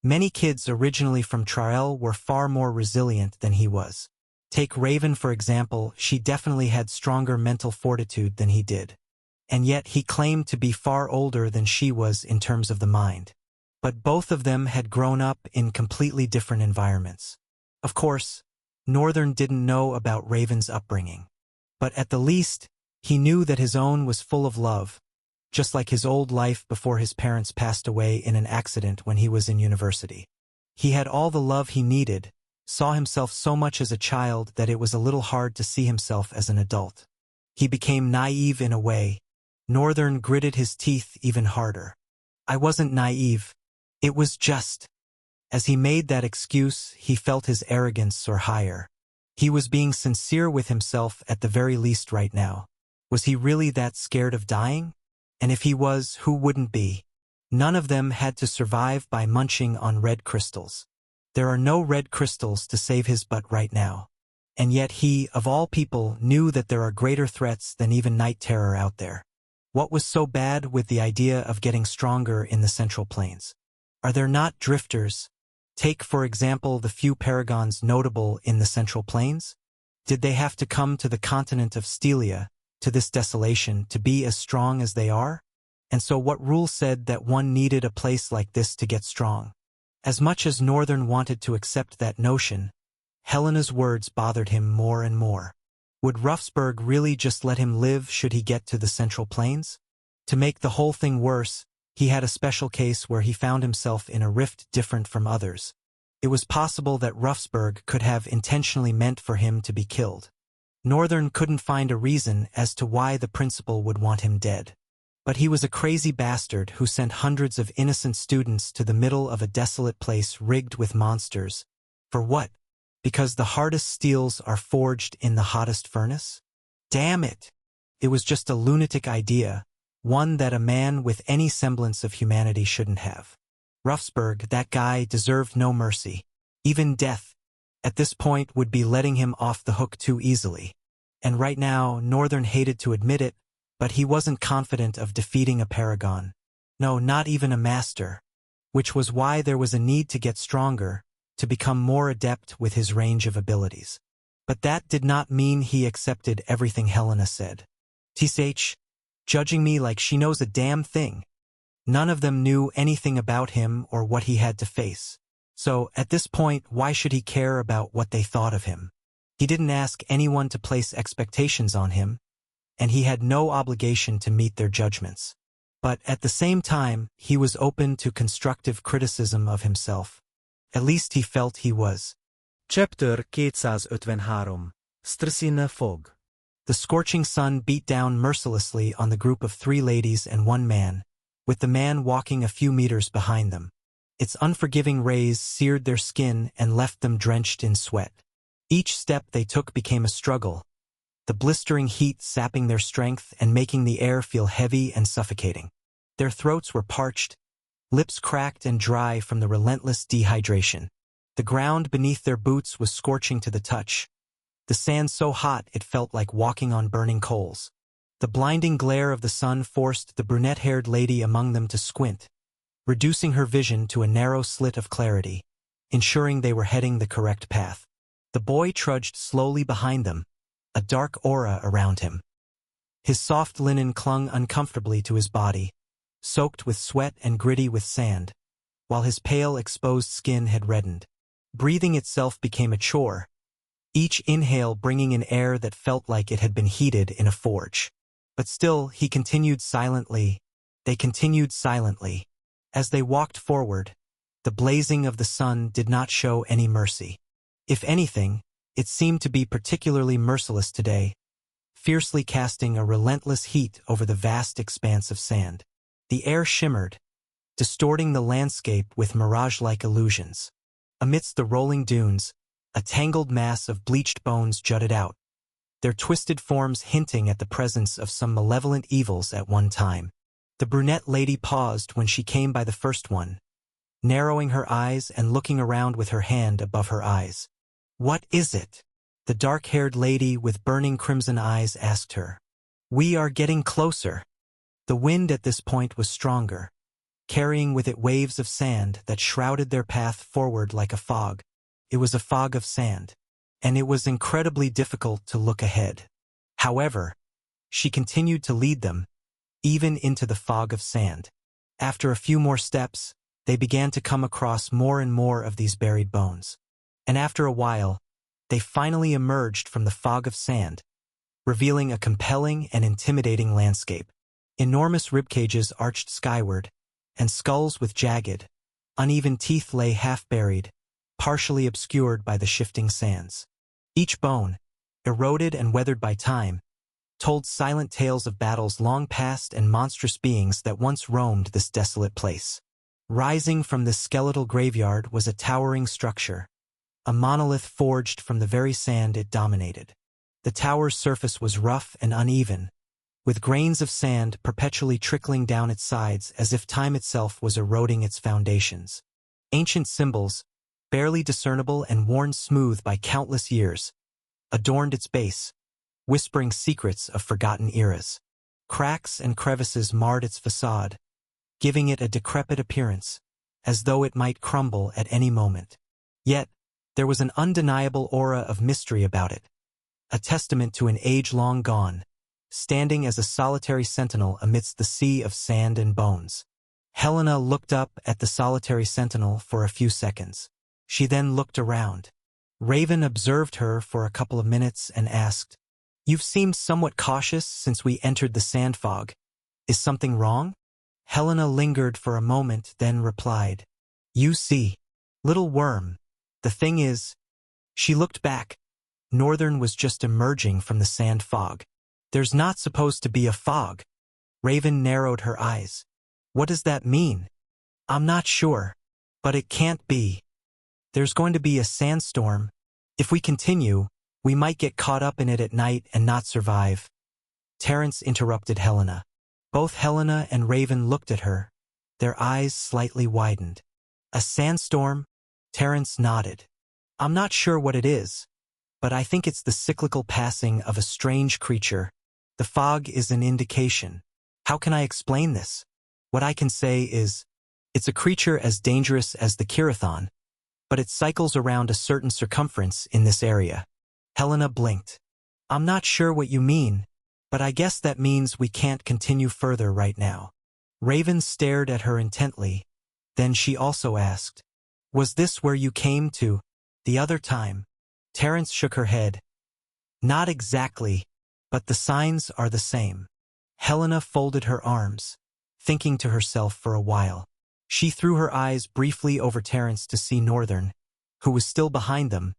many kids originally from Trael were far more resilient than he was. Take Raven for example, she definitely had stronger mental fortitude than he did. And yet he claimed to be far older than she was in terms of the mind. But both of them had grown up in completely different environments. Of course, Northern didn't know about Raven's upbringing. But at the least, he knew that his own was full of love, just like his old life before his parents passed away in an accident when he was in university. He had all the love he needed, saw himself so much as a child that it was a little hard to see himself as an adult. He became naive in a way. Northern gritted his teeth even harder. I wasn't naive. It was just. As he made that excuse, he felt his arrogance soar higher. He was being sincere with himself at the very least right now. Was he really that scared of dying? And if he was, who wouldn't be? None of them had to survive by munching on red crystals. There are no red crystals to save his butt right now. And yet he, of all people, knew that there are greater threats than even night terror out there. What was so bad with the idea of getting stronger in the Central Plains? Are there not drifters? Take, for example, the few paragons notable in the Central Plains. Did they have to come to the continent of Stelia, to this desolation, to be as strong as they are? And so what rule said that one needed a place like this to get strong? As much as Northern wanted to accept that notion, Helena's words bothered him more and more. Would Ruffsburg really just let him live should he get to the Central Plains? To make the whole thing worse, He had a special case where he found himself in a rift different from others. It was possible that Ruffsburg could have intentionally meant for him to be killed. Northern couldn't find a reason as to why the principal would want him dead. But he was a crazy bastard who sent hundreds of innocent students to the middle of a desolate place rigged with monsters. For what? Because the hardest steels are forged in the hottest furnace? Damn it! It was just a lunatic idea, one that a man with any semblance of humanity shouldn't have. Ruffsburg, that guy, deserved no mercy. Even death, at this point, would be letting him off the hook too easily. And right now, Northern hated to admit it, but he wasn't confident of defeating a paragon. No, not even a master. Which was why there was a need to get stronger, to become more adept with his range of abilities. But that did not mean he accepted everything Helena said. "Tsh, judging me like she knows a damn thing." None of them knew anything about him or what he had to face. So, at this point, why should he care about what they thought of him? He didn't ask anyone to place expectations on him, and he had no obligation to meet their judgments. But at the same time, he was open to constructive criticism of himself. At least he felt he was. Chapter 253. Strsi na fog. The scorching sun beat down mercilessly on the group of 3 ladies and 1 man, with the man walking a few meters behind them. Its unforgiving rays seared their skin and left them drenched in sweat. Each step they took became a struggle, the blistering heat sapping their strength and making the air feel heavy and suffocating. Their throats were parched, lips cracked and dry from the relentless dehydration. The ground beneath their boots was scorching to the touch, the sand so hot it felt like walking on burning coals. The blinding glare of the sun forced the brunette-haired lady among them to squint, reducing her vision to a narrow slit of clarity, ensuring they were heading the correct path. The boy trudged slowly behind them, a dark aura around him. His soft linen clung uncomfortably to his body, soaked with sweat and gritty with sand, while his pale, exposed skin had reddened. Breathing itself became a chore, each inhale bringing in air that felt like it had been heated in a forge. But still, he continued silently. They continued silently. As they walked forward, the blazing of the sun did not show any mercy. If anything, it seemed to be particularly merciless today, fiercely casting a relentless heat over the vast expanse of sand. The air shimmered, distorting the landscape with mirage-like illusions. Amidst the rolling dunes, a tangled mass of bleached bones jutted out, their twisted forms hinting at the presence of some malevolent evils at one time. The brunette lady paused when she came by the first one, narrowing her eyes and looking around with her hand above her eyes. "What is it?" the dark-haired lady with burning crimson eyes asked her. "We are getting closer." The wind at this point was stronger, carrying with it waves of sand that shrouded their path forward like a fog. It was a fog of sand, and it was incredibly difficult to look ahead. However, she continued to lead them, even into the fog of sand. After a few more steps, they began to come across more and more of these buried bones. And after a while, they finally emerged from the fog of sand, revealing a compelling and intimidating landscape. Enormous ribcages arched skyward, and skulls with jagged, uneven teeth lay half-buried, partially obscured by the shifting sands. Each bone, eroded and weathered by time, told silent tales of battles long past and monstrous beings that once roamed this desolate place. Rising from this skeletal graveyard was a towering structure, a monolith forged from the very sand it dominated. The tower's surface was rough and uneven, with grains of sand perpetually trickling down its sides as if time itself was eroding its foundations. Ancient symbols, barely discernible and worn smooth by countless years, adorned its base, whispering secrets of forgotten eras. Cracks and crevices marred its facade, giving it a decrepit appearance, as though it might crumble at any moment. Yet, there was an undeniable aura of mystery about it, a testament to an age long gone, standing as a solitary sentinel amidst the sea of sand and bones. Helena looked up at the solitary sentinel for a few seconds. She then looked around. Raven observed her for a couple of minutes and asked, "You've seemed somewhat cautious since we entered the sand fog. Is something wrong?" Helena lingered for a moment, then replied, "You see, little worm, the thing is..." She looked back. Northern was just emerging from the sand fog. "There's not supposed to be a fog." Raven narrowed her eyes. "What does that mean?" "I'm not sure. But it can't be. There's going to be a sandstorm. If we continue, we might get caught up in it at night and not survive." Terence interrupted Helena. Both Helena and Raven looked at her. Their eyes slightly widened. "A sandstorm?" Terence nodded. "I'm not sure what it is, but I think it's the cyclical passing of a strange creature. The fog is an indication. How can I explain this? What I can say is, it's a creature as dangerous as the Kirathon, but it cycles around a certain circumference in this area." Helena blinked. "I'm not sure what you mean, but I guess that means we can't continue further right now." Raven stared at her intently. Then she also asked, "Was this where you came to the other time?" Terence shook her head. "Not exactly, but the signs are the same." Helena folded her arms, thinking to herself for a while. She threw her eyes briefly over Terence to see Northern, who was still behind them,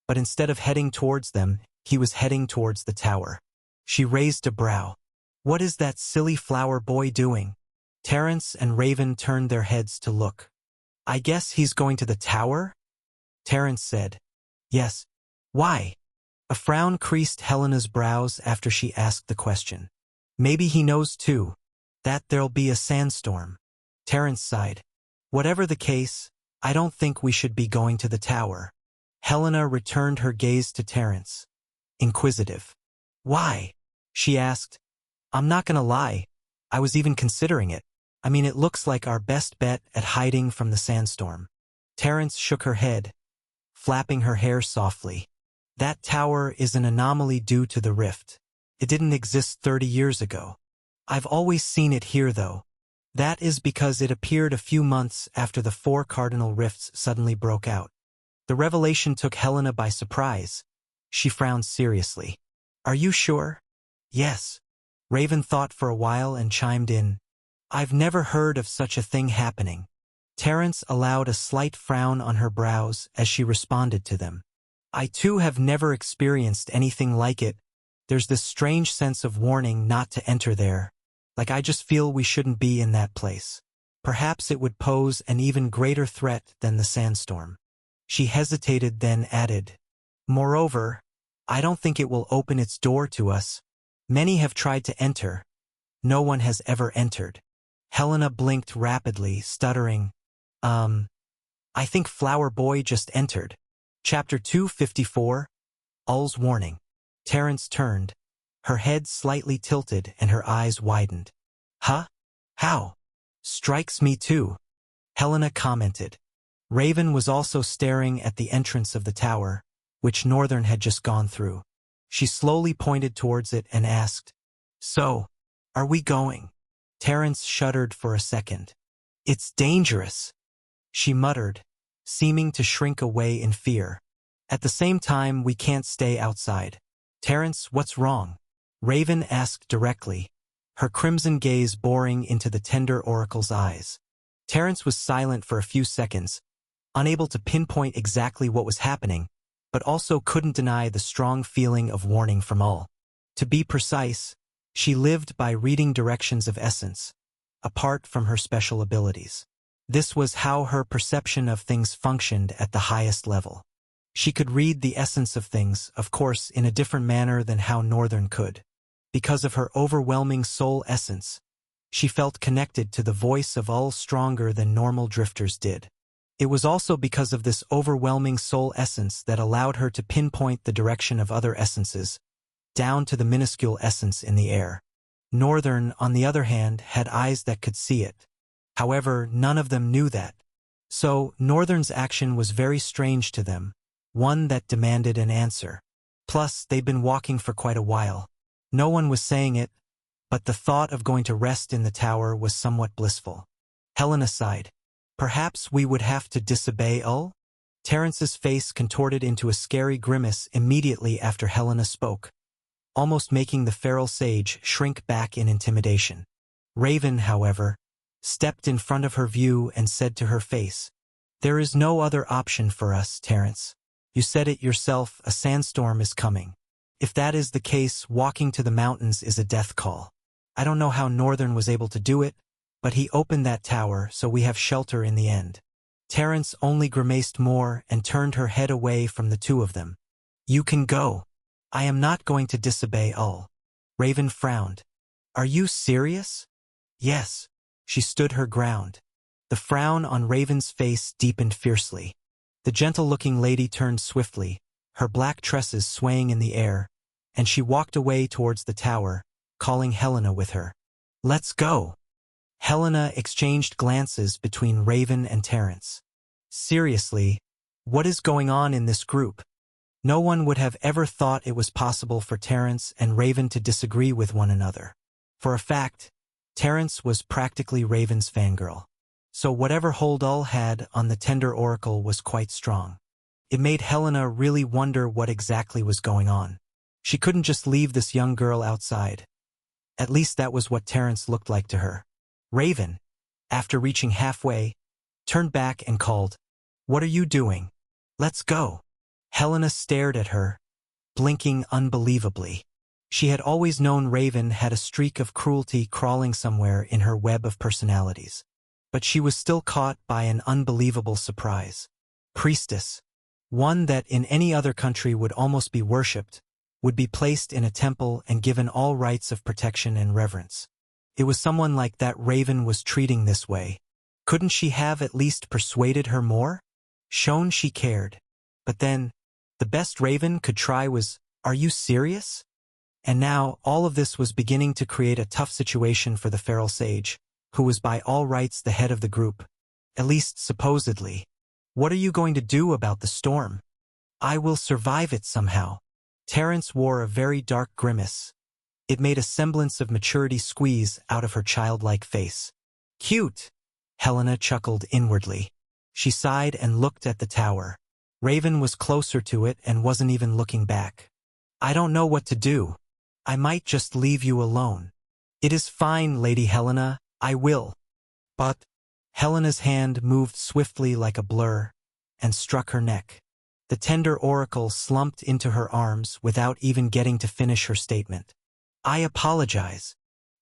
but instead of heading towards them, he was heading towards the tower. She raised a brow. "What is that silly flower boy doing?" Terence and Raven turned their heads to look. "I guess he's going to the tower?" Terence said. "Yes. Why?" A frown creased Helena's brows after she asked the question. "Maybe he knows too, that there'll be a sandstorm." Terence sighed. "Whatever the case, I don't think we should be going to the tower." Helena returned her gaze to Terence, inquisitive. "Why?" she asked. "I'm not gonna lie, I was even considering it. I mean, it looks like our best bet at hiding from the sandstorm." Terence shook her head, flapping her hair softly. "That tower is an anomaly due to the rift. It didn't exist 30 years ago. I've always seen it here, though. That is because it appeared a few months after the 4 cardinal rifts suddenly broke out." The revelation took Helena by surprise. She frowned seriously. "Are you sure?" "Yes." Raven thought for a while and chimed in. "I've never heard of such a thing happening." Terence allowed a slight frown on her brows as she responded to them. "I too have never experienced anything like it. There's this strange sense of warning not to enter there. Like I just feel we shouldn't be in that place. Perhaps it would pose an even greater threat than the sandstorm." She hesitated, then added, "Moreover, I don't think it will open its door to us. Many have tried to enter. No one has ever entered." Helena blinked rapidly, stuttering, I think Flower Boy just entered." Chapter 254, Ull's Warning. Terence turned, her head slightly tilted and her eyes widened. "Huh? How?" "Strikes me too," Helena commented. Raven was also staring at the entrance of the tower, which Northern had just gone through. She slowly pointed towards it and asked, "So, are we going?" Terence shuddered for a second. "It's dangerous," she muttered, seeming to shrink away in fear. "At the same time, we can't stay outside." "Terence, what's wrong?" Raven asked directly, her crimson gaze boring into the tender oracle's eyes. Terence was silent for a few seconds, unable to pinpoint exactly what was happening, but also couldn't deny the strong feeling of warning from Ull. To be precise, she lived by reading directions of essence, apart from her special abilities. This was how her perception of things functioned at the highest level. She could read the essence of things, of course, in a different manner than how Northern could. Because of her overwhelming soul essence, she felt connected to the voice of Ull stronger than normal drifters did. It was also because of this overwhelming soul essence that allowed her to pinpoint the direction of other essences, down to the minuscule essence in the air. Northern, on the other hand, had eyes that could see it. However, none of them knew that. So, Northern's action was very strange to them, one that demanded an answer. Plus, they'd been walking for quite a while. No one was saying it, but the thought of going to rest in the tower was somewhat blissful. Helena sighed. "Perhaps we would have to disobey Ull?" Terence's face contorted into a scary grimace immediately after Helena spoke, almost making the feral sage shrink back in intimidation. Raven, however, stepped in front of her view and said to her face, "There is no other option for us, Terence. You said it yourself, a sandstorm is coming. If that is the case, walking to the mountains is a death call. I don't know how Northern was able to do it, but he opened that tower, so we have shelter in the end." Terence only grimaced more and turned her head away from the two of them. "You can go. I am not going to disobey all." Raven frowned. "Are you serious?" "Yes." She stood her ground. The frown on Raven's face deepened fiercely. The gentle-looking lady turned swiftly, her black tresses swaying in the air, and she walked away towards the tower, calling Helena with her. "Let's go." Helena exchanged glances between Raven and Terence. Seriously, what is going on in this group? No one would have ever thought it was possible for Terence and Raven to disagree with one another. For a fact, Terence was practically Raven's fangirl. So whatever hold Ull had on the Tender Oracle was quite strong. It made Helena really wonder what exactly was going on. She couldn't just leave this young girl outside. At least that was what Terence looked like to her. Raven, after reaching halfway, turned back and called, "What are you doing? Let's go." Helena stared at her, blinking unbelievably. She had always known Raven had a streak of cruelty crawling somewhere in her web of personalities. But she was still caught by an unbelievable surprise. Priestess, one that in any other country would almost be worshipped, would be placed in a temple and given all rights of protection and reverence. It was someone like that Raven was treating this way. Couldn't she have at least persuaded her more? Shown she cared. But then, the best Raven could try was, "Are you serious?" And now, all of this was beginning to create a tough situation for the feral sage, who was by all rights the head of the group. At least supposedly. "What are you going to do about the storm?" "I will survive it somehow." Terence wore a very dark grimace. It made a semblance of maturity squeeze out of her childlike face. "Cute!" Helena chuckled inwardly. She sighed and looked at the tower. Raven was closer to it and wasn't even looking back. "I don't know what to do. I might just leave you alone." "It is fine, Lady Helena, I will." But Helena's hand moved swiftly like a blur and struck her neck. The Tender Oracle slumped into her arms without even getting to finish her statement. "I apologize."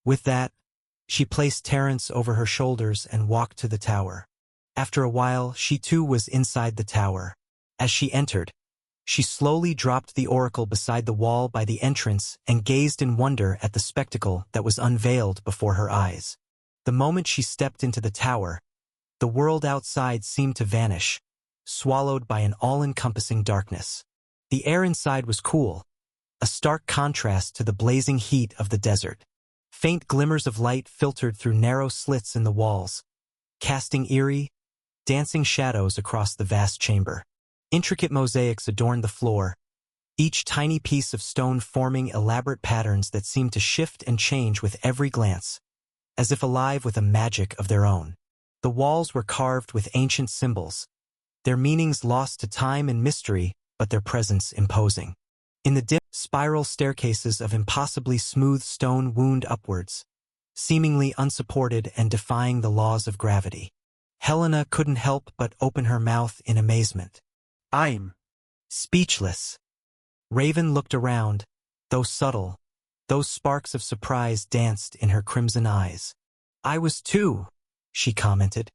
With that, she placed Terence over her shoulders and walked to the tower. After a while, she too was inside the tower. As she entered, she slowly dropped the oracle beside the wall by the entrance and gazed in wonder at the spectacle that was unveiled before her eyes. The moment she stepped into the tower, the world outside seemed to vanish, swallowed by an all-encompassing darkness. The air inside was cool, a stark contrast to the blazing heat of the desert. Faint glimmers of light filtered through narrow slits in the walls, casting eerie, dancing shadows across the vast chamber. Intricate mosaics adorned the floor, each tiny piece of stone forming elaborate patterns that seemed to shift and change with every glance, as if alive with a magic of their own. The walls were carved with ancient symbols, their meanings lost to time and mystery, but their presence imposing. In the dim, spiral staircases of impossibly smooth stone wound upwards, seemingly unsupported and defying the laws of gravity. Helena couldn't help but open her mouth in amazement. "I'm speechless." Raven looked around, though subtle. Those sparks of surprise danced in her crimson eyes. "I was too," she commented.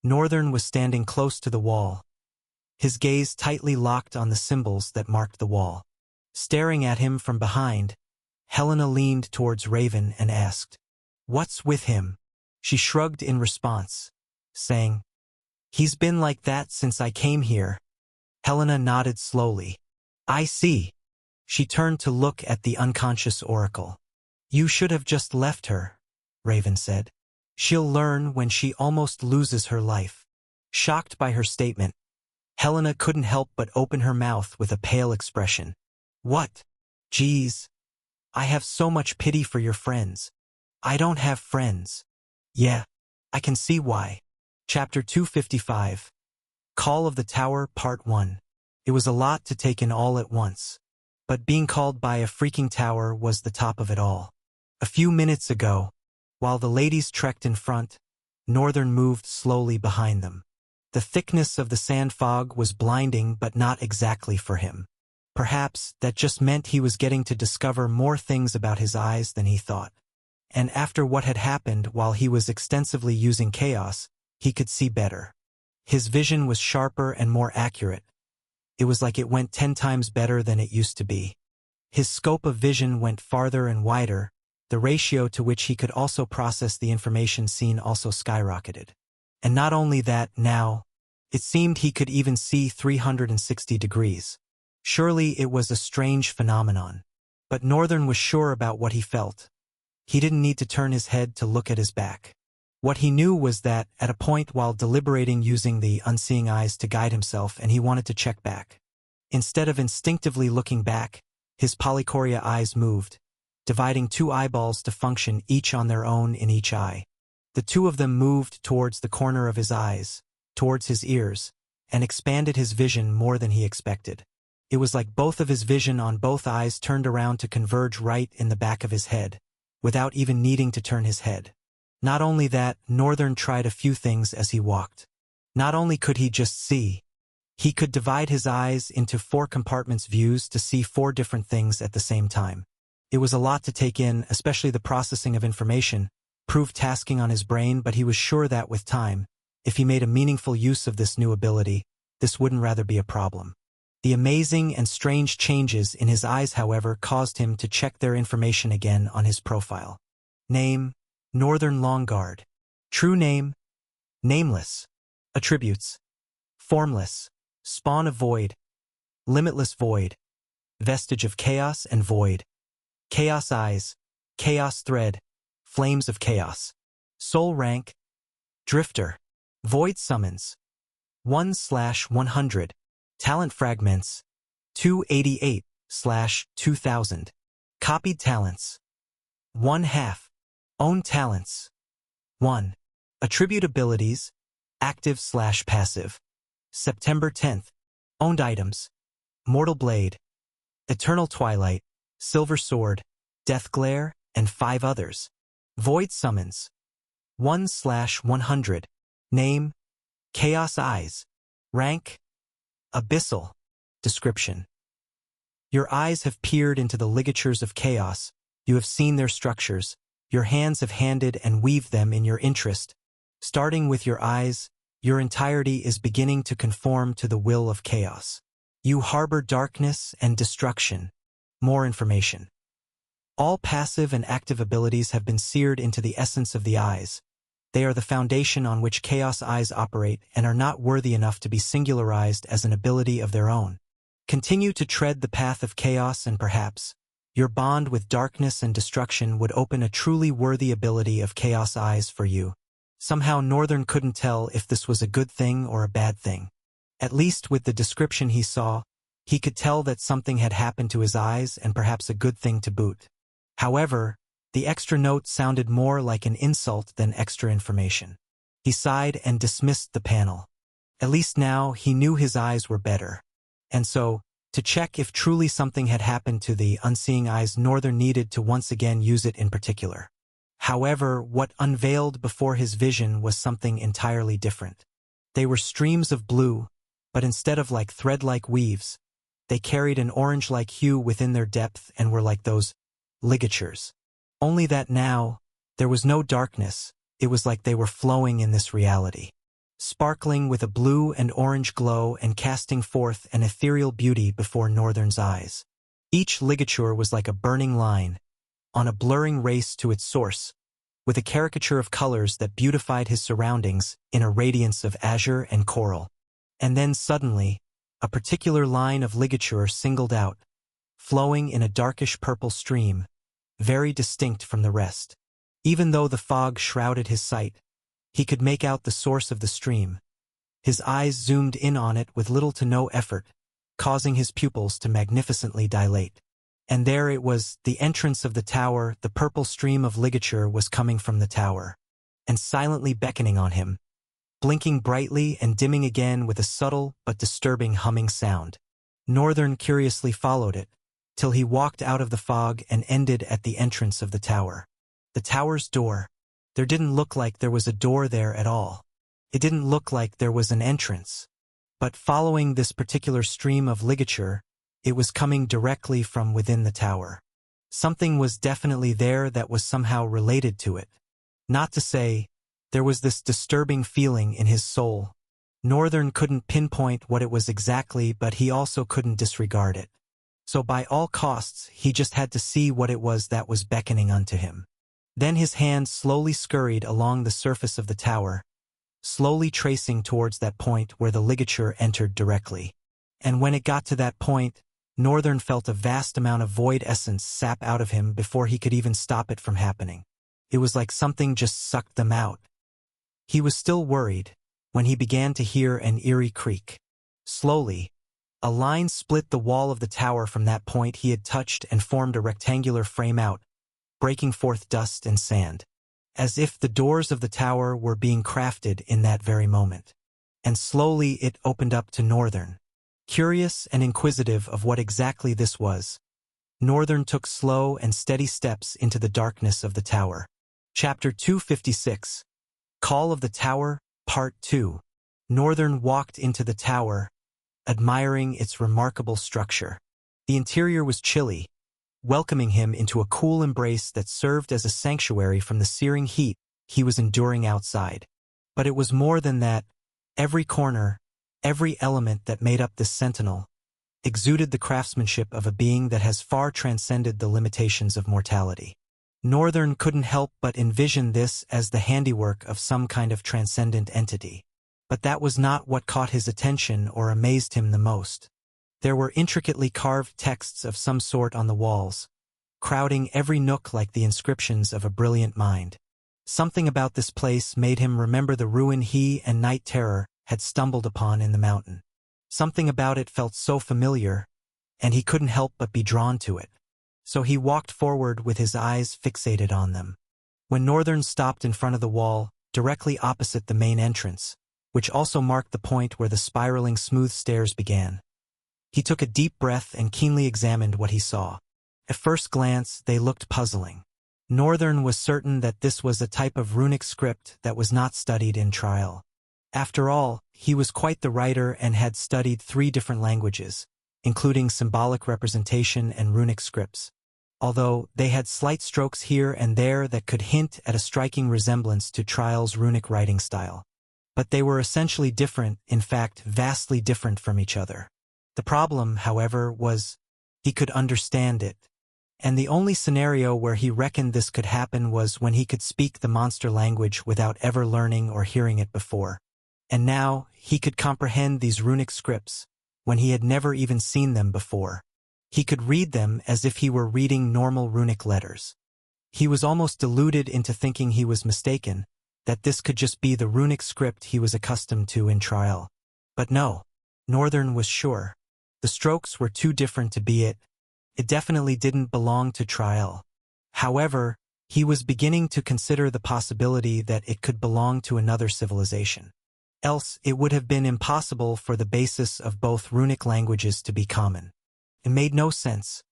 Northern was standing close to the wall, his gaze tightly locked on the symbols that marked the wall. Staring at him from behind, Helena leaned towards Raven and asked, "What's with him?" She shrugged in response, saying, "He's been like that since I came here." Helena nodded slowly. "I see." She turned to look at the unconscious oracle. "You should have just left her," Raven said. "She'll learn when she almost loses her life." Shocked by her statement, Helena couldn't help but open her mouth with a pale expression. "What? Geez. I have so much pity for your friends." "I don't have friends." "Yeah, I can see why." Chapter 255. Call of the Tower, Part 1. It was a lot to take in all at once. But being called by a freaking tower was the top of it all. A few minutes ago, while the ladies trekked in front, Northern moved slowly behind them. The thickness of the sand fog was blinding, but not exactly for him. Perhaps that just meant he was getting to discover more things about his eyes than he thought. And after what had happened while he was extensively using chaos, he could see better. His vision was sharper and more accurate. It was like it went 10 times better than it used to be. His scope of vision went farther and wider. The ratio to which he could also process the information seen also skyrocketed. And not only that, now, it seemed he could even see 360 degrees. Surely it was a strange phenomenon. But Northern was sure about what he felt. He didn't need to turn his head to look at his back. What he knew was that, at a point while deliberating using the unseeing eyes to guide himself, and he wanted to check back. Instead of instinctively looking back, his polychoria eyes moved, dividing 2 eyeballs to function each on their own in each eye. The 2 of them moved towards the corner of his eyes, towards his ears, and expanded his vision more than he expected. It was like both of his vision on both eyes turned around to converge right in the back of his head, without even needing to turn his head. Not only that, Northern tried a few things as he walked. Not only could he just see, he could divide his eyes into 4 compartments views to see 4 different things at the same time. It was a lot to take in, especially the processing of information, proved tasking on his brain, but he was sure that with time, if he made a meaningful use of this new ability, this wouldn't rather be a problem. The amazing and strange changes in his eyes, however, caused him to check their information again on his profile. Name: Northern Longguard. True name: nameless. Attributes: formless, spawn of void, limitless void, vestige of chaos and void, chaos eyes, chaos thread, flames of chaos. Soul rank: drifter. Void summons: 1/100. Talent fragments: 288/2000. Copied talents: 1/2. Own talents: 1. Attribute abilities: active/passive. September 10th. Owned items: Mortal Blade, Eternal Twilight, Silver Sword, Death Glare, and 5 others. Void summons: 1/100. Name: Chaos Eyes. Rank: Abyssal. Description: Your eyes have peered into the ligatures of chaos. You have seen their structures. Your hands have handed and weaved them in your interest. Starting with your eyes, your entirety is beginning to conform to the will of chaos. You harbor darkness and destruction. More information. All passive and active abilities have been seared into the essence of the eyes. They are the foundation on which Chaos Eyes operate and are not worthy enough to be singularized as an ability of their own. Continue to tread the path of chaos and perhaps your bond with darkness and destruction would open a truly worthy ability of Chaos Eyes for you. Somehow Northern couldn't tell if this was a good thing or a bad thing. At least with the description he saw, he could tell that something had happened to his eyes and perhaps a good thing to boot. However, the extra note sounded more like an insult than extra information. He sighed and dismissed the panel. At least now he knew his eyes were better. And so, to check if truly something had happened to the unseeing eyes, Northern needed to once again use it in particular. However, what unveiled before his vision was something entirely different. They were streams of blue, but instead of like thread-like weaves, they carried an orange-like hue within their depth and were like those ligatures. Only that now, there was no darkness. It was like they were flowing in this reality, sparkling with a blue and orange glow and casting forth an ethereal beauty before Northern's eyes. Each ligature was like a burning line, on a blurring race to its source, with a caricature of colors that beautified his surroundings in a radiance of azure and coral. And then suddenly, a particular line of ligature singled out, flowing in a darkish purple stream, very distinct from the rest. Even though the fog shrouded his sight, he could make out the source of the stream. His eyes zoomed in on it with little to no effort, causing his pupils to magnificently dilate. And there it was, the entrance of the tower. The purple stream of ligature was coming from the tower, and silently beckoning on him, blinking brightly and dimming again with a subtle but disturbing humming sound. Northern curiously followed it, till he walked out of the fog and ended at the entrance of the tower. The tower's door. There didn't look like there was a door there at all. It didn't look like there was an entrance. But following this particular stream of ligature, it was coming directly from within the tower. Something was definitely there that was somehow related to it. Not to say, there was this disturbing feeling in his soul. Northern couldn't pinpoint what it was exactly, but he also couldn't disregard it. So by all costs, he just had to see what it was that was beckoning unto him. Then his hand slowly scurried along the surface of the tower, slowly tracing towards that point where the ligature entered directly. And when it got to that point, Northern felt a vast amount of void essence sap out of him before he could even stop it from happening. It was like something just sucked them out. He was still worried when he began to hear an eerie creak. Slowly, a line split the wall of the tower from that point he had touched and formed a rectangular frame out, breaking forth dust and sand, as if the doors of the tower were being crafted in that very moment. And slowly it opened up to Northern. Curious and inquisitive of what exactly this was, Northern took slow and steady steps into the darkness of the tower. Chapter 256, Call of the Tower, Part 2. Northern walked into the tower, admiring its remarkable structure. The interior was chilly, welcoming him into a cool embrace that served as a sanctuary from the searing heat he was enduring outside. But it was more than that. Every corner, every element that made up this sentinel, exuded the craftsmanship of a being that has far transcended the limitations of mortality. Northern couldn't help but envision this as the handiwork of some kind of transcendent entity. But that was not what caught his attention or amazed him the most. There were intricately carved texts of some sort on the walls, crowding every nook like the inscriptions of a brilliant mind. Something about this place made him remember the ruin he and Night Terror had stumbled upon in the mountain. Something about it felt so familiar, and he couldn't help but be drawn to it. So he walked forward with his eyes fixated on them. When Northern stopped in front of the wall, directly opposite the main entrance, which also marked the point where the spiraling smooth stairs began, he took a deep breath and keenly examined what he saw. At first glance, they looked puzzling. Northern was certain that this was a type of runic script that was not studied in trial. After all, he was quite the writer and had studied 3 different languages, including symbolic representation and runic scripts. Although they had slight strokes here and there that could hint at a striking resemblance to Trial's runic writing style. But they were essentially different, in fact, vastly different from each other. The problem, however, was he could understand it. And the only scenario where he reckoned this could happen was when he could speak the monster language without ever learning or hearing it before. And now, he could comprehend these runic scripts, when he had never even seen them before. He could read them as if he were reading normal runic letters. He was almost deluded into thinking he was mistaken, that this could just be the runic script he was accustomed to in Trial. But no, Northern was sure. The strokes were too different to be it. It definitely didn't belong to Trial. However, he was beginning to consider the possibility that it could belong to another civilization. Else, it would have been impossible for the basis of both runic languages to be common. It made no sense.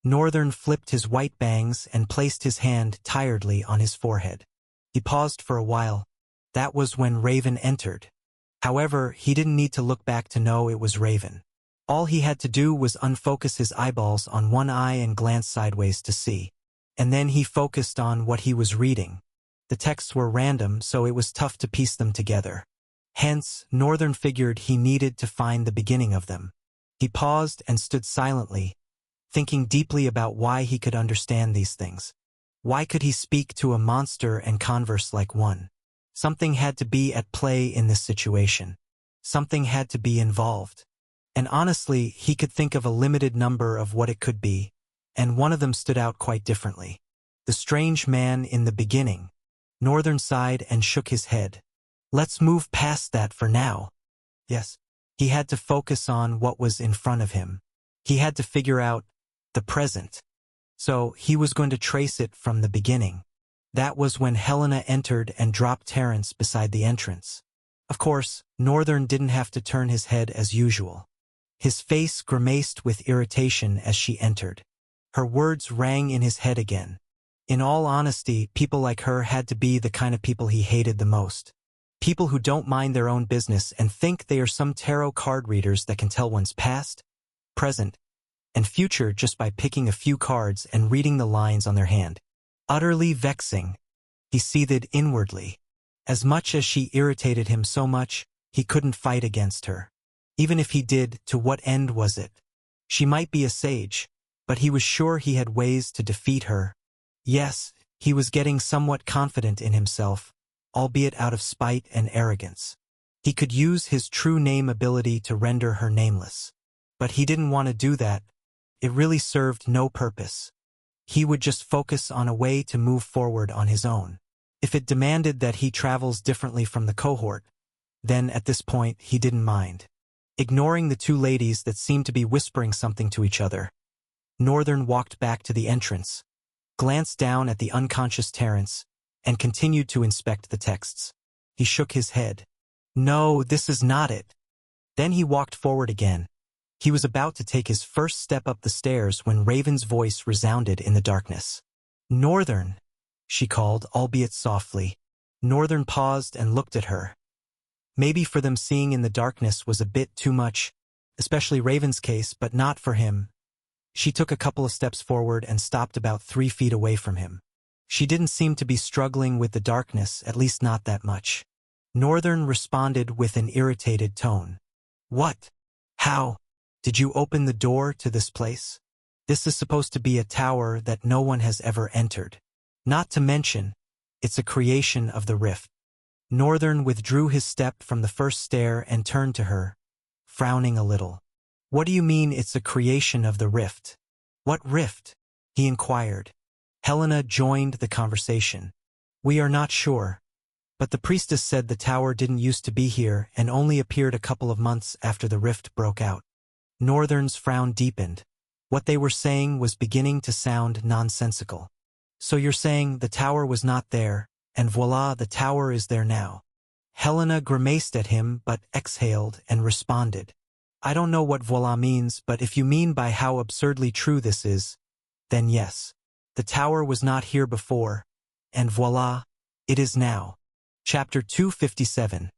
Northern flipped his white bangs and placed his hand tiredly on his forehead. He paused for a while. That was when Raven entered. However, he didn't need to look back to know it was Raven. All he had to do was unfocus his eyeballs on one eye and glance sideways to see. And then he focused on what he was reading. The texts were random, so it was tough to piece them together. Hence, Northern figured he needed to find the beginning of them. He paused and stood silently, thinking deeply about why he could understand these things. Why could he speak to a monster and converse like one? Something had to be at play in this situation. Something had to be involved. And honestly, he could think of a limited number of what it could be, and one of them stood out quite differently. The strange man in the beginning. Northern sighed and shook his head. Let's move past that for now. Yes. He had to focus on what was in front of him. He had to figure out the present. So he was going to trace it from the beginning. That was when Helena entered and dropped Terrence beside the entrance. Of course, Northern didn't have to turn his head as usual. His face grimaced with irritation as she entered. Her words rang in his head again. In all honesty, people like her had to be the kind of people he hated the most. People who don't mind their own business and think they are some tarot card readers that can tell one's past, present, and future just by picking a few cards and reading the lines on their hand. Utterly vexing. He seethed inwardly. As much as she irritated him so much, he couldn't fight against her. Even if he did, to what end was it? She might be a sage, but he was sure he had ways to defeat her. Yes, he was getting somewhat confident in himself, albeit out of spite and arrogance. He could use his true name ability to render her nameless. But he didn't want to do that. It really served no purpose. He would just focus on a way to move forward on his own. If it demanded that he travels differently from the cohort, then at this point he didn't mind. Ignoring the two ladies that seemed to be whispering something to each other, Northern walked back to the entrance, glanced down at the unconscious Terence, and continued to inspect the texts. He shook his head. No, this is not it. Then he walked forward again. He was about to take his first step up the stairs when Raven's voice resounded in the darkness. Northern, she called, albeit softly. Northern paused and looked at her. Maybe for them seeing in the darkness was a bit too much, especially Raven's case, but not for him. She took a couple of steps forward and stopped about 3 feet away from him. She didn't seem to be struggling with the darkness, at least not that much. Northern responded with an irritated tone. What? How? Did you open the door to this place? This is supposed to be a tower that no one has ever entered. Not to mention, it's a creation of the rift. Northern withdrew his step from the first stair and turned to her, frowning a little. What do you mean it's a creation of the rift? What rift? He inquired. Helena joined the conversation. We are not sure, but the priestess said the tower didn't used to be here and only appeared a couple of months after the rift broke out. Northern's frown deepened. What they were saying was beginning to sound nonsensical. So you're saying the tower was not there, and voila, the tower is there now. Helena grimaced at him but exhaled and responded. I don't know what voila means, but if you mean by how absurdly true this is, then yes. The tower was not here before, and voila, it is now. Chapter 257.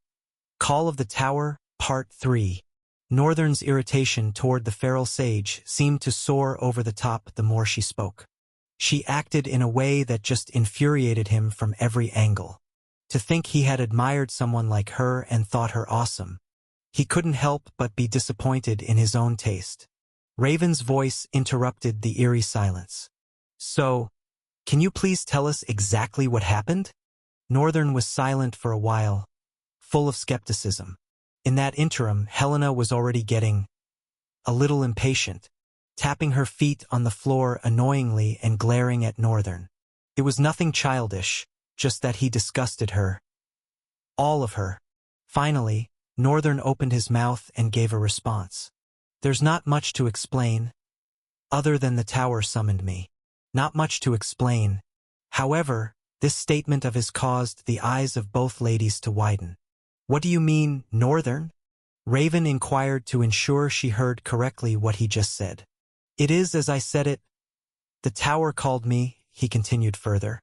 Call of the Tower, Part 3. Northern's irritation toward the feral sage seemed to soar over the top the more she spoke. She acted in a way that just infuriated him from every angle. To think he had admired someone like her and thought her awesome. He couldn't help but be disappointed in his own taste. Raven's voice interrupted the eerie silence. So, can you please tell us exactly what happened? Northern was silent for a while, full of skepticism. In that interim, Helena was already getting a little impatient, tapping her feet on the floor annoyingly and glaring at Northern. It was nothing childish, just that he disgusted her. All of her. Finally, Northern opened his mouth and gave a response. There's not much to explain, other than the tower summoned me. Not much to explain. However, this statement of his caused the eyes of both ladies to widen. What do you mean, Northern? Raven inquired to ensure she heard correctly what he just said. It is as I said it. The tower called me, he continued further.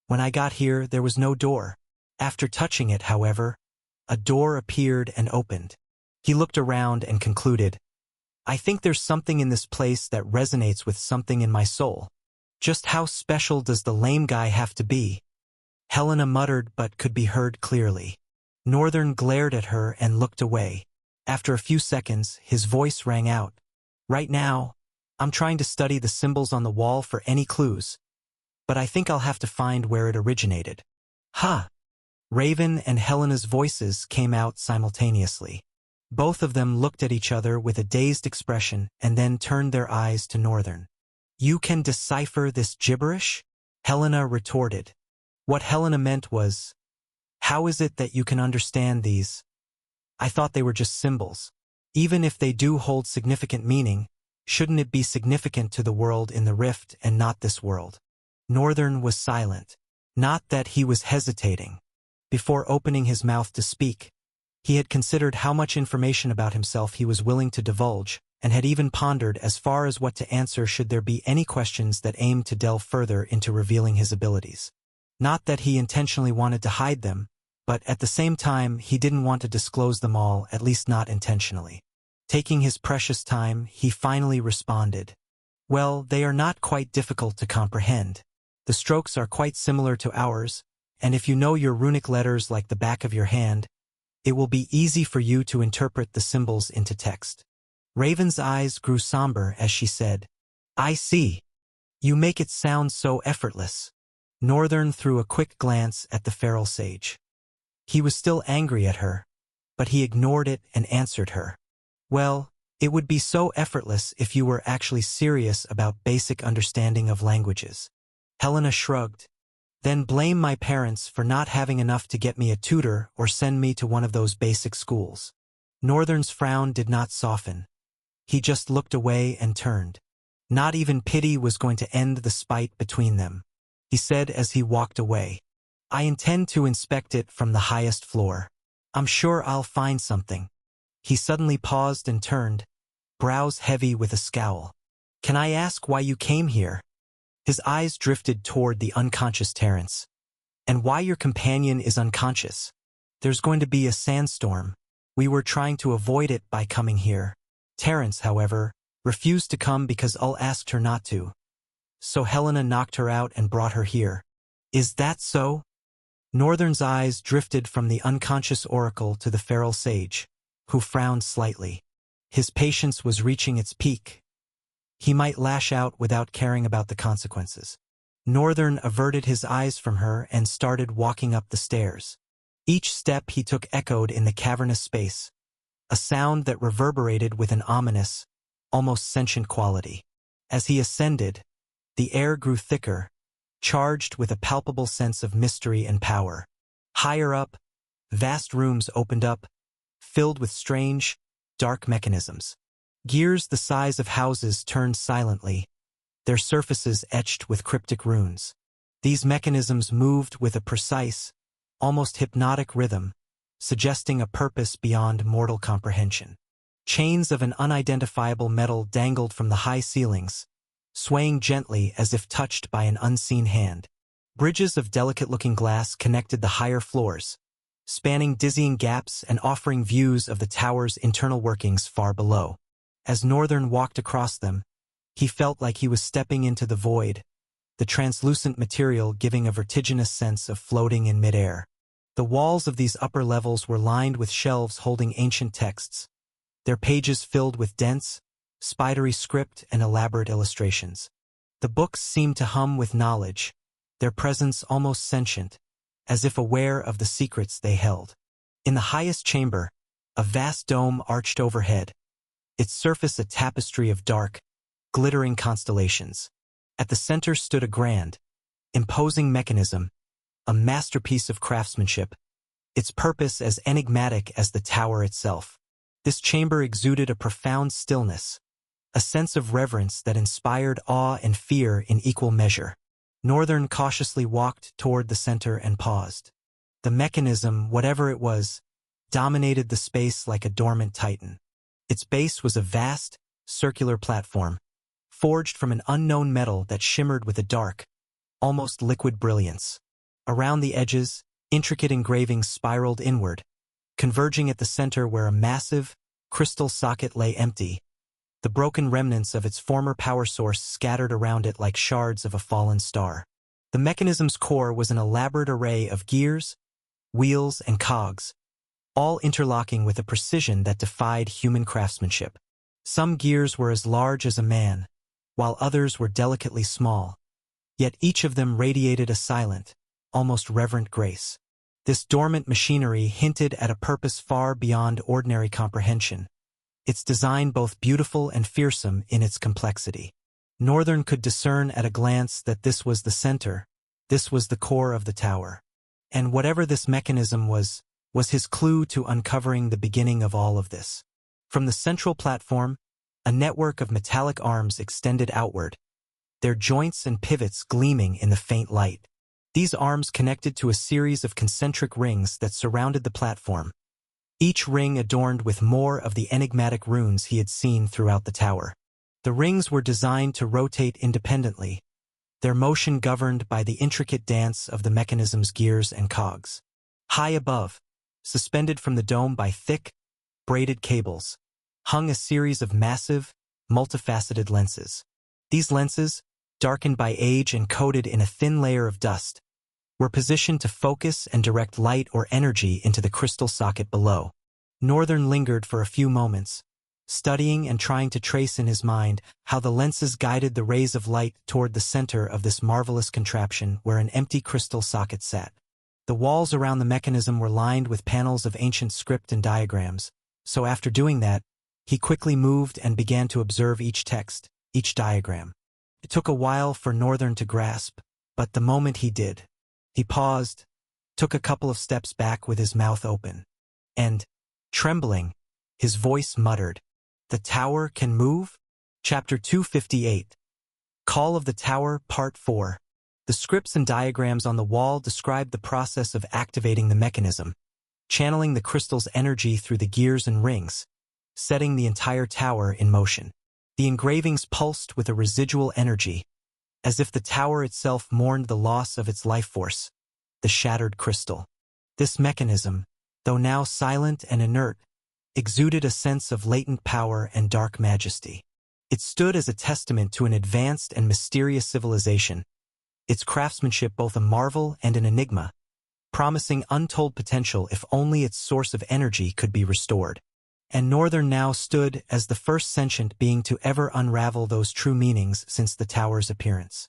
When I got here, there was no door. After touching it, however, a door appeared and opened. He looked around and concluded, I think there's something in this place that resonates with something in my soul. Just how special does the lame guy have to be? Helena muttered but could be heard clearly. Northern glared at her and looked away. After a few seconds, his voice rang out. Right now, I'm trying to study the symbols on the wall for any clues, but I think I'll have to find where it originated. Ha! Raven and Helena's voices came out simultaneously. Both of them looked at each other with a dazed expression and then turned their eyes to Northern. You can decipher this gibberish? Helena retorted. What Helena meant was, how is it that you can understand these? I thought they were just symbols. Even if they do hold significant meaning, shouldn't it be significant to the world in the rift and not this world? Northern was silent. Not that he was hesitating. Before opening his mouth to speak, he had considered how much information about himself he was willing to divulge, and had even pondered as far as what to answer should there be any questions that aimed to delve further into revealing his abilities. Not that he intentionally wanted to hide them, but at the same time he didn't want to disclose them all, at least not intentionally. Taking his precious time, he finally responded. Well, they are not quite difficult to comprehend. The strokes are quite similar to ours, and if you know your runic letters like the back of your hand, it will be easy for you to interpret the symbols into text. Raven's eyes grew somber as she said, I see. You make it sound so effortless. Northern threw a quick glance at the feral sage. He was still angry at her, but he ignored it and answered her. Well, it would be so effortless if you were actually serious about basic understanding of languages. Helena shrugged. Then blame my parents for not having enough to get me a tutor or send me to one of those basic schools. Northern's frown did not soften. He just looked away and turned. Not even pity was going to end the spite between them. He said as he walked away. I intend to inspect it from the highest floor. I'm sure I'll find something. He suddenly paused and turned, brows heavy with a scowl. Can I ask why you came here? His eyes drifted toward the unconscious Terence. And why your companion is unconscious? There's going to be a sandstorm. We were trying to avoid it by coming here. Terence, however, refused to come because Ul asked her not to. So Helena knocked her out and brought her here. Is that so? Northern's eyes drifted from the unconscious oracle to the feral sage, who frowned slightly. His patience was reaching its peak. He might lash out without caring about the consequences. Northern averted his eyes from her and started walking up the stairs. Each step he took echoed in the cavernous space, a sound that reverberated with an ominous, almost sentient quality. As he ascended, the air grew thicker, charged with a palpable sense of mystery and power. Higher up, vast rooms opened up, filled with strange, dark mechanisms. Gears the size of houses turned silently, their surfaces etched with cryptic runes. These mechanisms moved with a precise, almost hypnotic rhythm, suggesting a purpose beyond mortal comprehension. Chains of an unidentifiable metal dangled from the high ceilings, swaying gently as if touched by an unseen hand. Bridges of delicate-looking glass connected the higher floors, spanning dizzying gaps and offering views of the tower's internal workings far below. As Northern walked across them, he felt like he was stepping into the void, the translucent material giving a vertiginous sense of floating in midair. The walls of these upper levels were lined with shelves holding ancient texts, their pages filled with dense, spidery script and elaborate illustrations. The books seemed to hum with knowledge, their presence almost sentient, as if aware of the secrets they held. In the highest chamber, a vast dome arched overhead, its surface a tapestry of dark, glittering constellations. At the center stood a grand, imposing mechanism, a masterpiece of craftsmanship, its purpose as enigmatic as the tower itself. This chamber exuded a profound stillness, a sense of reverence that inspired awe and fear in equal measure. Northern cautiously walked toward the center and paused. The mechanism, whatever it was, dominated the space like a dormant titan. Its base was a vast, circular platform, forged from an unknown metal that shimmered with a dark, almost liquid brilliance. Around the edges, intricate engravings spiraled inward, converging at the center where a massive, crystal socket lay empty, the broken remnants of its former power source scattered around it like shards of a fallen star. The mechanism's core was an elaborate array of gears, wheels, and cogs, all interlocking with a precision that defied human craftsmanship. Some gears were as large as a man, while others were delicately small, yet each of them radiated a silent, almost reverent grace. This dormant machinery hinted at a purpose far beyond ordinary comprehension, its design both beautiful and fearsome in its complexity. Northern could discern at a glance that this was the center, this was the core of the tower. And whatever this mechanism was his clue to uncovering the beginning of all of this. From the central platform, a network of metallic arms extended outward, their joints and pivots gleaming in the faint light. These arms connected to a series of concentric rings that surrounded the platform, each ring adorned with more of the enigmatic runes he had seen throughout the tower. The rings were designed to rotate independently, their motion governed by the intricate dance of the mechanism's gears and cogs. High above, suspended from the dome by thick, braided cables, hung a series of massive, multifaceted lenses. These lenses, darkened by age and coated in a thin layer of dust, were positioned to focus and direct light or energy into the crystal socket below. Northern lingered for a few moments, studying and trying to trace in his mind how the lenses guided the rays of light toward the center of this marvelous contraption where an empty crystal socket sat. The walls around the mechanism were lined with panels of ancient script and diagrams, so after doing that, he quickly moved and began to observe each text, each diagram. It took a while for Northern to grasp, but the moment he did, he paused, took a couple of steps back with his mouth open, and, trembling, his voice muttered, "The tower can move?" Chapter 258. Call of the Tower, Part 4. The scripts and diagrams on the wall described the process of activating the mechanism, channeling the crystal's energy through the gears and rings, setting the entire tower in motion. The engravings pulsed with a residual energy, as if the tower itself mourned the loss of its life force, the shattered crystal. This mechanism, though now silent and inert, exuded a sense of latent power and dark majesty. It stood as a testament to an advanced and mysterious civilization, its craftsmanship both a marvel and an enigma, promising untold potential if only its source of energy could be restored. And Northern now stood as the first sentient being to ever unravel those true meanings since the tower's appearance.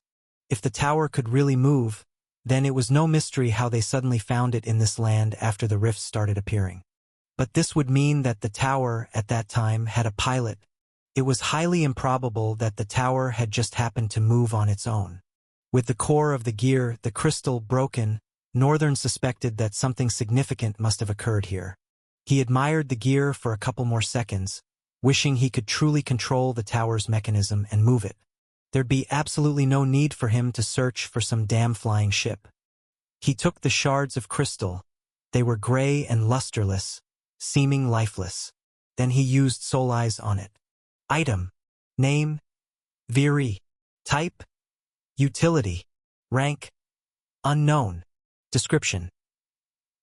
If the tower could really move, then it was no mystery how they suddenly found it in this land after the rifts started appearing. But this would mean that the tower, at that time, had a pilot. It was highly improbable that the tower had just happened to move on its own. With the core of the gear, the crystal, broken, Northern suspected that something significant must have occurred here. He admired the gear for a couple more seconds, wishing he could truly control the tower's mechanism and move it. There'd be absolutely no need for him to search for some damn flying ship. He took the shards of crystal. They were gray and lusterless, seeming lifeless. Then he used soul eyes on it. Item. Name. Viri. Type. Utility. Rank. Unknown. Description.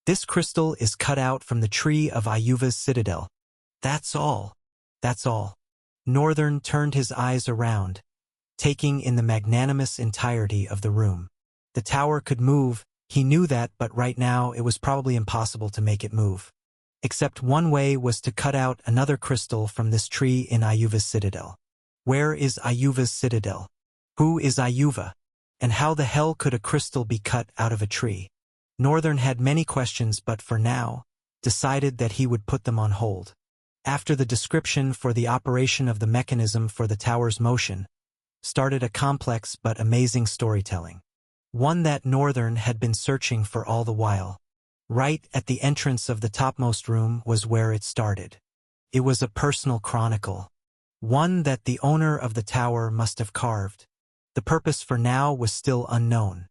This crystal is cut out from the tree of Ayuva's citadel. That's all. That's all. Northern turned his eyes around, taking in the magnanimous entirety of the room. The tower could move, he knew that, but right now it was probably impossible to make it move. Except one way was to cut out another crystal from this tree in Ayuva's citadel. Where is Ayuva's citadel? Who is Ayuva? And how the hell could a crystal be cut out of a tree? Northern had many questions but for now, decided that he would put them on hold. After the description for the operation of the mechanism for the tower's motion, started a complex but amazing storytelling. One that Northern had been searching for all the while. Right at the entrance of the topmost room was where it started. It was a personal chronicle, one that the owner of the tower must have carved. The purpose for now was still unknown.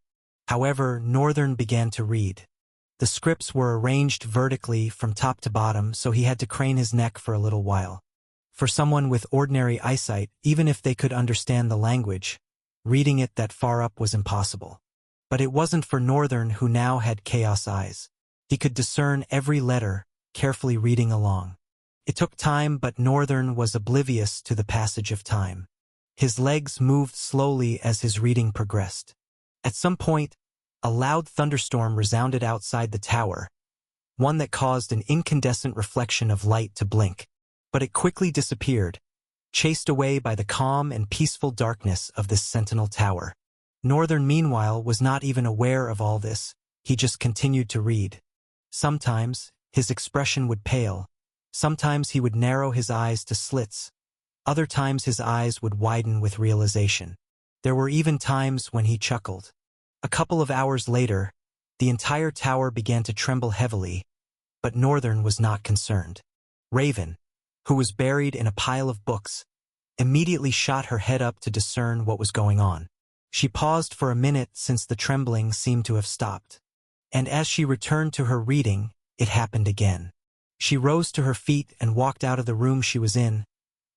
However, Northern began to read. The scripts were arranged vertically from top to bottom, so he had to crane his neck for a little while. For someone with ordinary eyesight, even if they could understand the language, reading it that far up was impossible. But it wasn't for Northern, who now had chaos eyes. He could discern every letter, carefully reading along. It took time, but Northern was oblivious to the passage of time. His legs moved slowly as his reading progressed. At some point, a loud thunderstorm resounded outside the tower, one that caused an incandescent reflection of light to blink. But it quickly disappeared, chased away by the calm and peaceful darkness of this sentinel tower. Northern, meanwhile, was not even aware of all this. He just continued to read. Sometimes, his expression would pale. Sometimes he would narrow his eyes to slits. Other times his eyes would widen with realization. There were even times when he chuckled. A couple of hours later, the entire tower began to tremble heavily, but Northern was not concerned. Raven, who was buried in a pile of books, immediately shot her head up to discern what was going on. She paused for a minute since the trembling seemed to have stopped. And as she returned to her reading, it happened again. She rose to her feet and walked out of the room she was in,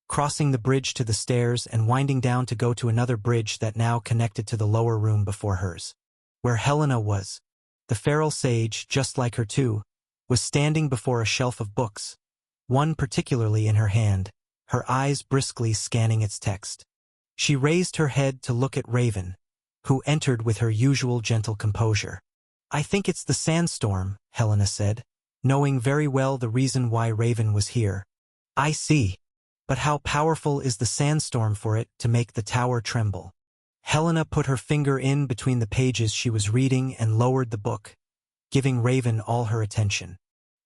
crossing the bridge to the stairs and winding down to go to another bridge that now connected to the lower room before hers. Where Helena was, the feral sage, just like her too, was standing before a shelf of books, one particularly in her hand, her eyes briskly scanning its text. She raised her head to look at Raven, who entered with her usual gentle composure. "I think it's the sandstorm," Helena said, knowing very well the reason why Raven was here. "I see. But how powerful is the sandstorm for it to make the tower tremble?" Helena put her finger in between the pages she was reading and lowered the book, giving Raven all her attention.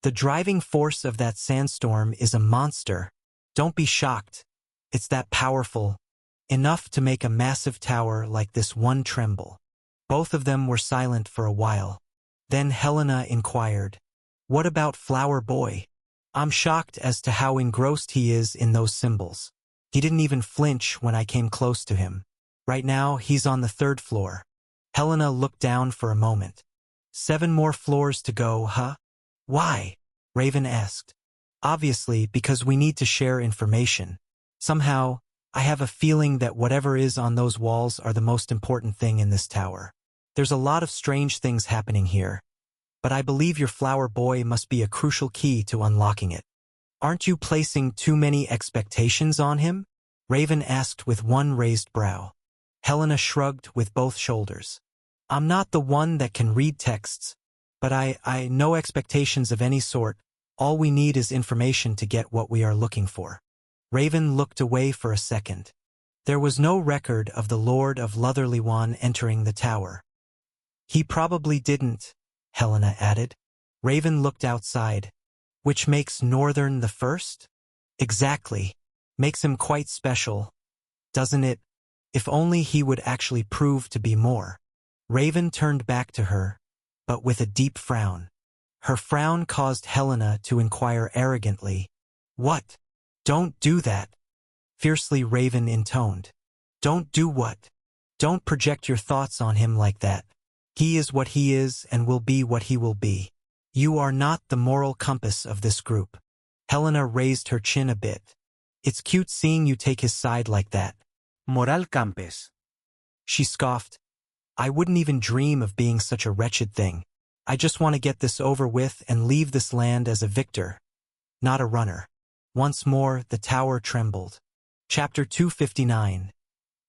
"The driving force of that sandstorm is a monster. Don't be shocked. It's that powerful, enough to make a massive tower like this one tremble." Both of them were silent for a while. Then Helena inquired, "What about Flower Boy? I'm shocked as to how engrossed he is in those symbols. He didn't even flinch when I came close to him. Right now, he's on the 3rd floor." Helena looked down for a moment. 7 more floors to go, huh? "Why?" Raven asked. "Obviously, because we need to share information. Somehow, I have a feeling that whatever is on those walls are the most important thing in this tower. There's a lot of strange things happening here, but I believe your Flower Boy must be a crucial key to unlocking it." "Aren't you placing too many expectations on him?" Raven asked with one raised brow. Helena shrugged with both shoulders. "I'm not the one that can read texts, but I no expectations of any sort. All we need is information to get what we are looking for." Raven looked away for a second. There was no record of the Lord of Lutherlywan entering the tower. "He probably didn't," Helena added. Raven looked outside. "Which makes Northern the first?" "Exactly. Makes him quite special, doesn't it? If only he would actually prove to be more." Raven turned back to her, but with a deep frown. Her frown caused Helena to inquire arrogantly, "What? Don't do that," fiercely Raven intoned. "Don't do what? Don't project your thoughts on him like that. He is what he is and will be what he will be. You are not the moral compass of this group." Helena raised her chin a bit. "It's cute seeing you take his side like that." Moral campes. She scoffed. "I wouldn't even dream of being such a wretched thing. I just want to get this over with and leave this land as a victor, not a runner." Once more, the tower trembled. Chapter 259.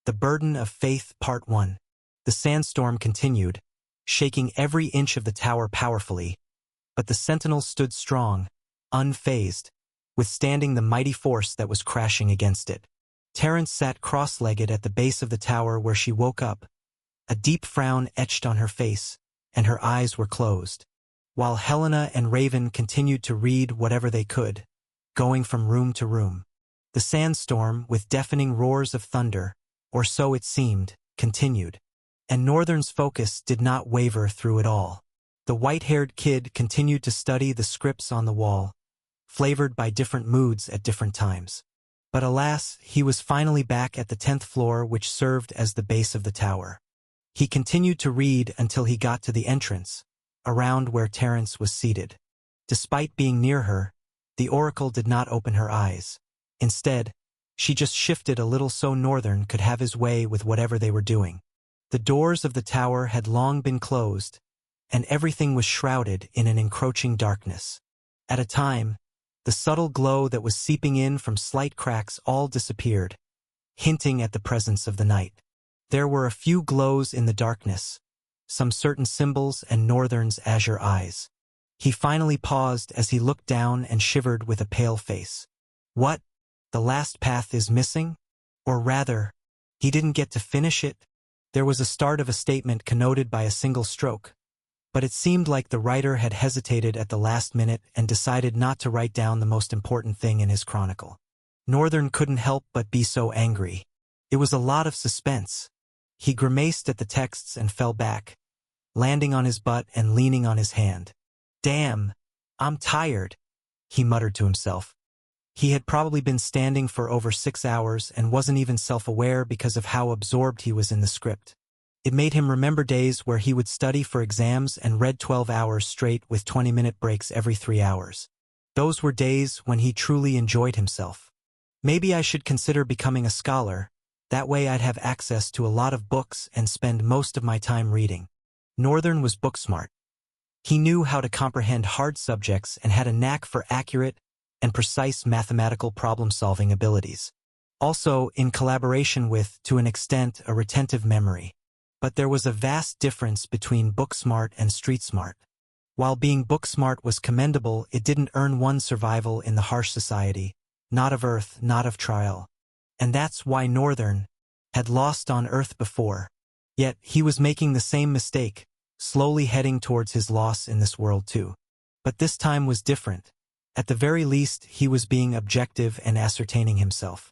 The Burden of Faith, Part 1. The sandstorm continued, shaking every inch of the tower powerfully, but the sentinels stood strong, unfazed, withstanding the mighty force that was crashing against it. Terence sat cross-legged at the base of the tower where she woke up, a deep frown etched on her face, and her eyes were closed, while Helena and Raven continued to read whatever they could, going from room to room. The sandstorm, with deafening roars of thunder, or so it seemed, continued, and Northern's focus did not waver through it all. The white-haired kid continued to study the scripts on the wall, flavored by different moods at different times. But alas, he was finally back at the 10th floor, which served as the base of the tower. He continued to read until he got to the entrance, around where Terence was seated. Despite being near her, the Oracle did not open her eyes. Instead, she just shifted a little so Northern could have his way with whatever they were doing. The doors of the tower had long been closed, and everything was shrouded in an encroaching darkness. At a time, the subtle glow that was seeping in from slight cracks all disappeared, hinting at the presence of the night. There were a few glows in the darkness, some certain symbols and Northern's azure eyes. He finally paused as he looked down and shivered with a pale face. "What? The last path is missing? Or rather, he didn't get to finish it?" There was a start of a statement connoted by a single stroke, but it seemed like the writer had hesitated at the last minute and decided not to write down the most important thing in his chronicle. Northern couldn't help but be so angry. It was a lot of suspense. He grimaced at the texts and fell back, landing on his butt and leaning on his hand. "Damn, I'm tired," he muttered to himself. He had probably been standing for over 6 hours and wasn't even self-aware because of how absorbed he was in the script. It made him remember days where he would study for exams and read 12 hours straight with 20-minute breaks every 3 hours. Those were days when he truly enjoyed himself. Maybe I should consider becoming a scholar. That way I'd have access to a lot of books and spend most of my time reading. Northern was book-smart. He knew how to comprehend hard subjects and had a knack for accurate and precise mathematical problem-solving abilities. Also, in collaboration with, to an extent, a retentive memory. But there was a vast difference between book-smart and street-smart. While being book-smart was commendable, it didn't earn one survival in the harsh society, not of Earth, not of trial. And that's why Northern had lost on Earth before. Yet, he was making the same mistake, slowly heading towards his loss in this world too. But this time was different. At the very least, he was being objective and ascertaining himself.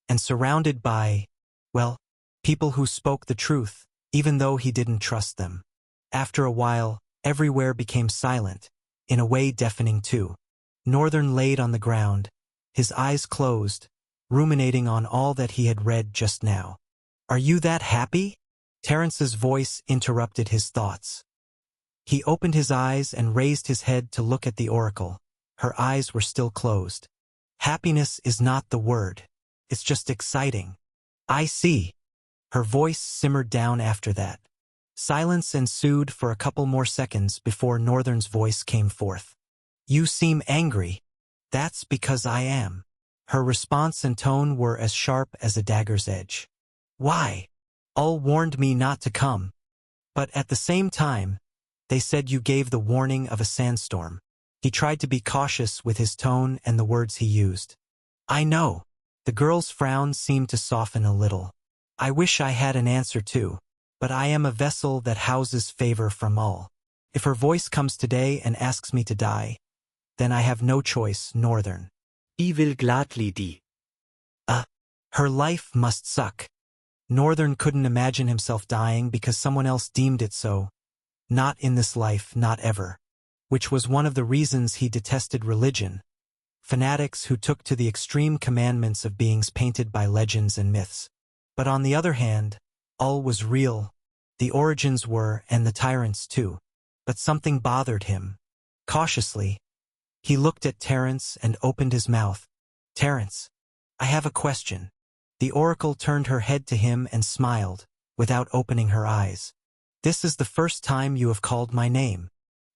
And surrounded by, well, people who spoke the truth, even though he didn't trust them. After a while, everywhere became silent, in a way deafening too. Northern laid on the ground, his eyes closed, ruminating on all that he had read just now. "Are you that happy?" Terrence's voice interrupted his thoughts. He opened his eyes and raised his head to look at the oracle. Her eyes were still closed. "Happiness is not the word. It's just exciting." "I see." Her voice simmered down after that. Silence ensued for a couple more seconds before Northern's voice came forth. "You seem angry." "That's because I am." Her response and tone were as sharp as a dagger's edge. "Why?" "All warned me not to come. But at the same time, they said you gave the warning of a sandstorm." He tried to be cautious with his tone and the words he used. "I know." The girl's frown seemed to soften a little. "I wish I had an answer too. But I am a vessel that houses favor from all. If her voice comes today and asks me to die, then I have no choice, Northern." I will gladly die. Her life must suck. Northern couldn't imagine himself dying because someone else deemed it so. Not in this life, not ever. Which was one of the reasons he detested religion. Fanatics who took to the extreme commandments of beings painted by legends and myths. But on the other hand, all was real. The origins were, and the tyrants too. But something bothered him. Cautiously, he looked at Terrence and opened his mouth. "Terrence, I have a question." The oracle turned her head to him and smiled, without opening her eyes. "This is the first time you have called my name."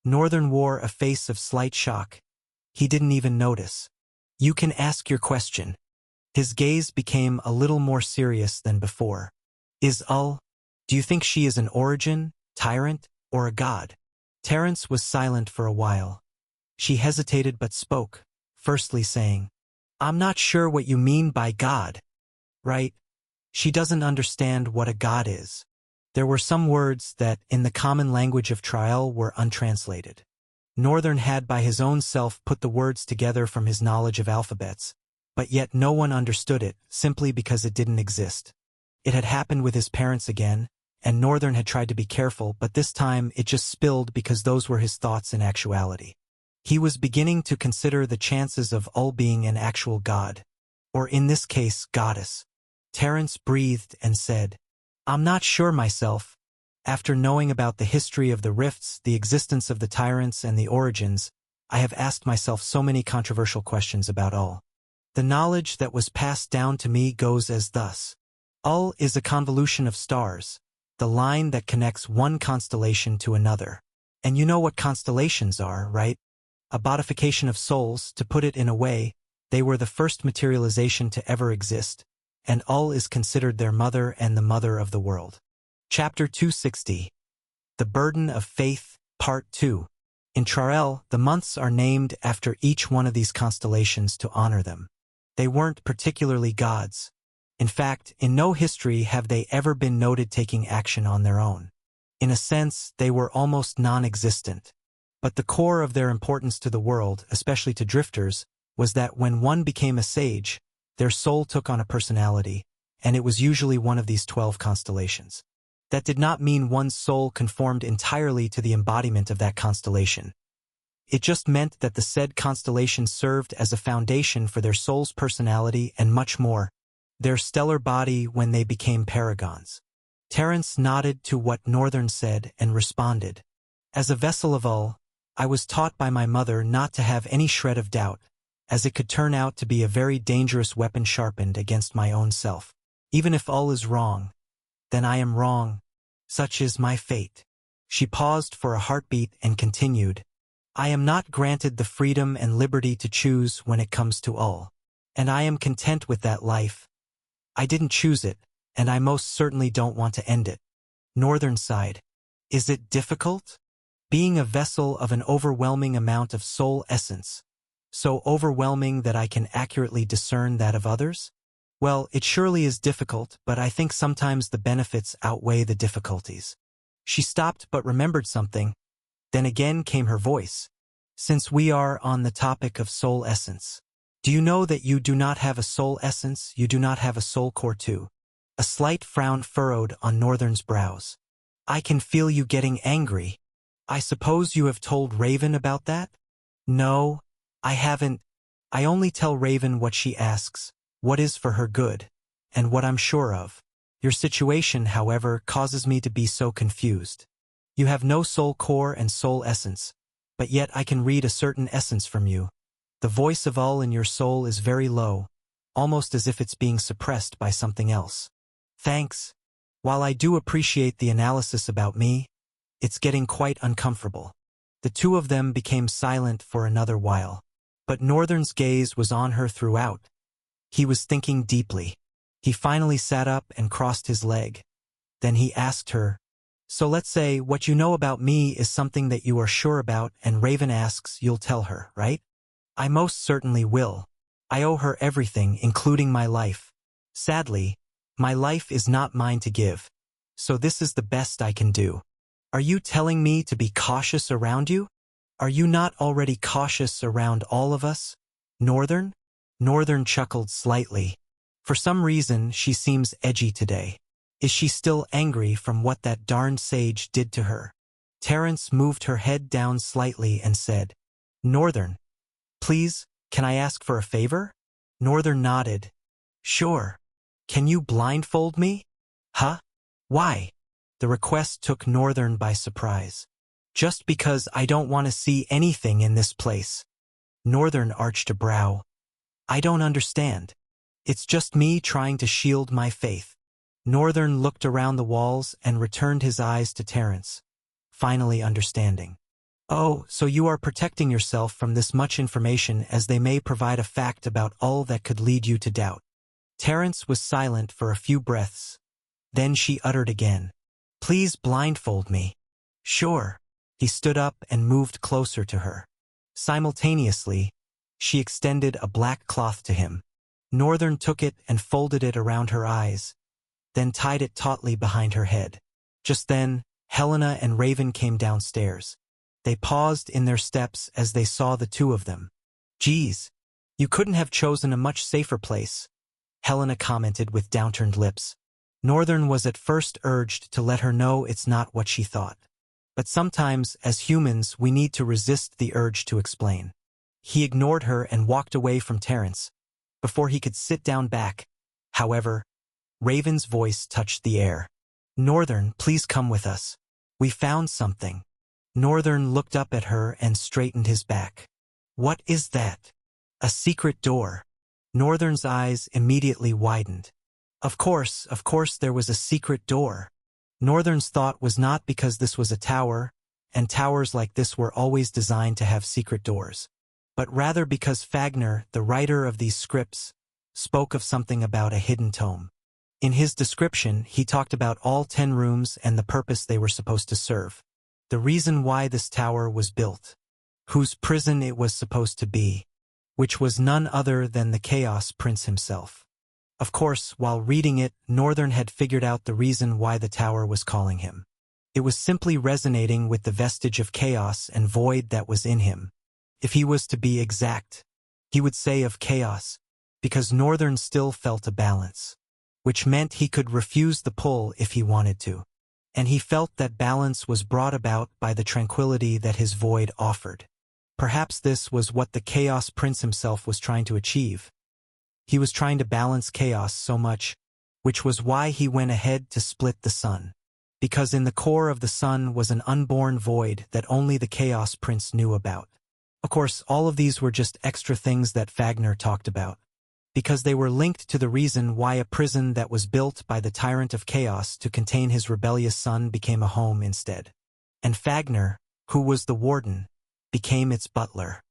Northern wore a face of slight shock. He didn't even notice. "You can ask your question." His gaze became a little more serious than before. Do you think she is an origin, tyrant, or a god?" Terrence was silent for a while. She hesitated but spoke, firstly saying, "I'm not sure what you mean by god." "Right. She doesn't understand what a god is." There were some words that, in the common language of Trial, were untranslated. Northern had by his own self put the words together from his knowledge of alphabets, but yet no one understood it, simply because it didn't exist. It had happened with his parents again, and Northern had tried to be careful, but this time it just spilled because those were his thoughts in actuality. He was beginning to consider the chances of Ul being an actual god, or in this case, goddess. Terrence breathed and said, "I'm not sure myself. After knowing about the history of the rifts, the existence of the tyrants, and the origins, I have asked myself so many controversial questions about Ul. The knowledge that was passed down to me goes as thus. Ul is a convolution of stars, the line that connects one constellation to another. And you know what constellations are, right? A bodification of souls, to put it in a way, they were the first materialization to ever exist, and Ul is considered their mother and the mother of the world." Chapter 260. The Burden of Faith, Part 2. In Trael, the months are named after each one of these constellations to honor them. They weren't particularly gods. In fact, in no history have they ever been noted taking action on their own. In a sense, they were almost non-existent. But the core of their importance to the world, especially to drifters, was that when one became a sage, their soul took on a personality, and it was usually one of these 12 constellations. That did not mean one's soul conformed entirely to the embodiment of that constellation. It just meant that the said constellation served as a foundation for their soul's personality and much more, their stellar body when they became paragons. Terrence nodded to what Northern said and responded, "As a vessel of Ul, I was taught by my mother not to have any shred of doubt, as it could turn out to be a very dangerous weapon sharpened against my own self. Even if all is wrong, then I am wrong. Such is my fate. She paused for a heartbeat and continued, I am not granted the freedom and liberty to choose when it comes to all. And I am content with that life. I didn't choose it, and I most certainly don't want to end it. Northern sighed. Is it difficult? Being a vessel of an overwhelming amount of soul essence, so overwhelming that I can accurately discern that of others? Well, it surely is difficult, but I think sometimes the benefits outweigh the difficulties. She stopped but remembered something. Then again came her voice. Since we are on the topic of soul essence, do you know that you do not have a soul essence, you do not have a soul core too? A slight frown furrowed on Northern's brows. I can feel you getting angry. I suppose you have told Raven about that? No, I haven't. I only tell Raven what she asks, what is for her good, and what I'm sure of. Your situation, however, causes me to be so confused. You have no soul core and soul essence, but yet I can read a certain essence from you. The voice of all in your soul is very low, almost as if it's being suppressed by something else. Thanks. While I do appreciate the analysis about me, it's getting quite uncomfortable. The two of them became silent for another while, but Northern's gaze was on her throughout. He was thinking deeply. He finally sat up and crossed his leg. Then he asked her, So let's say what you know about me is something that you are sure about, and Raven asks you'll tell her, right? I most certainly will. I owe her everything, including my life. Sadly, my life is not mine to give, so this is the best I can do. Are you telling me to be cautious around you? Are you not already cautious around all of us? Northern? Northern chuckled slightly. For some reason, she seems edgy today. Is she still angry from what that darned sage did to her? Terence moved her head down slightly and said, Northern, please, can I ask for a favor? Northern nodded. Sure. Can you blindfold me? Huh? Why? The request took Northern by surprise. Just because I don't want to see anything in this place. Northern arched a brow. I don't understand. It's just me trying to shield my faith. Northern looked around the walls and returned his eyes to Terence, finally understanding. Oh, so you are protecting yourself from this much information, as they may provide a fact about all that could lead you to doubt. Terence was silent for a few breaths. Then she uttered again. Please blindfold me. Sure. He stood up and moved closer to her. Simultaneously, she extended a black cloth to him. Northern took it and folded it around her eyes, then tied it tautly behind her head. Just then, Helena and Raven came downstairs. They paused in their steps as they saw the two of them. Geez, you couldn't have chosen a much safer place, Helena commented with downturned lips. Northern was at first urged to let her know it's not what she thought. But sometimes, as humans, we need to resist the urge to explain. He ignored her and walked away from Terence, before he could sit down back. However, Raven's voice touched the air. Northern, please come with us. We found something. Northern looked up at her and straightened his back. What is that? A secret door. Northern's eyes immediately widened. Of course there was a secret door. Northern's thought was not because this was a tower, and towers like this were always designed to have secret doors, but rather because Fagner, the writer of these scripts, spoke of something about a hidden tome. In his description, he talked about all 10 rooms and the purpose they were supposed to serve, the reason why this tower was built, whose prison it was supposed to be, which was none other than the Chaos Prince himself. Of course, while reading it, Northern had figured out the reason why the tower was calling him. It was simply resonating with the vestige of chaos and void that was in him. If he was to be exact, he would say of chaos, because Northern still felt a balance, which meant he could refuse the pull if he wanted to. And he felt that balance was brought about by the tranquility that his void offered. Perhaps this was what the Chaos Prince himself was trying to achieve. He was trying to balance chaos so much, which was why he went ahead to split the sun. because in the core of the sun was an unborn void that only the Chaos Prince knew about. Of course, all of these were just extra things that Fagner talked about, because they were linked to the reason why a prison that was built by the Tyrant of Chaos to contain his rebellious son became a home instead. And Fagner, who was the warden, became its butler.